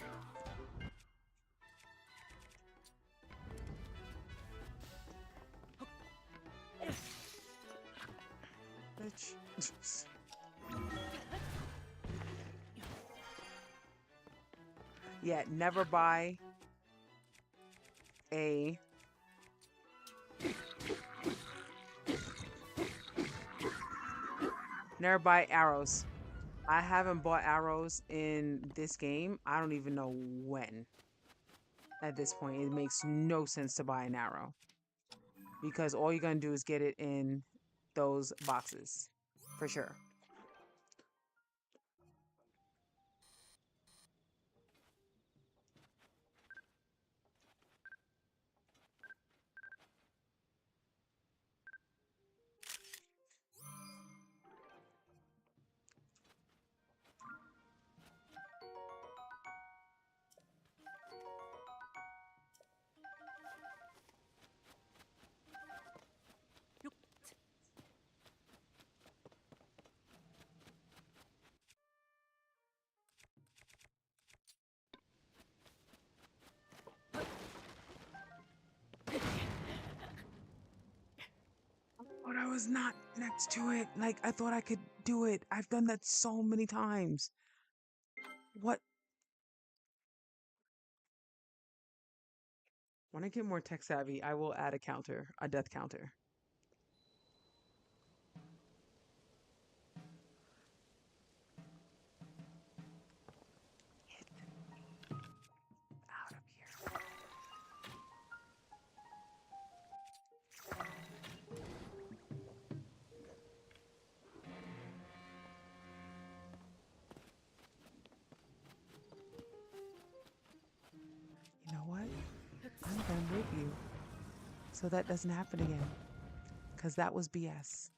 Bitch. Yeah, never buy a never buy arrows. I haven't bought arrows in this game. I don't even know when. At this point, it makes no sense to buy an arrow because all you're gonna do is get it in those boxes for sure. But I was not next to it. Like I thought I could do it. I've done that so many times. What? When I get more tech savvy, I will add a counter, a death counter. Get out of here. You know what? I'm gonna move you so that doesn't happen again. Cause that was BS.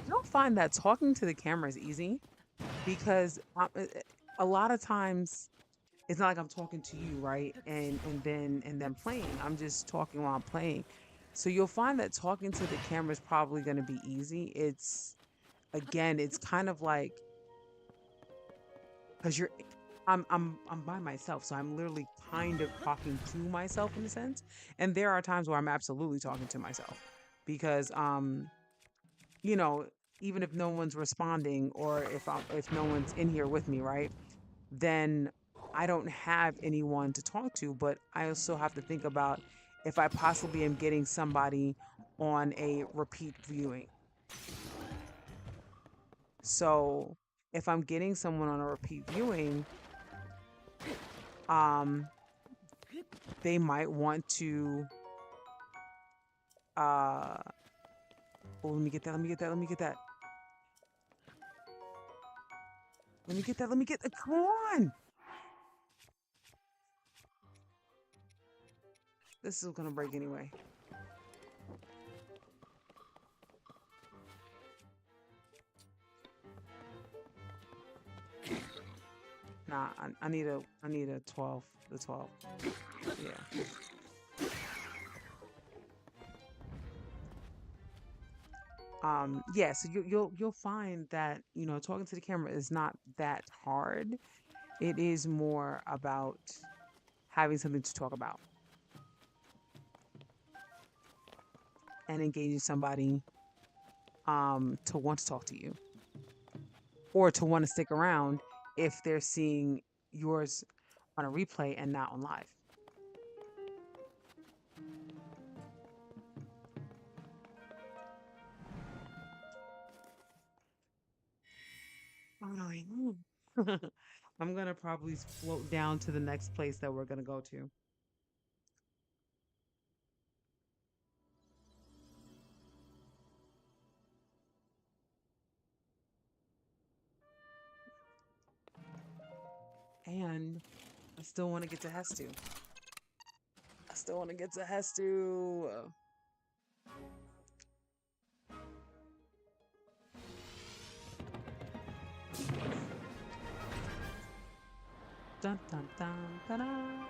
You'll find that talking to the camera is easy because a lot of times it's not like I'm talking to you, right? And then playing. I'm just talking while I'm playing. So you'll find that talking to the camera is probably going to be easy. It's again, it's kind of like because I'm by myself, so I'm literally kind of talking to myself in a sense. And there are times where I'm absolutely talking to myself because you know, even if no one's responding or if no one's in here with me, right? Then I don't have anyone to talk to, but I also have to think about if I possibly am getting somebody on a repeat viewing. So if I'm getting someone on a repeat viewing, um, they might want to uh oh, let me get that, let me get that, let me get that. Let me get that, let me get that. Come on. This is gonna break anyway. Nah, I need a 12. The 12. Yeah. Yeah, so you'll find that, you know, talking to the camera is not that hard. It is more about having something to talk about and engaging somebody to want to talk to you or to want to stick around if they're seeing yours on a replay and not on live. Finally. I'm gonna probably float down to the next place that we're gonna go to. And I still want to get to Hestu. I still want to get to Hestu. Dun dun dun dun dun.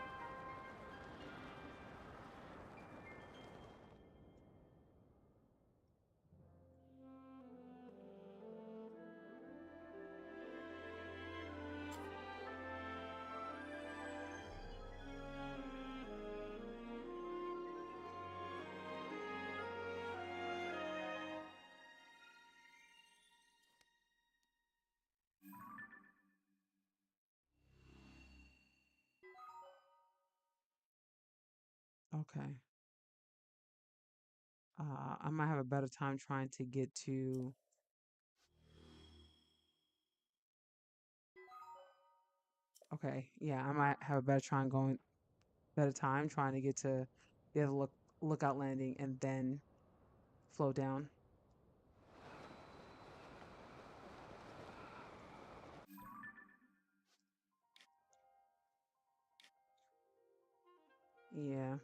Okay. I might have a better time trying to get to. Okay, yeah, I might have a better time trying to get to the other lookout landing and then flow down. Yeah.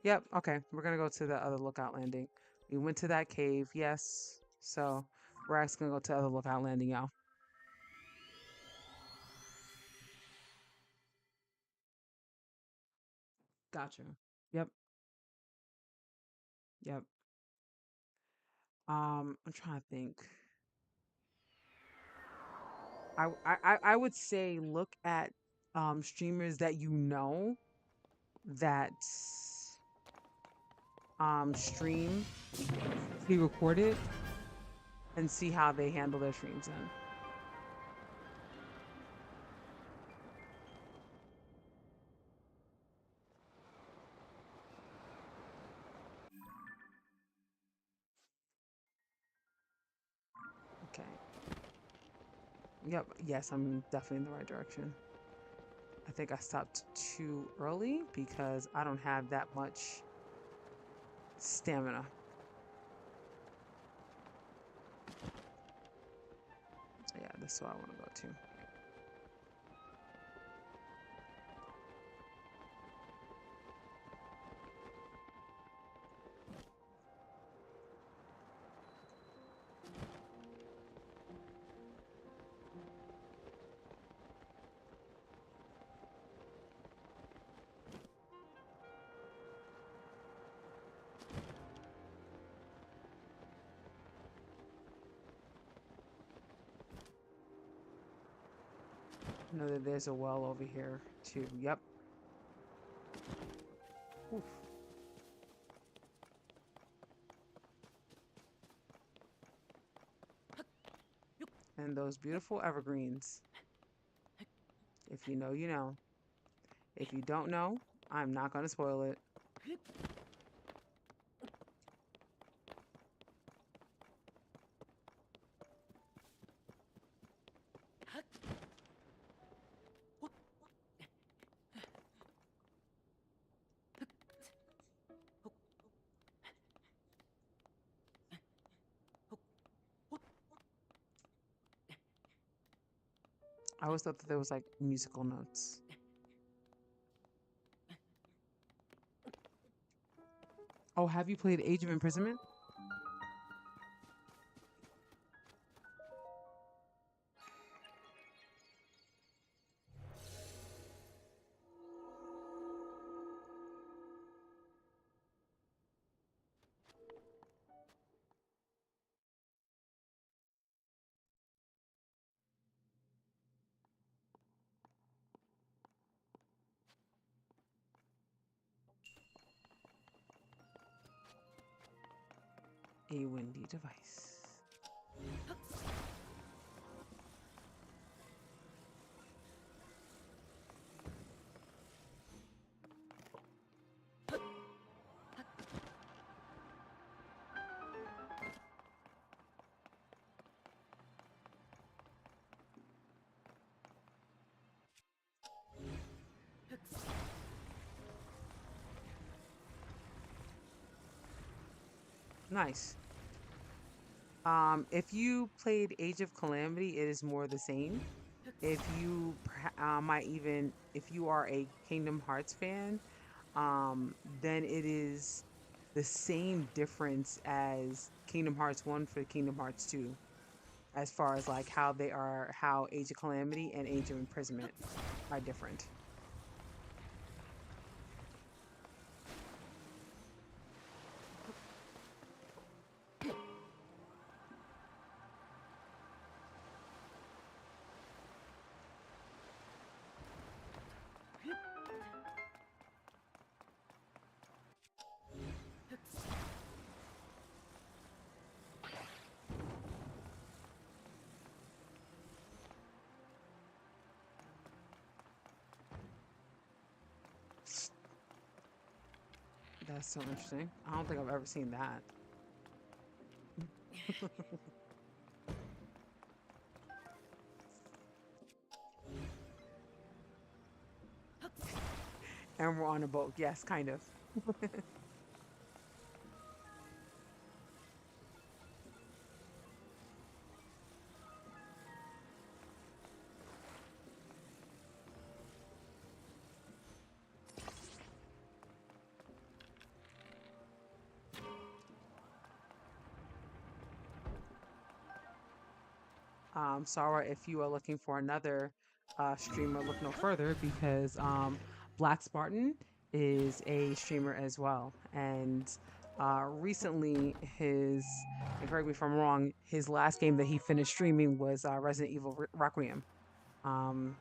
Yep. Okay, we're gonna go to the other lookout landing. We went to that cave, yes. So we're actually gonna go to the other lookout landing, y'all. Gotcha. Yep. Yep. I'm trying to think. I would say look at streamers that you know that stream pre-recorded and see how they handle their streams then. Okay. Yep. Yes, I'm definitely in the right direction. I think I stopped too early because I don't have that much stamina. Yeah, this is what I want to go to. I know that there's a well over here too. Yep. Oof. And those beautiful evergreens. If you know, you know. If you don't know, I'm not going to spoil it. I always thought that there was like musical notes. Oh, have you played Age of Imprisonment? A windy device. Nice. If you played Age of Calamity, it is more the same. If you might even, if you are a Kingdom Hearts fan, then it is the same difference as Kingdom Hearts 1 for Kingdom Hearts 2, as far as like how they are, how Age of Calamity and Age of Imprisonment are different. That's so interesting. I don't think I've ever seen that. And we're on a boat. Yes, kind of. Sarah, if you are looking for another streamer, look no further because Black Spartan is a streamer as well. And recently, and correct me if I'm wrong, his last game that he finished streaming was Resident Evil Requiem. Um,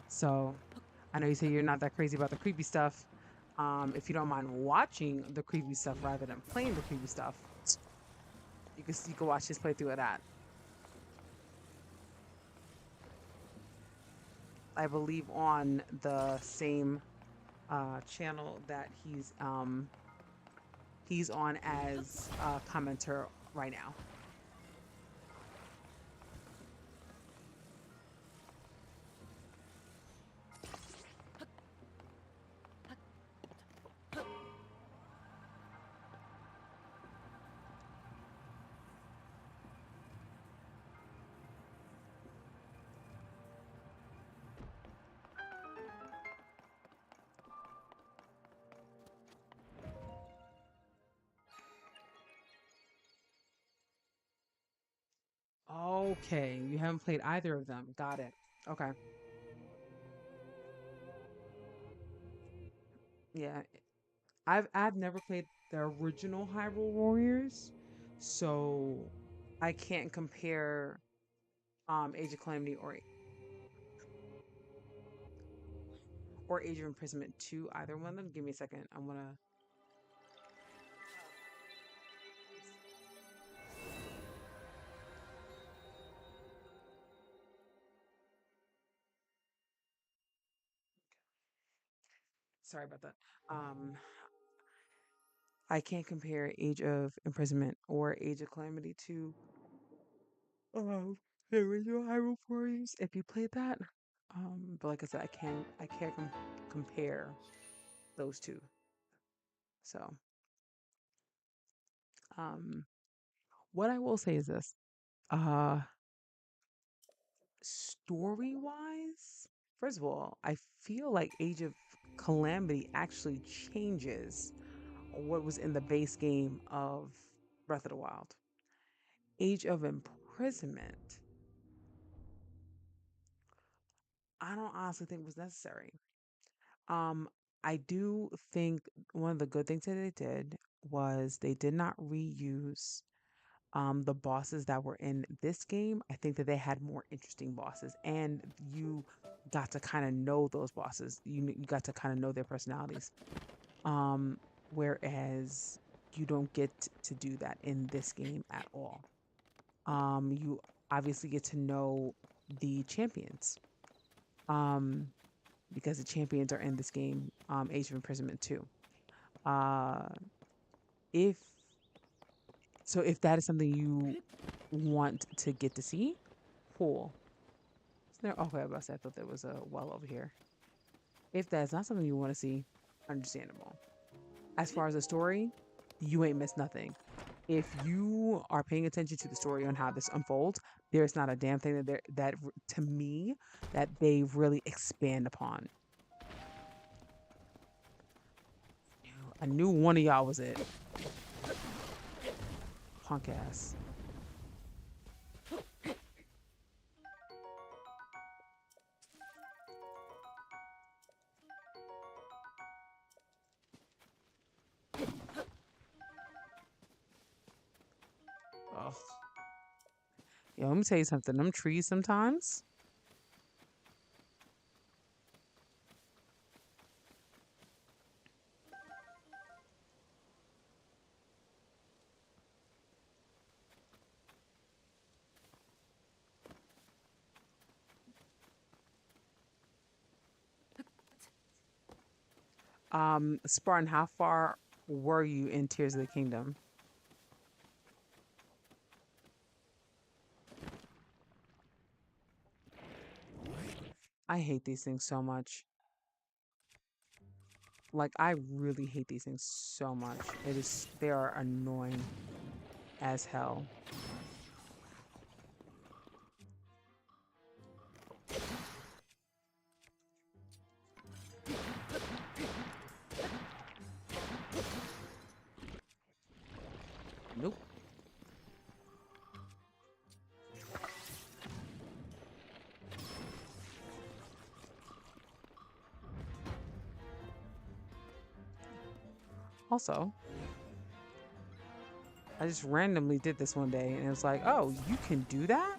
so I know you say you're not that crazy about the creepy stuff. If you don't mind watching the creepy stuff rather than playing the creepy stuff, you can watch his playthrough of that. I believe on the same channel that he's on as a commenter right now. Okay, you haven't played either of them. Got it. Okay. Yeah, I've never played the original Hyrule Warriors, so I can't compare Age of Calamity or Age of Imprisonment to either one of them. Give me a second. I'm gonna. Sorry about that. Um, I can't compare Age of Imprisonment or Age of Calamity to the original Hyrule Warriors. If you played that, but like I said, I can't compare those two. So, um, what I will say is this: uh, story wise, first of all, I feel like Age of Calamity actually changes what was in the base game of Breath of the Wild. Age of Imprisonment, I don't honestly think was necessary. Um, I do think one of the good things that they did was they did not reuse the bosses that were in this game. I think that they had more interesting bosses, and you got to kind of know those bosses. You got to kind of know their personalities. Um, whereas you don't get to do that in this game at all. You obviously get to know the champions. Um, because the champions are in this game, Age of Imprisonment too. Uh, if if that is something you want to get to see, cool. Is there, okay, I thought there was a well over here. If that's not something you want to see, understandable. As far as the story, you ain't missed nothing. if you are paying attention to the story on how this unfolds, there's not a damn thing to me that they really expand upon. I knew one of y'all was it. Punk ass. Ugh. Yo, let me tell you something. Them trees sometimes. Spartan, how far were you in Tears of the Kingdom? I hate these things so much. Like, I really hate these things so much. They are annoying as hell. Nope. Also, I just randomly did this one day and it was like, oh, you can do that?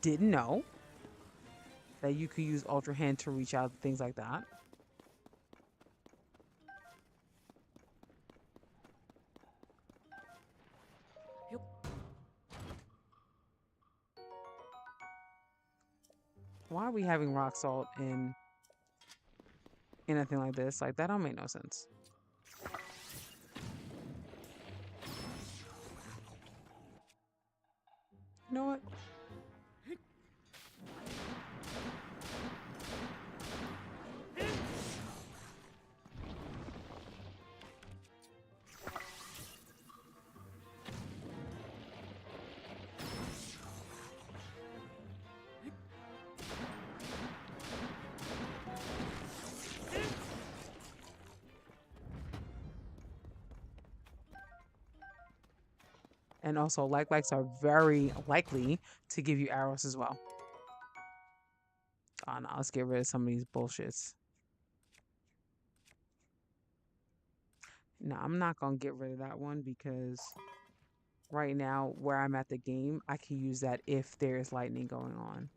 Didn't know that you could use Ultra Hand to reach out, things like that. Why are we having rock salt in anything like this? Like, that don't make no sense. You know what? And also, likes are very likely to give you arrows as well. Oh, no, let's get rid of some of these bullshits. No, I'm not going to get rid of that one because right now, where I'm at the game, I can use that if there's lightning going on.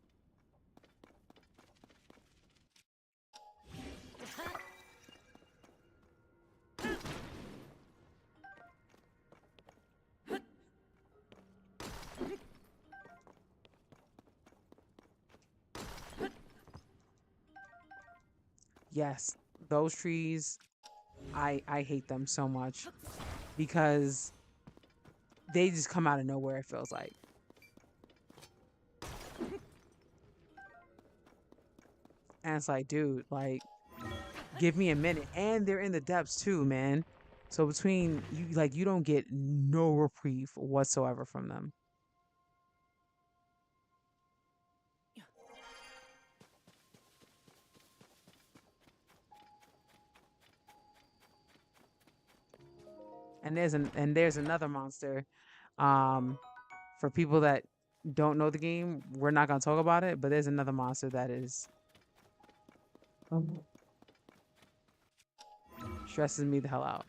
Yes, those trees, I hate them so much because they just come out of nowhere, it feels like. And it's like, dude, like, give me a minute. And they're in the depths too, man. So between you, like, you don't get no reprieve whatsoever from them. And there's another monster. Um, for people that don't know the game, we're not gonna talk about it, but there's another monster that is stresses me the hell out.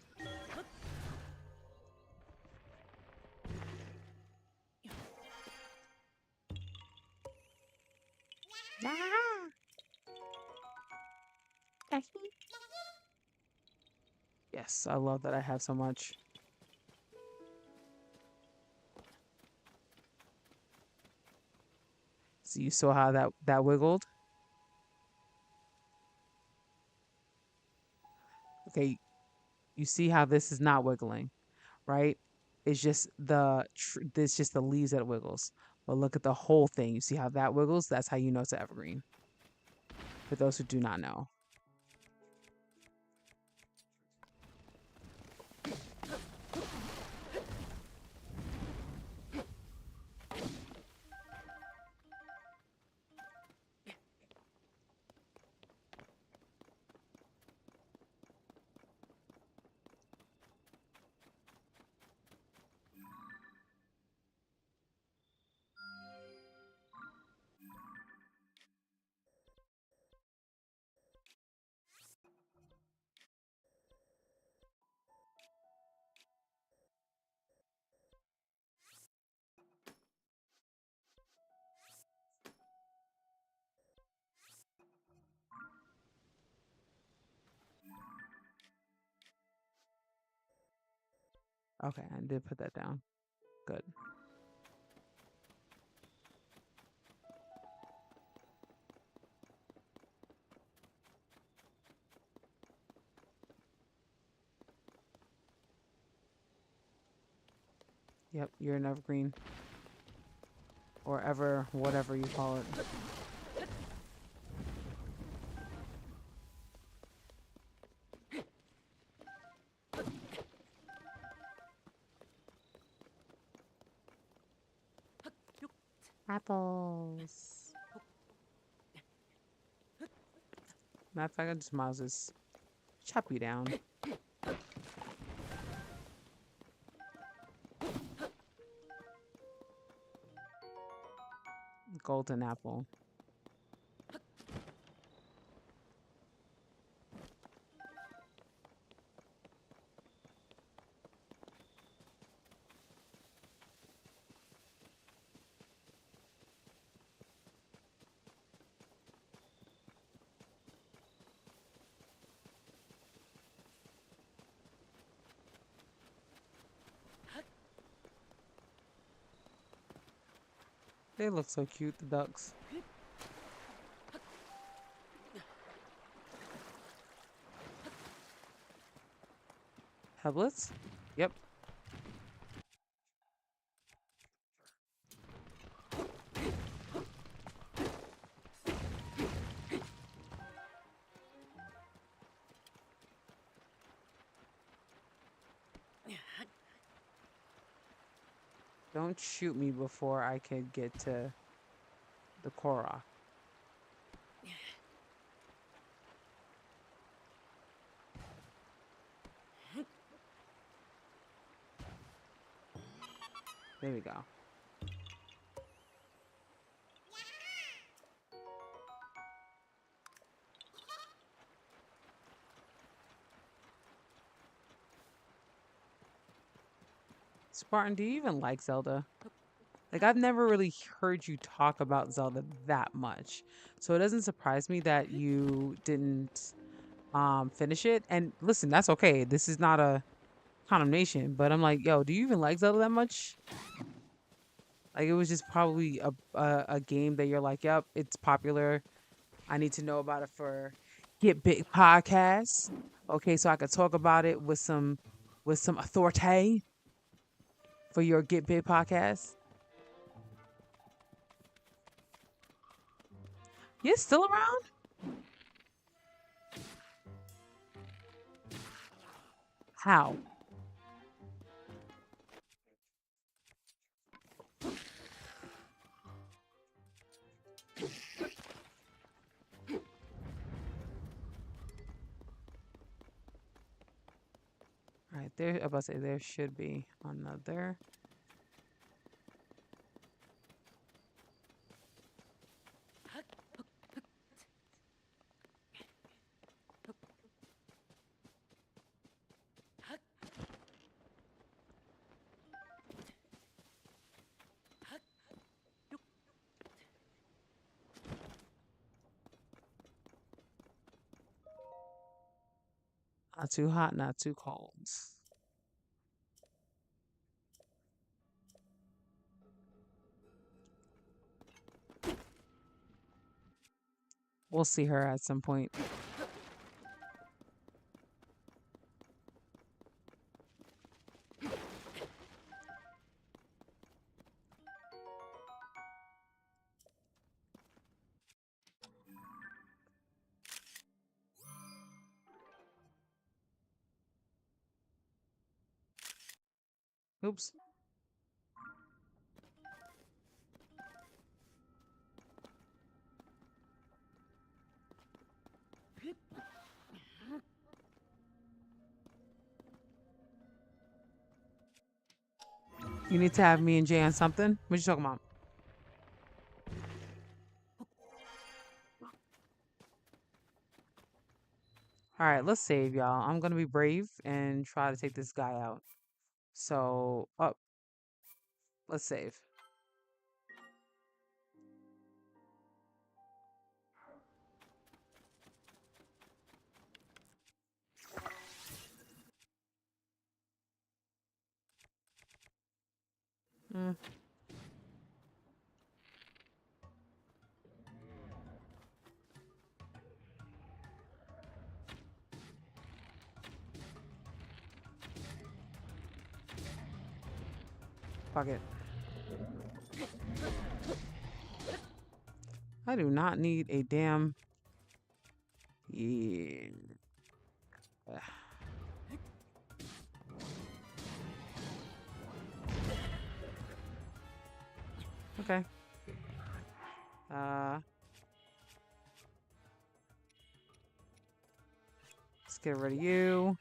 Yes, I love that I have so much. So you saw how that wiggled? Okay, you see how this is not wiggling, right? It's just it's just the leaves that wiggles. But look at the whole thing. You see how that wiggles? That's how you know it's an evergreen. For those who do not know. Okay, I did put that down. Good. Yep, you're an evergreen. Or ever, whatever you call it. Apples. Matter of fact, I just might just chop you down. Golden apple. They look so cute, the ducks. Heblets? Yep. Don't shoot me before I could get to the Korok. There we go. Spartan, do you even like Zelda? Like, I've never really heard you talk about Zelda that much. So it doesn't surprise me that you didn't finish it. And listen, that's okay. This is not a condemnation, but I'm like, yo, do you even like Zelda that much? Like, it was just probably a game that you're like, yep, it's popular. I need to know about it for Get Big Podcast. Okay, so I could talk about it with some authority for your Get Big podcast. You're still around? How? All right, there. I was about to say there should be another. Not too hot, not too cold. We'll see her at some point. Oops. You need to have me and Jay on something? What you talking about? All right, let's save, y'all. I'm gonna be brave and try to take this guy out. So, up. Let's save. Fuck it. I do not need a damn. Yeah. Okay. Uh, let's get rid of you.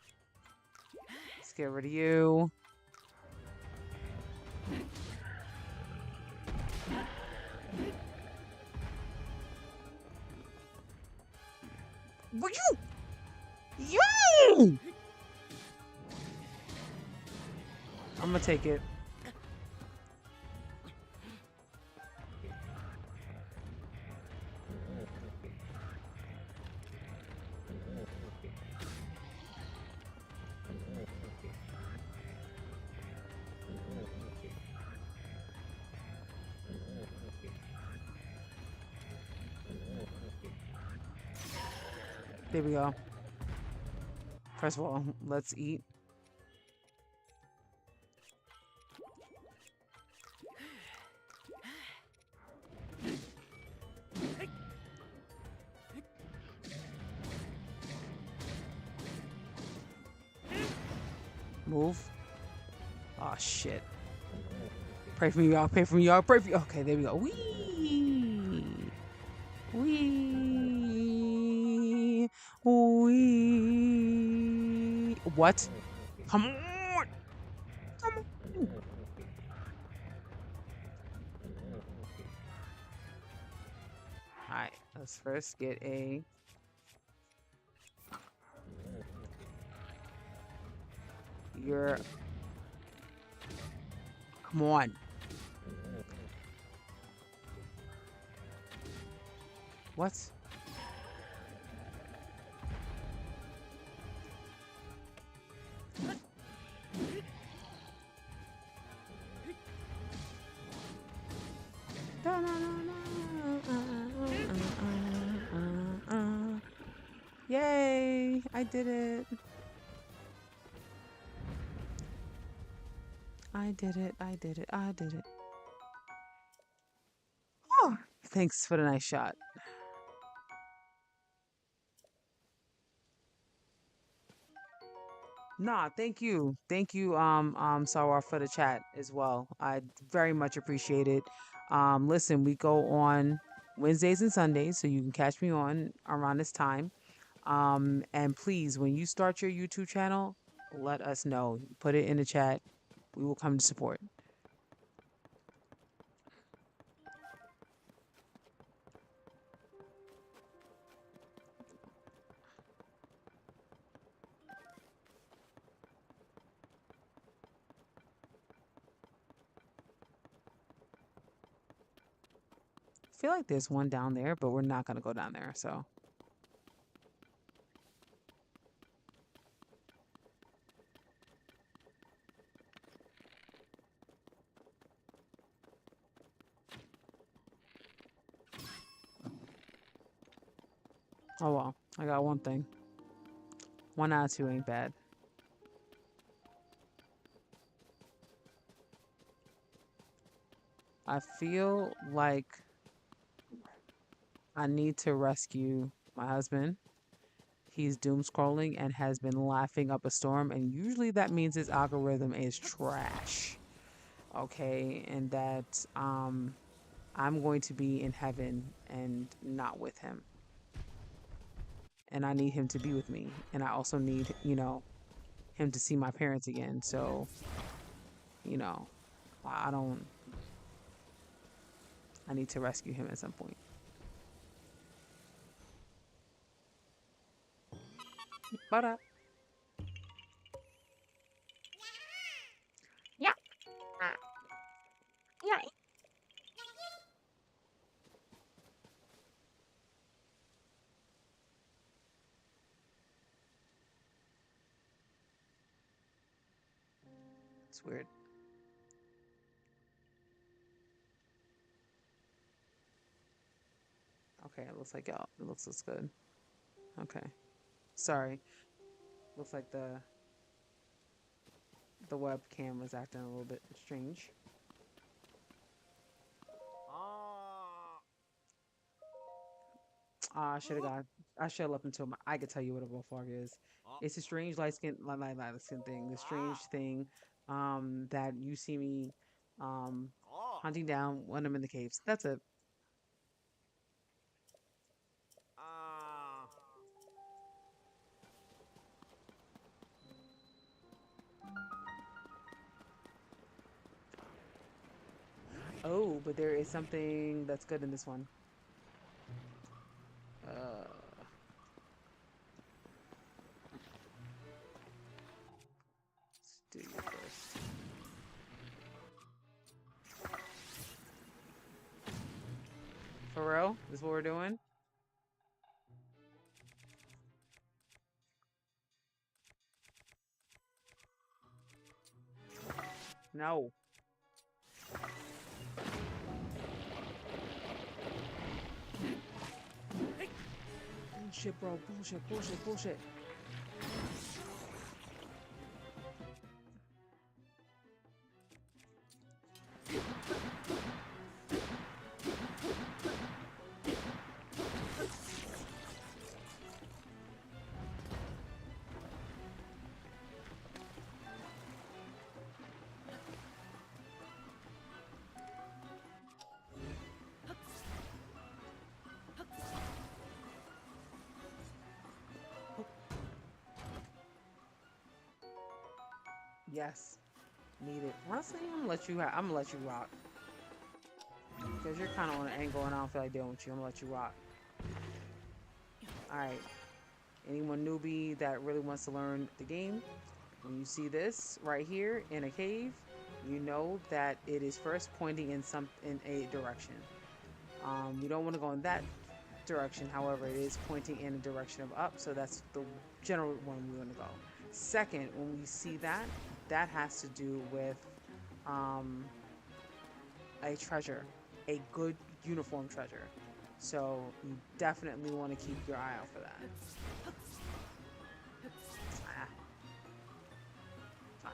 Let's get rid of you. Would you? You! I'm gonna take it. There we go. First of all, let's eat. Move. Oh shit. Pray for me, y'all. Pray for me, y'all. Pray for you. Okay, there we go. Wee. Wee. Wee. What? Come on. Come on. Alright, let's first get a. Your. Come on. What? Yay! I did it. I did it. I did it. I did it. Oh, thanks for the nice shot. Nah, thank you. Thank you, Sarwar, for the chat as well. I very much appreciate it. Listen, we go on Wednesdays and Sundays, so you can catch me on around this time. And please, when you start your YouTube channel, let us know. Put it in the chat. We will come to support. I feel like there's one down there, but we're not gonna go down there, so. Oh well, I got one thing. 1 out of 2 ain't bad. I feel like I need to rescue my husband. He's doom scrolling and has been laughing up a storm, and usually that means his algorithm is trash. Okay, and that I'm going to be in heaven and not with him. And I need him to be with me. And I also need, him to see my parents again. So, you know, I don't I need to rescue him at some point. But yeah. Yeah. It's weird. Okay, it looks like y'all. It looks good. Okay. Sorry. Looks like the webcam was acting a little bit strange. I should have got. I should have left until I could tell you what a bullfrog is. It's a strange light skin thing. The strange thing, that you see me, um, hunting down when I'm in the caves. That's it. Oh, but there is something that's good in this one. Uh, let's do you first. For real? This is what we're doing? No. Bullshit, bro. Bullshit, bullshit, bullshit. Yes. Need it. Honestly, I'm gonna let you rock. Because you're kind of on an angle and I don't feel like dealing with you. I'm gonna let you rock. Alright. Anyone newbie that really wants to learn the game, when you see this right here in a cave, you know that it is first pointing in a direction. We don't want to go in that direction. However, it is pointing in a direction of up, so that's the general one we want to go. Second, when we see that, that has to do with um, a treasure, a good uniform treasure. So you definitely want to keep your eye out for that. Ah, fine.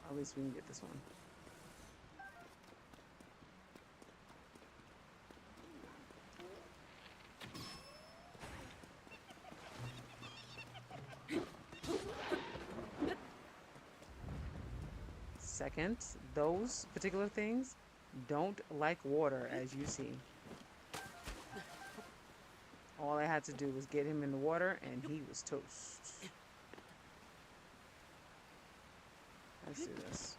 At least we can get this one. Second, those particular things don't like water, as you see. All I had to do was get him in the water, and he was toast. Let's do this.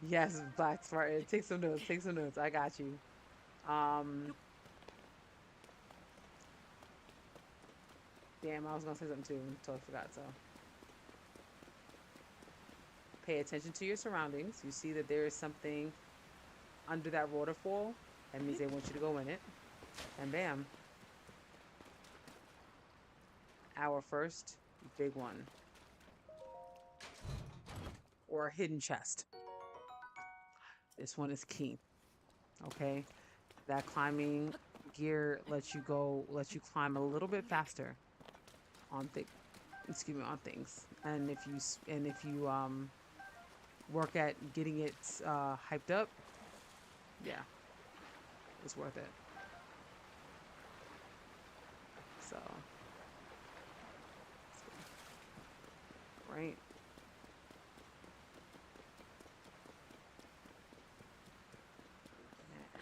Yes, Black Spartan. Take some notes. Take some notes. I got you. Um, Damn, I was gonna say something too. Totally forgot. So, pay attention to your surroundings. You see that there is something under that waterfall. That means they want you to go in it. And bam, our first big one, or a hidden chest. This one is key. Okay, that climbing gear lets you climb a little bit faster on on things. And if you work at getting it hyped up, yeah, it's worth it. So, right.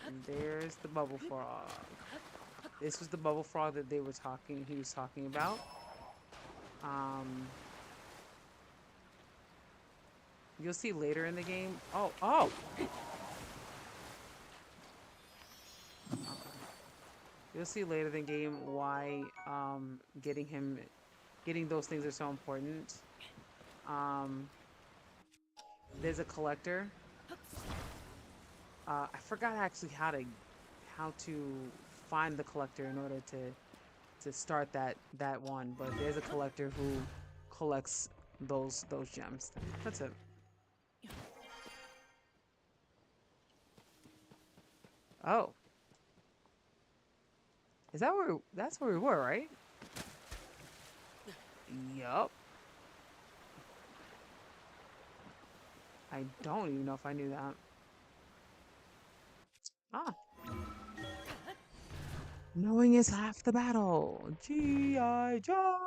And there's the bubble frog. This was the bubble frog that he was talking about. Um, you'll see later in the game. Oh. You'll see later in the game why getting those things are so important. Um, there's a collector. I forgot actually how to find the collector in order to start that one. But there's a collector who collects those gems. That's it. Oh, is that where? That's where we were, right? Yup. I don't even know if I knew that. Ah, knowing is half the battle. G.I. Joe.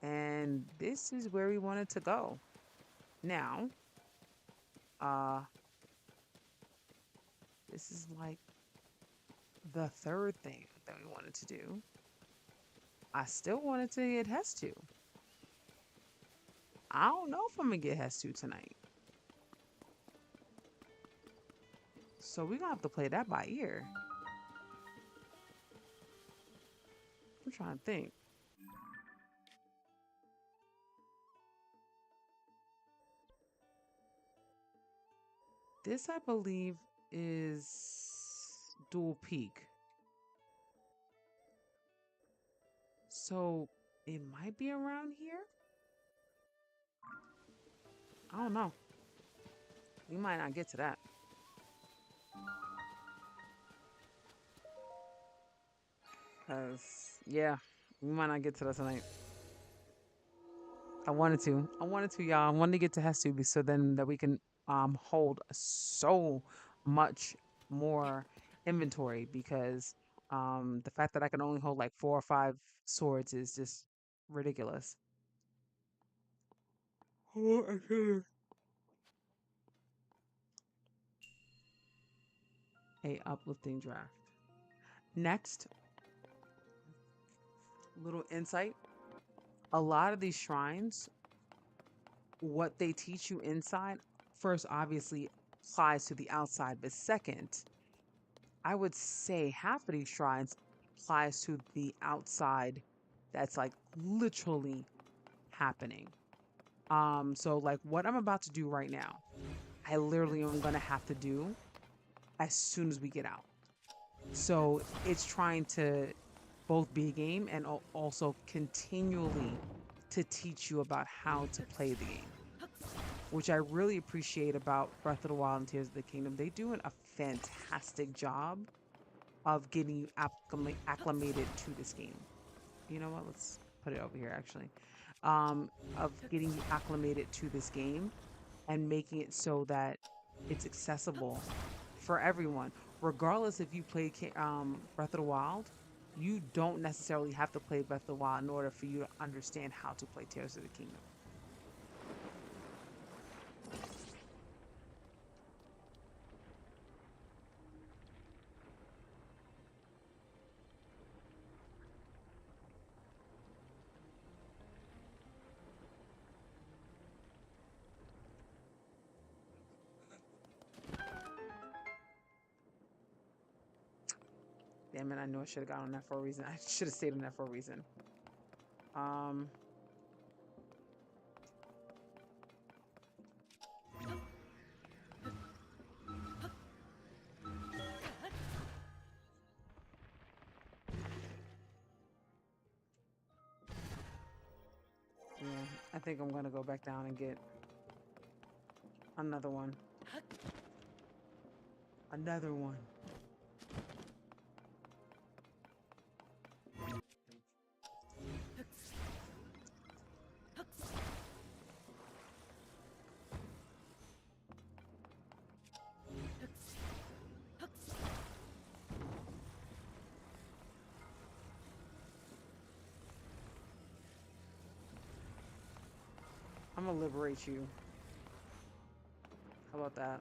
And this is where we wanted to go. Now, uh, this is like the third thing that we wanted to do. I still wanted to get Hestu. I don't know if I'm gonna get Hestu tonight. So we're gonna have to play that by ear. I'm trying to think. This, I believe, is dual peak. So it might be around here. I don't know. We might not get to that. Cause yeah, we might not get to that tonight. I wanted to. I wanted to, y'all. I wanted to get to Hestu so then that we can hold so much more inventory because the fact that I can only hold like 4 or 5 swords is just ridiculous. Oh, I can't. A uplifting draft. Next, little insight. A lot of these shrines, what they teach you inside, first obviously applies to the outside, but second, I would say half of these shrines applies to the outside that's like literally happening. So like what I'm about to do right now, I literally am gonna have to do as soon as we get out. So it's trying to both be a game and also continually to teach you about how to play the game, which I really appreciate about Breath of the Wild and Tears of the Kingdom. They doing a fantastic job of getting you acclimated to this game. You know what? Let's put it over here actually. Of getting you acclimated to this game and making it so that it's accessible for everyone, regardless if you play Breath of the Wild. You don't necessarily have to play Breath of the Wild in order for you to understand how to play Tears of the Kingdom. Damn it, I know I should have got on that for a reason. I should have stayed on that for a reason. Um, yeah, I think I'm gonna go back down and get another one. Another one. I'm gonna liberate you. How about that?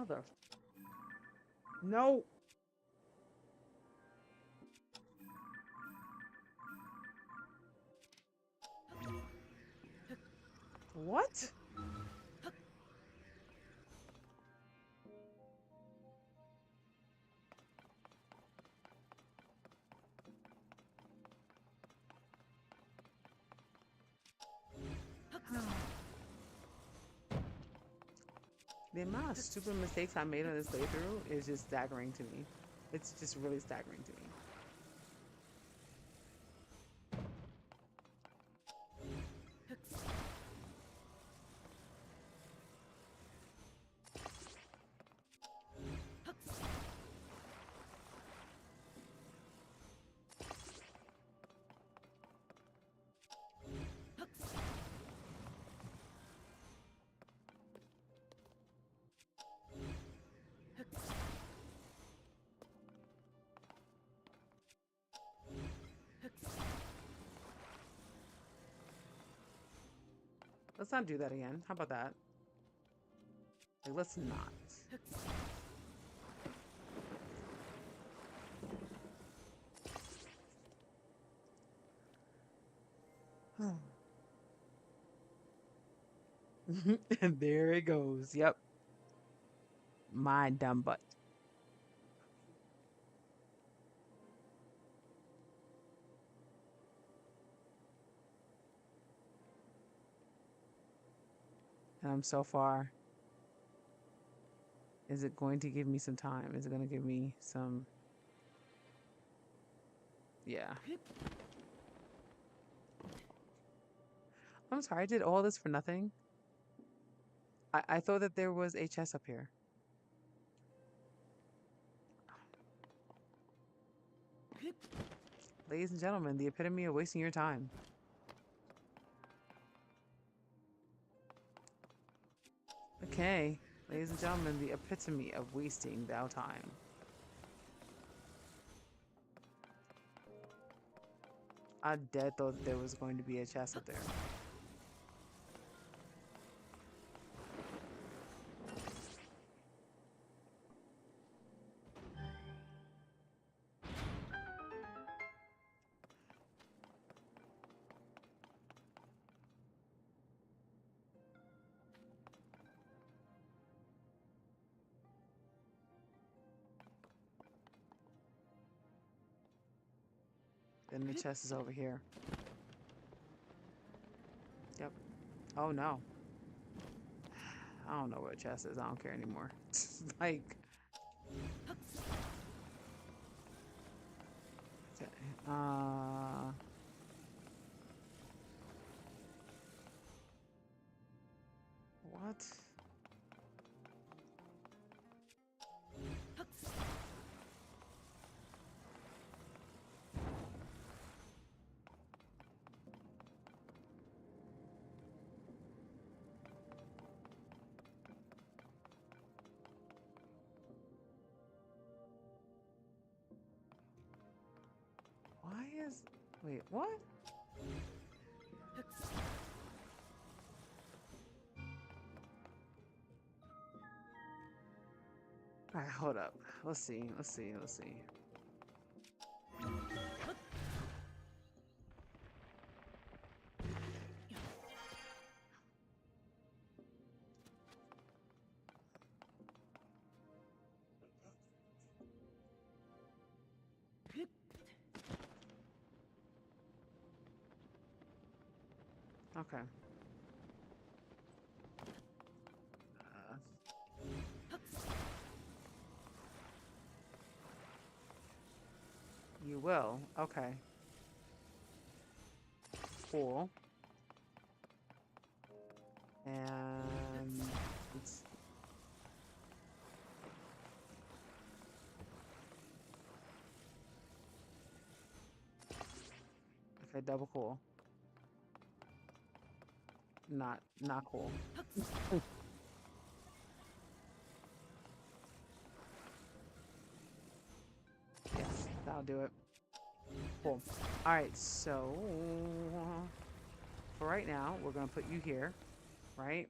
Mother. No. What? The amount of stupid mistakes I made on this playthrough is just staggering to me. It's just really staggering to me. Let's not do that again. How about that? Like, let's not. And there it goes. Yep. My dumb butt. And I'm so far. Is it going to give me some time? Is it going to give me some... Yeah. I'm sorry, I did all this for nothing. I thought that there was a chest up here. Ladies and gentlemen, the epitome of wasting your time. Okay. Ladies and gentlemen, the epitome of wasting thou time. I dead thought that there was going to be a chest up there. Then the chest is over here. Yep. Oh no. I don't know where the chest is. I don't care anymore. Like. Okay. What? Why is... Wait, what? Alright, hold up. Let's see. Okay. You will. Okay. Cool. And it's... Okay, double cool. Not cool. Yes, that'll do it. Cool. All right, so for right now, we're gonna put you here, right?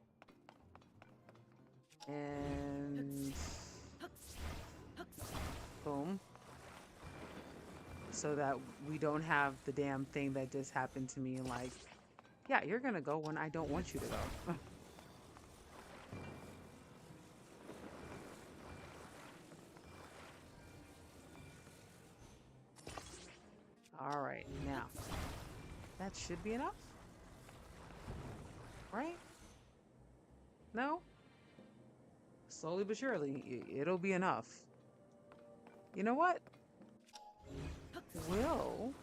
And boom. So that we don't have the damn thing that just happened to me. Like, yeah, you're gonna go when I don't want you to go. All right, now that should be enough, right? No? Slowly but surely, it'll be enough. You know what? Will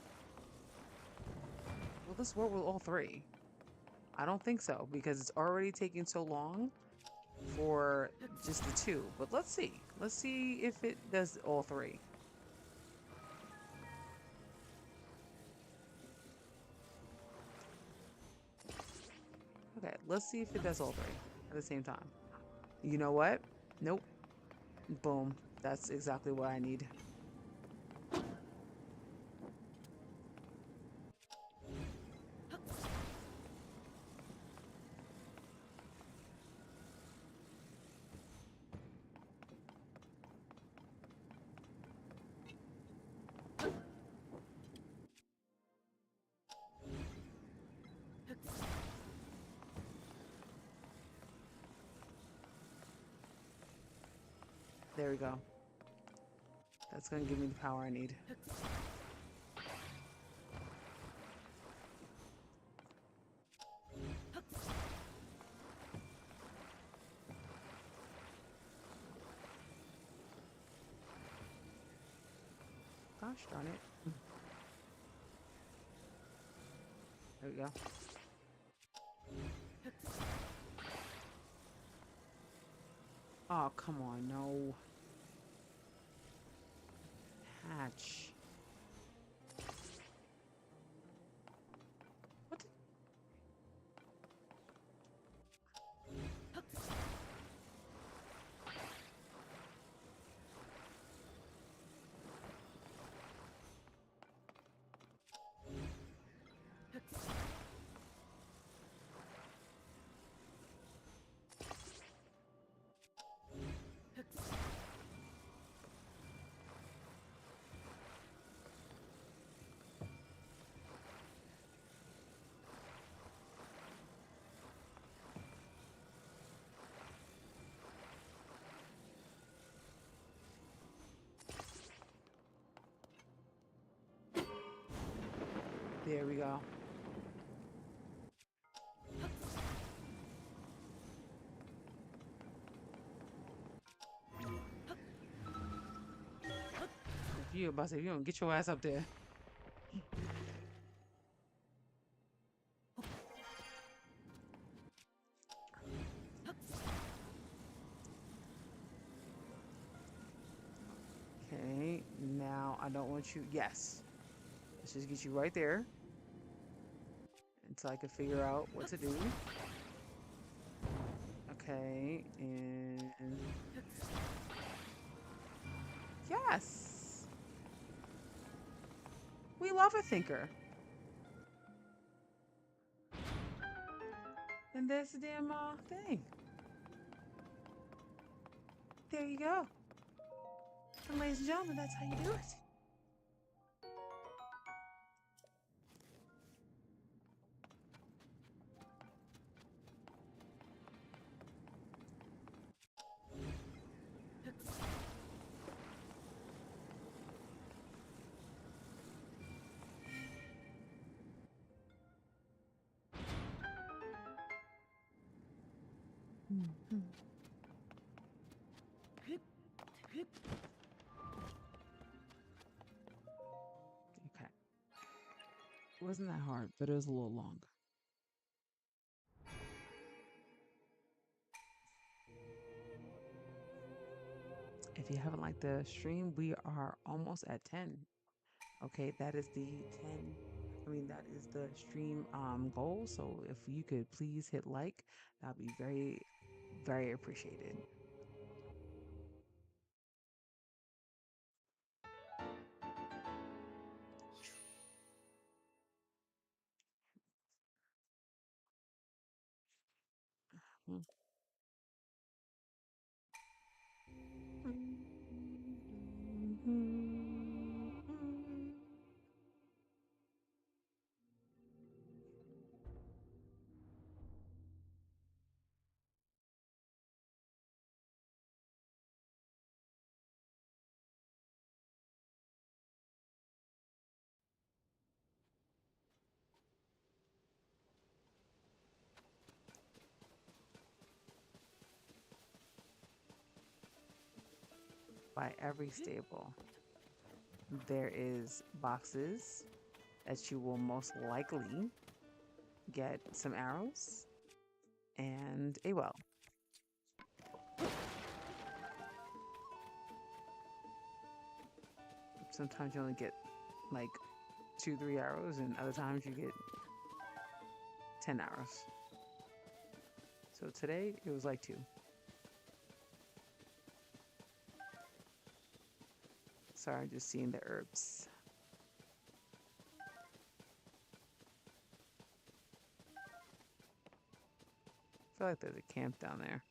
will this work with all three? I don't think so because it's already taking so long for just the two. But let's see. Let's see if it does all three. Okay, let's see if it does all three at the same time. You know what? Nope. Boom. That's exactly what I need. There we go. That's gonna give me the power I need. Gosh darn it. There we go. Oh, come on, no. Hatch. What? There we go. If you about to say, you don't get your ass up there. Okay, now I don't want you. Yes. Let's just get you right there until I can figure out what to do. Okay, and yes, we love a thinker. And there's the damn thing. There you go. And ladies and gentlemen, that's how you do it. Mhm. Okay. It wasn't that hard, but it was a little long. If you haven't liked the stream, we are almost at 10. Okay, that is the 10. I mean, that is the stream goal. So if you could please hit like, that'd be very, very appreciated. By every stable, there is boxes that you will most likely get some arrows and a well. Sometimes you only get like 2, 3 arrows, and other times you get 10 arrows. So today it was like 2. Sorry, just seeing the herbs. I feel like there's a camp down there.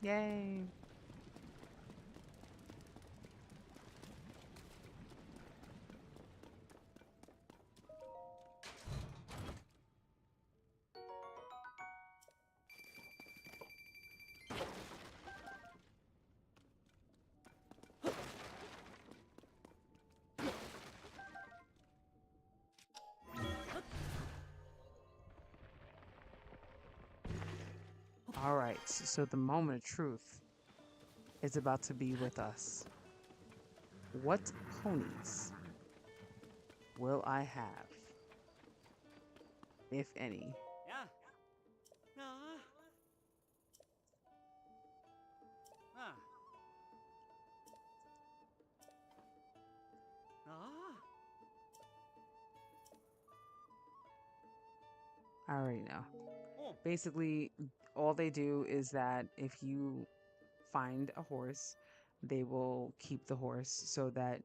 Yay! All right, so the moment of truth is about to be with us. What ponies will I have, if any? Yeah. Ah. Ah. Ah. I already know. Oh. Basically, all they do is that if you find a horse, they will keep the horse so that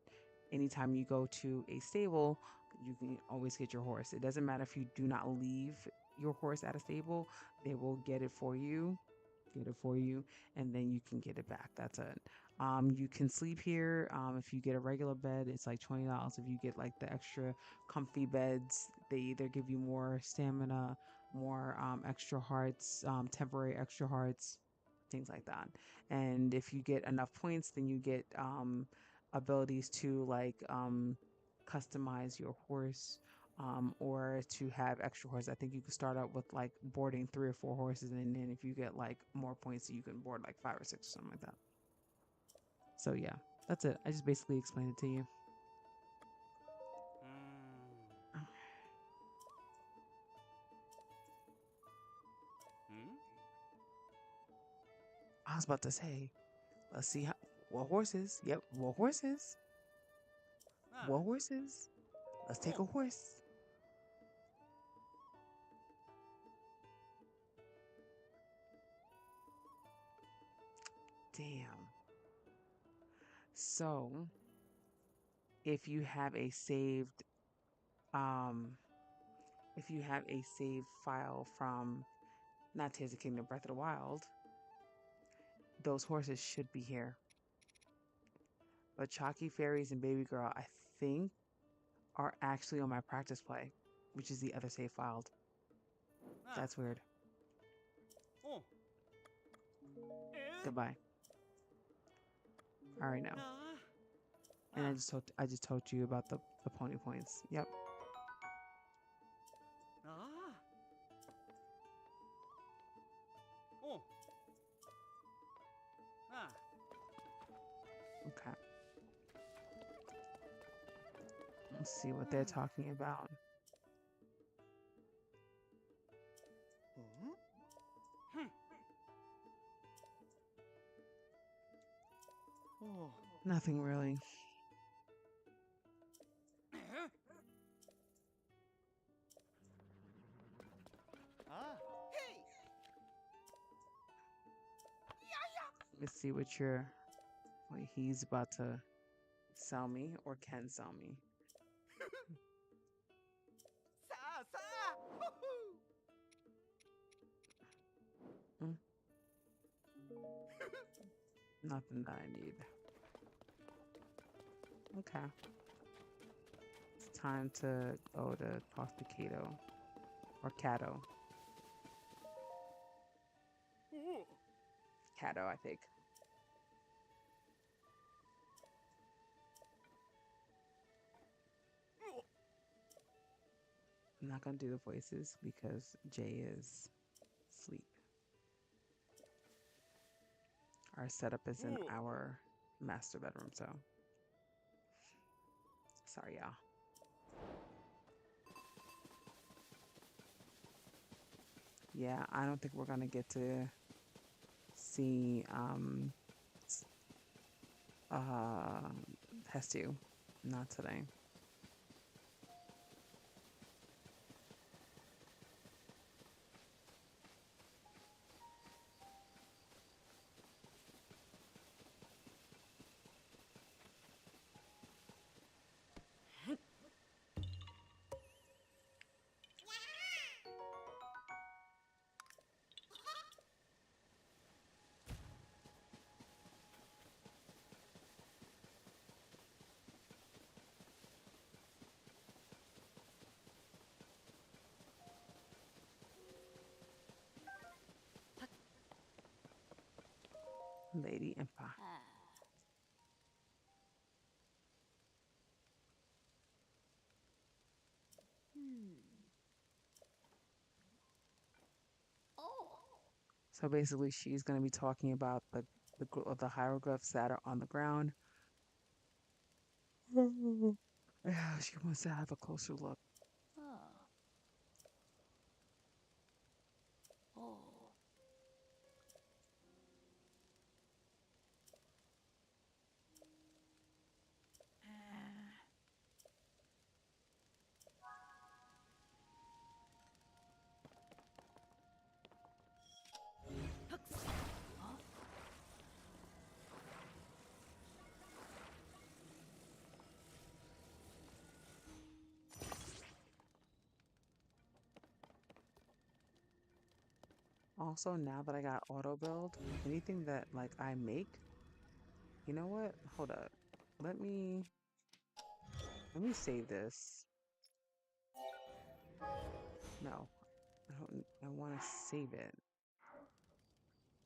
anytime you go to a stable, you can always get your horse. It doesn't matter if you do not leave your horse at a stable, they will get it for you, and then you can get it back. That's it. You can sleep here. If you get a regular bed, it's like $20. If you get like the extra comfy beds, they either give you more stamina, more extra hearts, temporary extra hearts, things like that. And if you get enough points, then you get abilities to like customize your horse, or to have extra horses. I think you can start out with like boarding 3 or 4 horses, and then if you get like more points, you can board like 5 or 6 or something like that. So yeah, that's it. I just basically explained it to you. Hmm. Hmm. I was about to say, let's see how. What horses? Yep, what horses? Ah. What horses? Let's take Oh. a horse. Damn. So, if you have a saved, um, if you have a saved file from not Tears of the Kingdom, Breath of the Wild, those horses should be here. But Chalky Fairies and Baby Girl, I think, are actually on my practice play, which is the other save filed. Ah. That's weird. Oh. Eh. Goodbye. I already know. Ah. And Ah. I just told you about the pony points. Yep. Ah. Oh. Ah. Okay. Let's see what they're talking about. Hmm. Oh. Nothing really. Eh. Ah. Let's see what you're. Wait, he's about to sell me or can sell me. Sa sa. Woohoo. Mm, nothing that I need. Okay. It's time to go to talk to Kato or Kato. Ooh. Kato, I think. Ooh. I'm not gonna do the voices because Jay is asleep. Our setup is in Ooh. our master bedroom, so sorry, y'all. Yeah, I don't think we're gonna get to see uh Hestu. Not today. Lady Impa. So basically, she's going to be talking about the hieroglyphs that are on the ground. Yeah, she wants to have a closer look. Also, now that I got auto build, anything that like I make, you know what? Hold up. Let me let me save this. No, I don't. I want to save it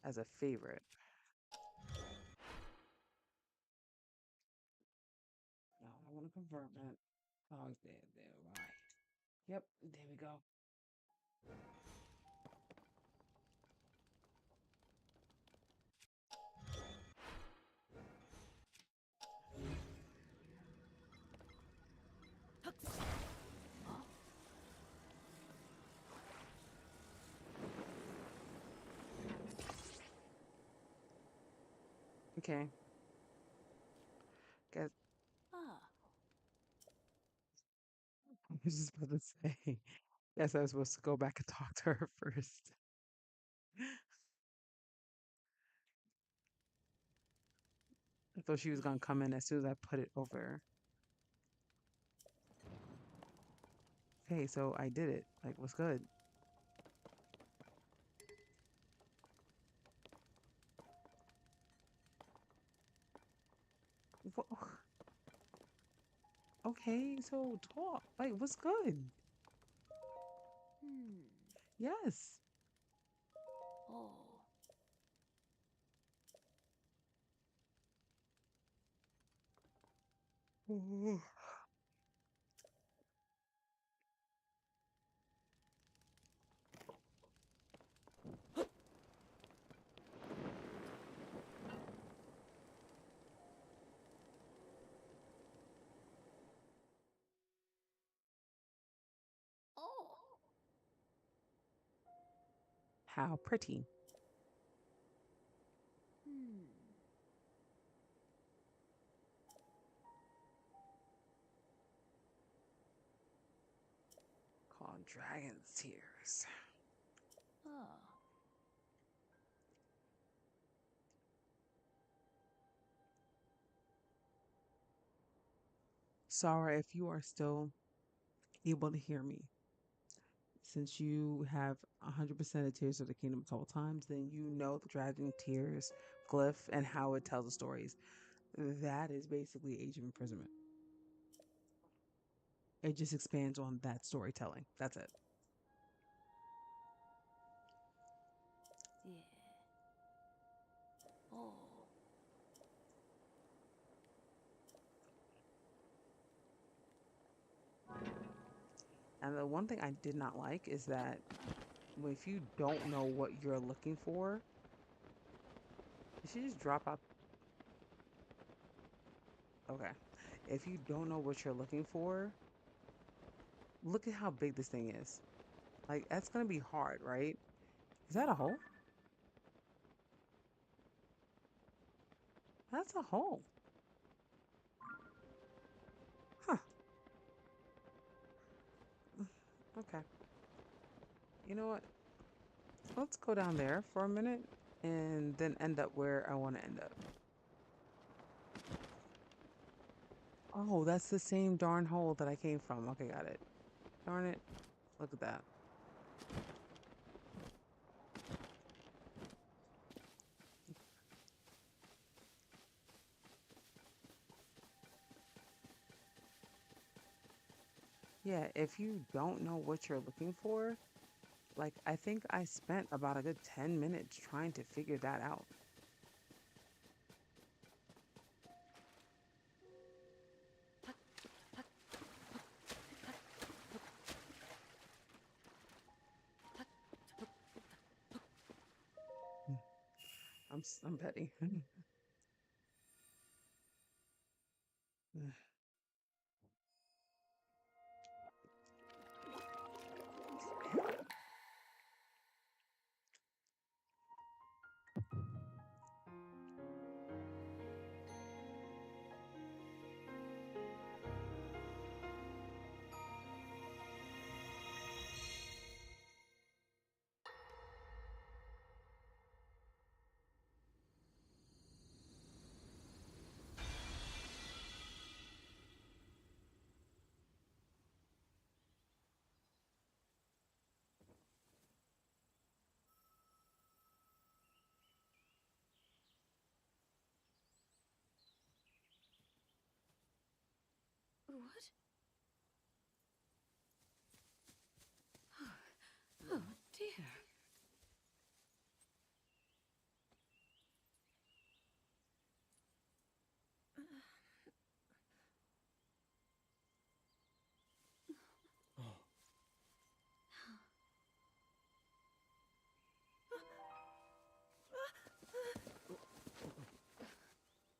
as a favorite. No, I want to confirm it. Oh, there, right. Yep, there we go. Okay. Guess I was just about to say. Guess I was supposed to go back and talk to her first. I thought she was gonna come in as soon as I put it over. Okay, so I did it. Like, what's good? Okay, so talk. Like, what's good? Yes. How pretty. Called Dragon's Tears. Sarah, if you are still able to hear me, since you have 100% of Tears of the Kingdom a couple times, then you know the Dragon Tears glyph and how it tells the stories. That is basically Age of Imprisonment. It just expands on that storytelling. That's it. Yeah. Oh. And the one thing I did not like is that if you don't know what you're looking for, you should just drop out. Okay. If you don't know what you're looking for, look at how big this thing is. Like, that's going to be hard, right? Is that a hole? That's a hole. Huh. Okay. You know what? Let's go down there for a minute and then end up where I want to end up. Oh, that's the same darn hole that I came from. Okay, got it. Darn it. Look at that. Yeah, if you don't know what you're looking for, like, I think I spent about a good 10 minutes trying to figure that out. Mm, I'm petty. What? Oh dear.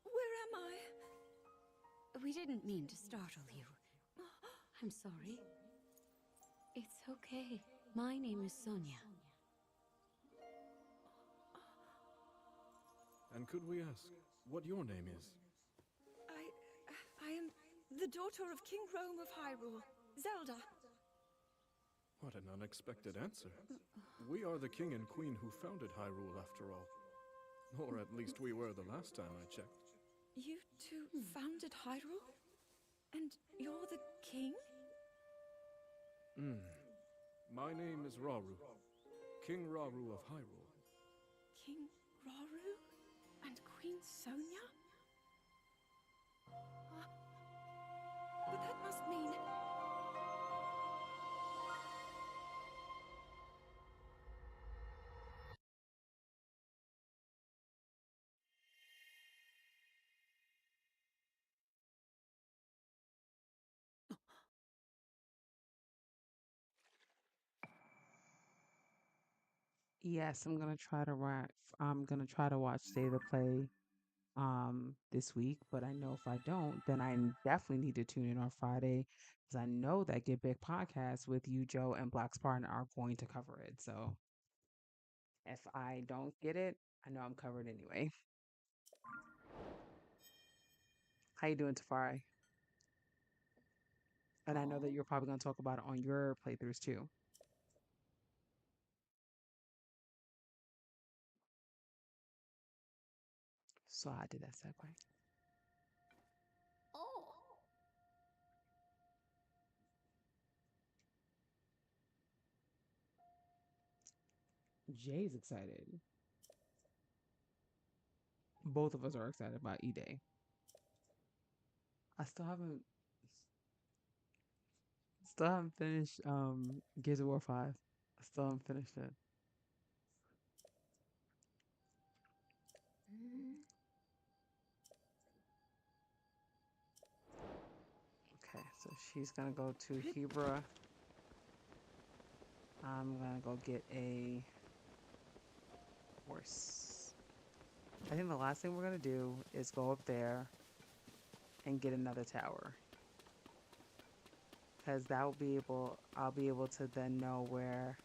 Where am I? We didn't mean to startle you. I'm sorry. It's okay. My name is Sonia. And could we ask what your name is? I am the daughter of King Rome of Hyrule, Zelda. What an unexpected answer. We are the king and queen who founded Hyrule, after all. Or at least we were the last time I checked. You two founded Hyrule? And you're the king? My name is Rauru, King Rauru of Hyrule. King Rauru? And Queen Sonia? But that must mean... Yes, I'm gonna try to watch State of Play this week, but I know if I don't, then definitely need to tune in on Friday because I know that Get Big podcast with you, Joe, and Black Spartan are going to cover it. So if I don't get it, I know I'm covered anyway. How you doing, Tafari? And I know that Oh? you're probably gonna talk about it on your playthroughs too. So I did that segue. Oh. Jay's excited. Both of us are excited about E-Day. I still haven't finished Gears of War 5. I still haven't finished it. Okay, so she's gonna go to Hebra. I'm gonna go get a horse. I think the last thing we're gonna do is go up there and get another tower. Because I'll be able to then know where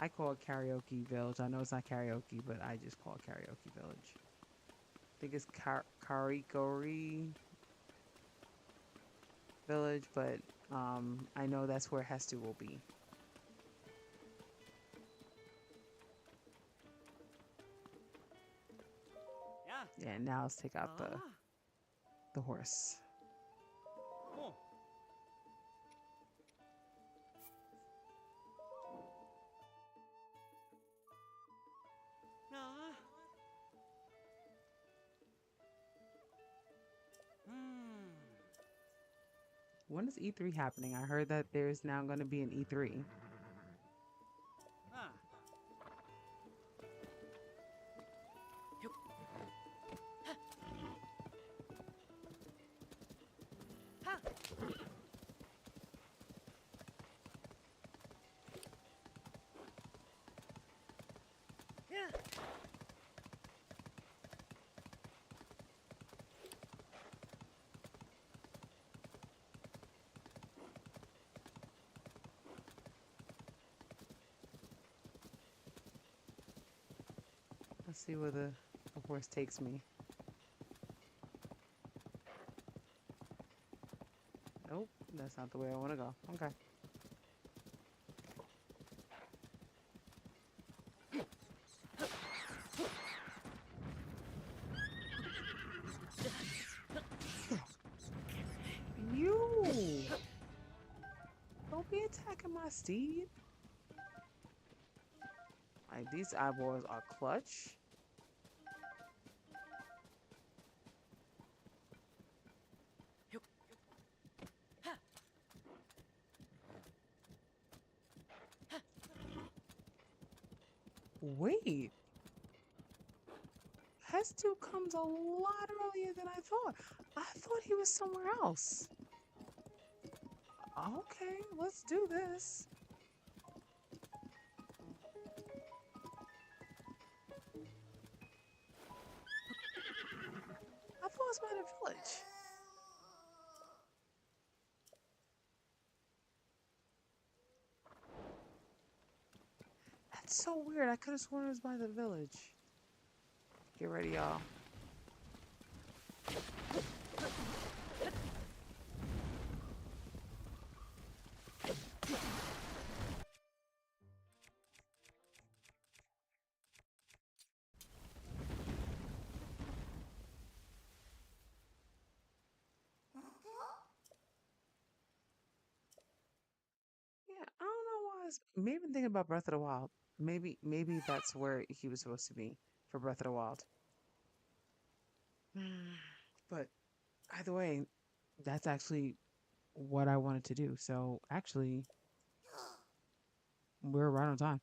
I call it Karaoke Village. I know it's not karaoke, but I just call it Karaoke Village. I think it's Karikori Village, but I know that's where Hestu will be. Yeah. Yeah, now let's take out Ah. the horse. Oh. Ah. Hmm. When is E3 happening? I heard that there's now going to be an E3. Ah. Yup. Ha. Yeah. Let's see where the horse takes me. Nope, that's not the way I want to go. Okay. You! Don't be attacking my steed. Like, these eyeballs are clutch. Yup. Ha. Wait. Hestu comes a lot earlier than I thought. I thought he was somewhere else. Okay, let's do this. I thought it was by the village. That's so weird. I could have sworn it was by the village. Get ready, y'all. Yeah, I don't know why. Maybe I'm thinking about Breath of the Wild. Maybe that's where he was supposed to be for Breath of the Wild. But either way, that's actually what I wanted to do. So actually, we're right on time.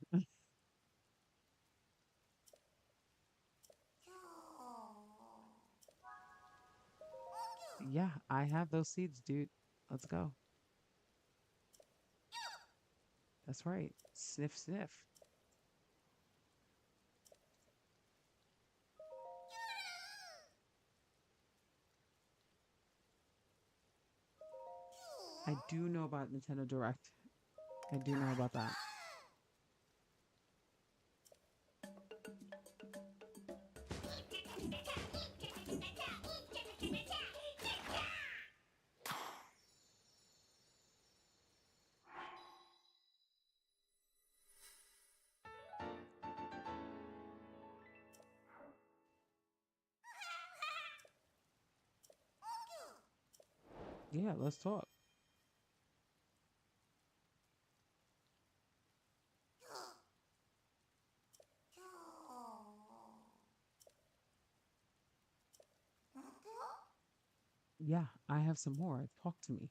Yeah, I have those seeds, dude. Let's go. That's right. Sniff, sniff. I do know about Nintendo Direct. I do know about that. Yeah, let's talk. Yeah, I have some more. Talk to me.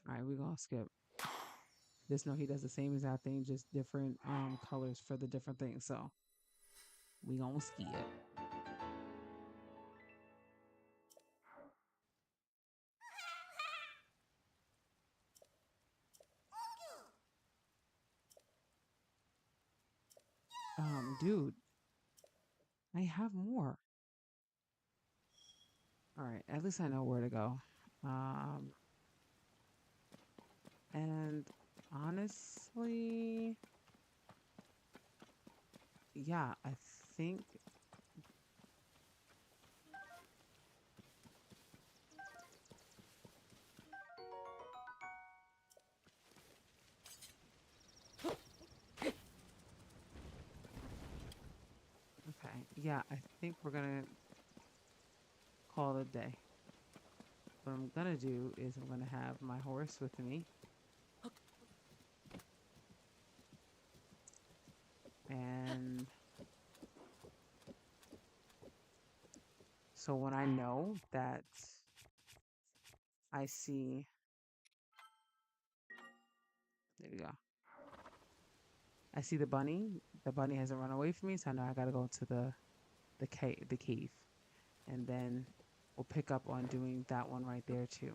All right, we're gonna skip. Just know he does the same exact thing, just different colors for the different things. So we gonna ski it. Dude, I have more. All right, at least I know where to go. Um, and honestly, yeah, I think okay. Yeah, I think we're gonna call it a day. What I'm gonna do is I'm gonna have my horse with me, and so when I know that I see, there we go. I see the bunny. The bunny hasn't run away from me, so I know I gotta go to the cave, and then we'll pick up on doing that one right there too.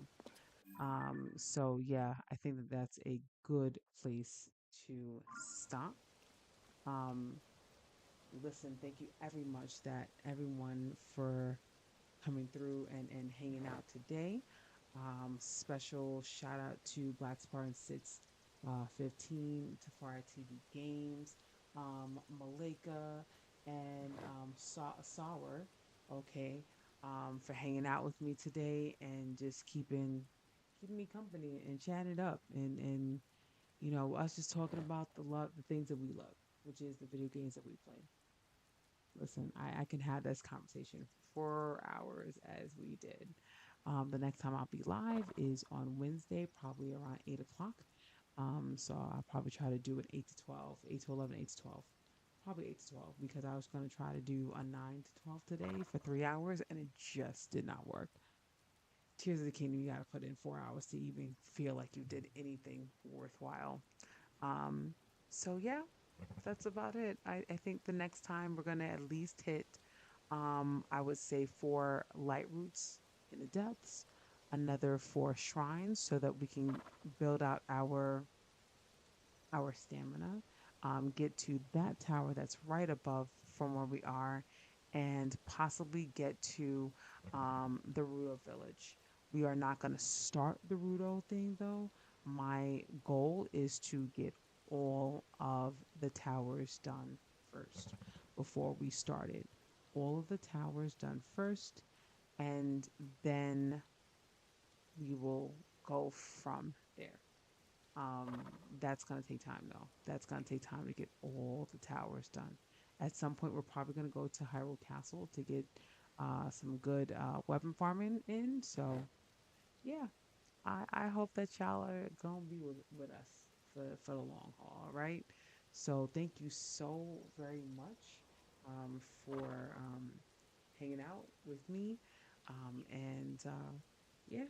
So yeah, I think that that's a good place to stop. Um, Listen, thank you every much that everyone for coming through and hanging out today. Special shout out to Black Spartan 615, Tafari TV Games, Malika, and Sour, okay, for hanging out with me today and just keeping me company and chatting it up and us just talking about the things that we love, which is the video games that we play. Listen, I can have this conversation for hours as we did. The next time I'll be live is on Wednesday, probably around 8 o'clock. So I'll probably try to do it 8 to 12, 8 to 11, 8 to 12, probably 8 to 12, because I was going to try to do a 9 to 12 today for 3 hours, and it just did not work. Tears of the Kingdom, you got to put in 4 hours to even feel like you did anything worthwhile. Um, so yeah, that's about it. I think the next time we're gonna at least hit, I would say 4 light roots in the depths, another 4 shrines, so that we can build out our stamina, get to that tower that's right above from where we are, and possibly get to the Rudo village. We are not going to start the Rudo thing though. My goal is to get all of the towers done first before we start it. All of the towers done first, and then we will go from there. Um, that's going to take time, though. That's going to take time to get all the towers done. At some point, we're probably going to go to Hyrule Castle to get some good weapon farming in. So, yeah, I hope that y'all are going to be with us for the long haul, all right? So, thank you so very much for hanging out with me. And yeah,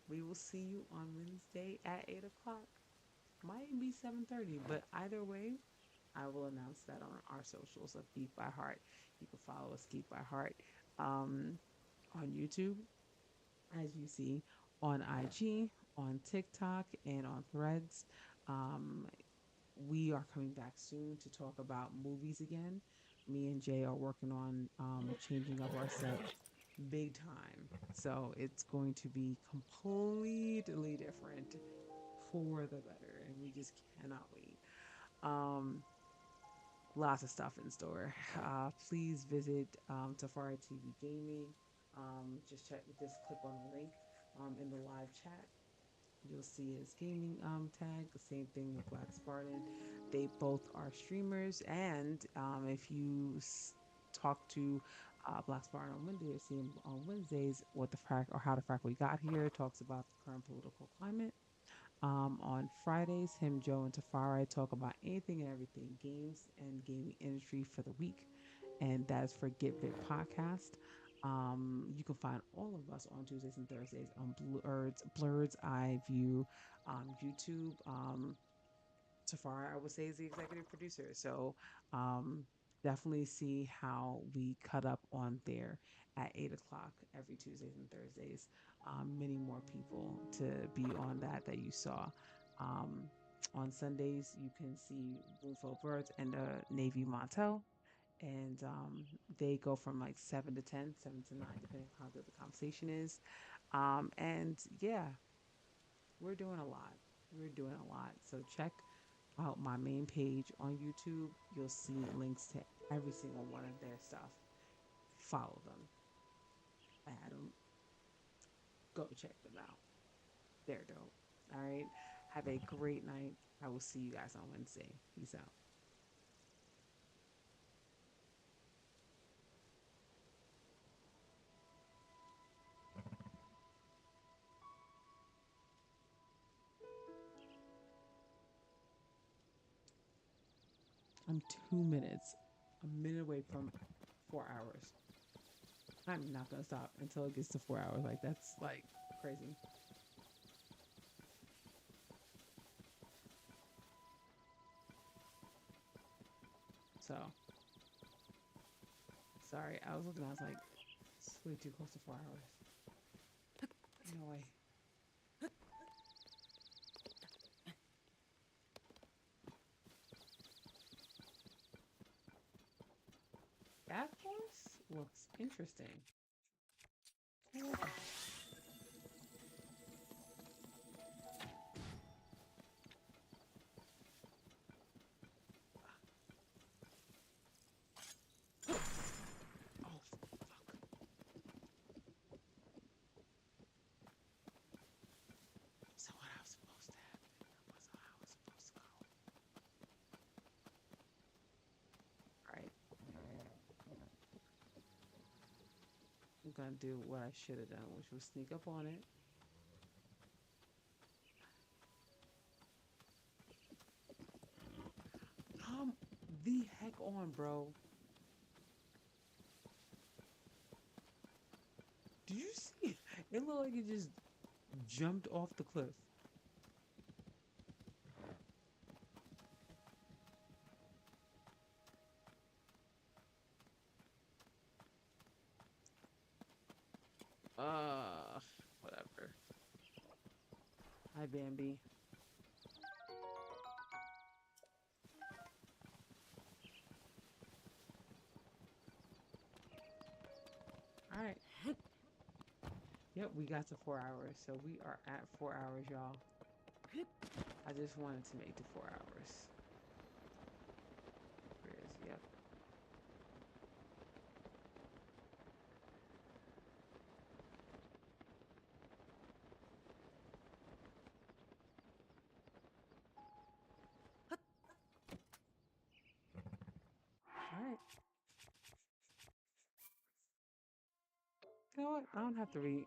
we will see you on Wednesday at 8 o'clock. Might be 7:30, but either way, I will announce that on our socials of Geek by Heart. You can follow us Geek by Heart um, on YouTube, as you see, on IG, on TikTok, and on Threads. Um, we are coming back soon to talk about movies again. Me and Jay are working on changing up our set big time. So it's going to be completely different for the better, and we just cannot wait. Um, Lots of stuff in store. Please visit Tafari TV Gaming. Just click on the link in the live chat. You'll see his gaming tag. The same thing with Black Spartan. They both are streamers, and if you talk to Black Spartan on Wednesday, or see him on Wednesdays, what the frack or how the frack we got here talks about the current political climate. On Fridays, him, Joe, and Tafari talk about anything and everything games and gaming industry for the week. And that's for Get Big Podcast. You can find all of us on Tuesdays and Thursdays on Blurred's Eye View, YouTube. Tafari, I would say, is the executive producer. So um, definitely see how we cut up on there at 8 o'clock every Tuesdays and Thursdays. Many more people to be on that you saw. Um, on Sundays, you can see Bloomfield Birds and Navy Montel. And they go from like 7 to 10, 7 to 9, depending on how good the conversation is. And yeah, we're doing a lot. We're doing a lot. So check out my main page on YouTube. You'll see links to every single one of their stuff. Follow them, add them, go check them out. They're dope. All right. Have a great night. I will see you guys on Wednesday. Peace out. I'm 2 minutes, a minute away from 4 hours. I'm not gonna stop until it gets to 4 hours. Like that's like crazy. So sorry. I was looking, I was like, it's way too close to 4 hours. No way. That horse looks interesting. Oh, fuck. So what I was supposed to happen was how I was supposed to go. All right. I'm gonna do what I should have done, which was sneak up on it. Come the heck on, bro. Did you see? It looked like it just jumped off the cliff. Uh, Whatever. Hi, Bambi. All right. Yep, we got to 4 hours. So we are at 4 hours, y'all. I just wanted to make the 4 hours. Yep. All right. You know what? I don't have to read.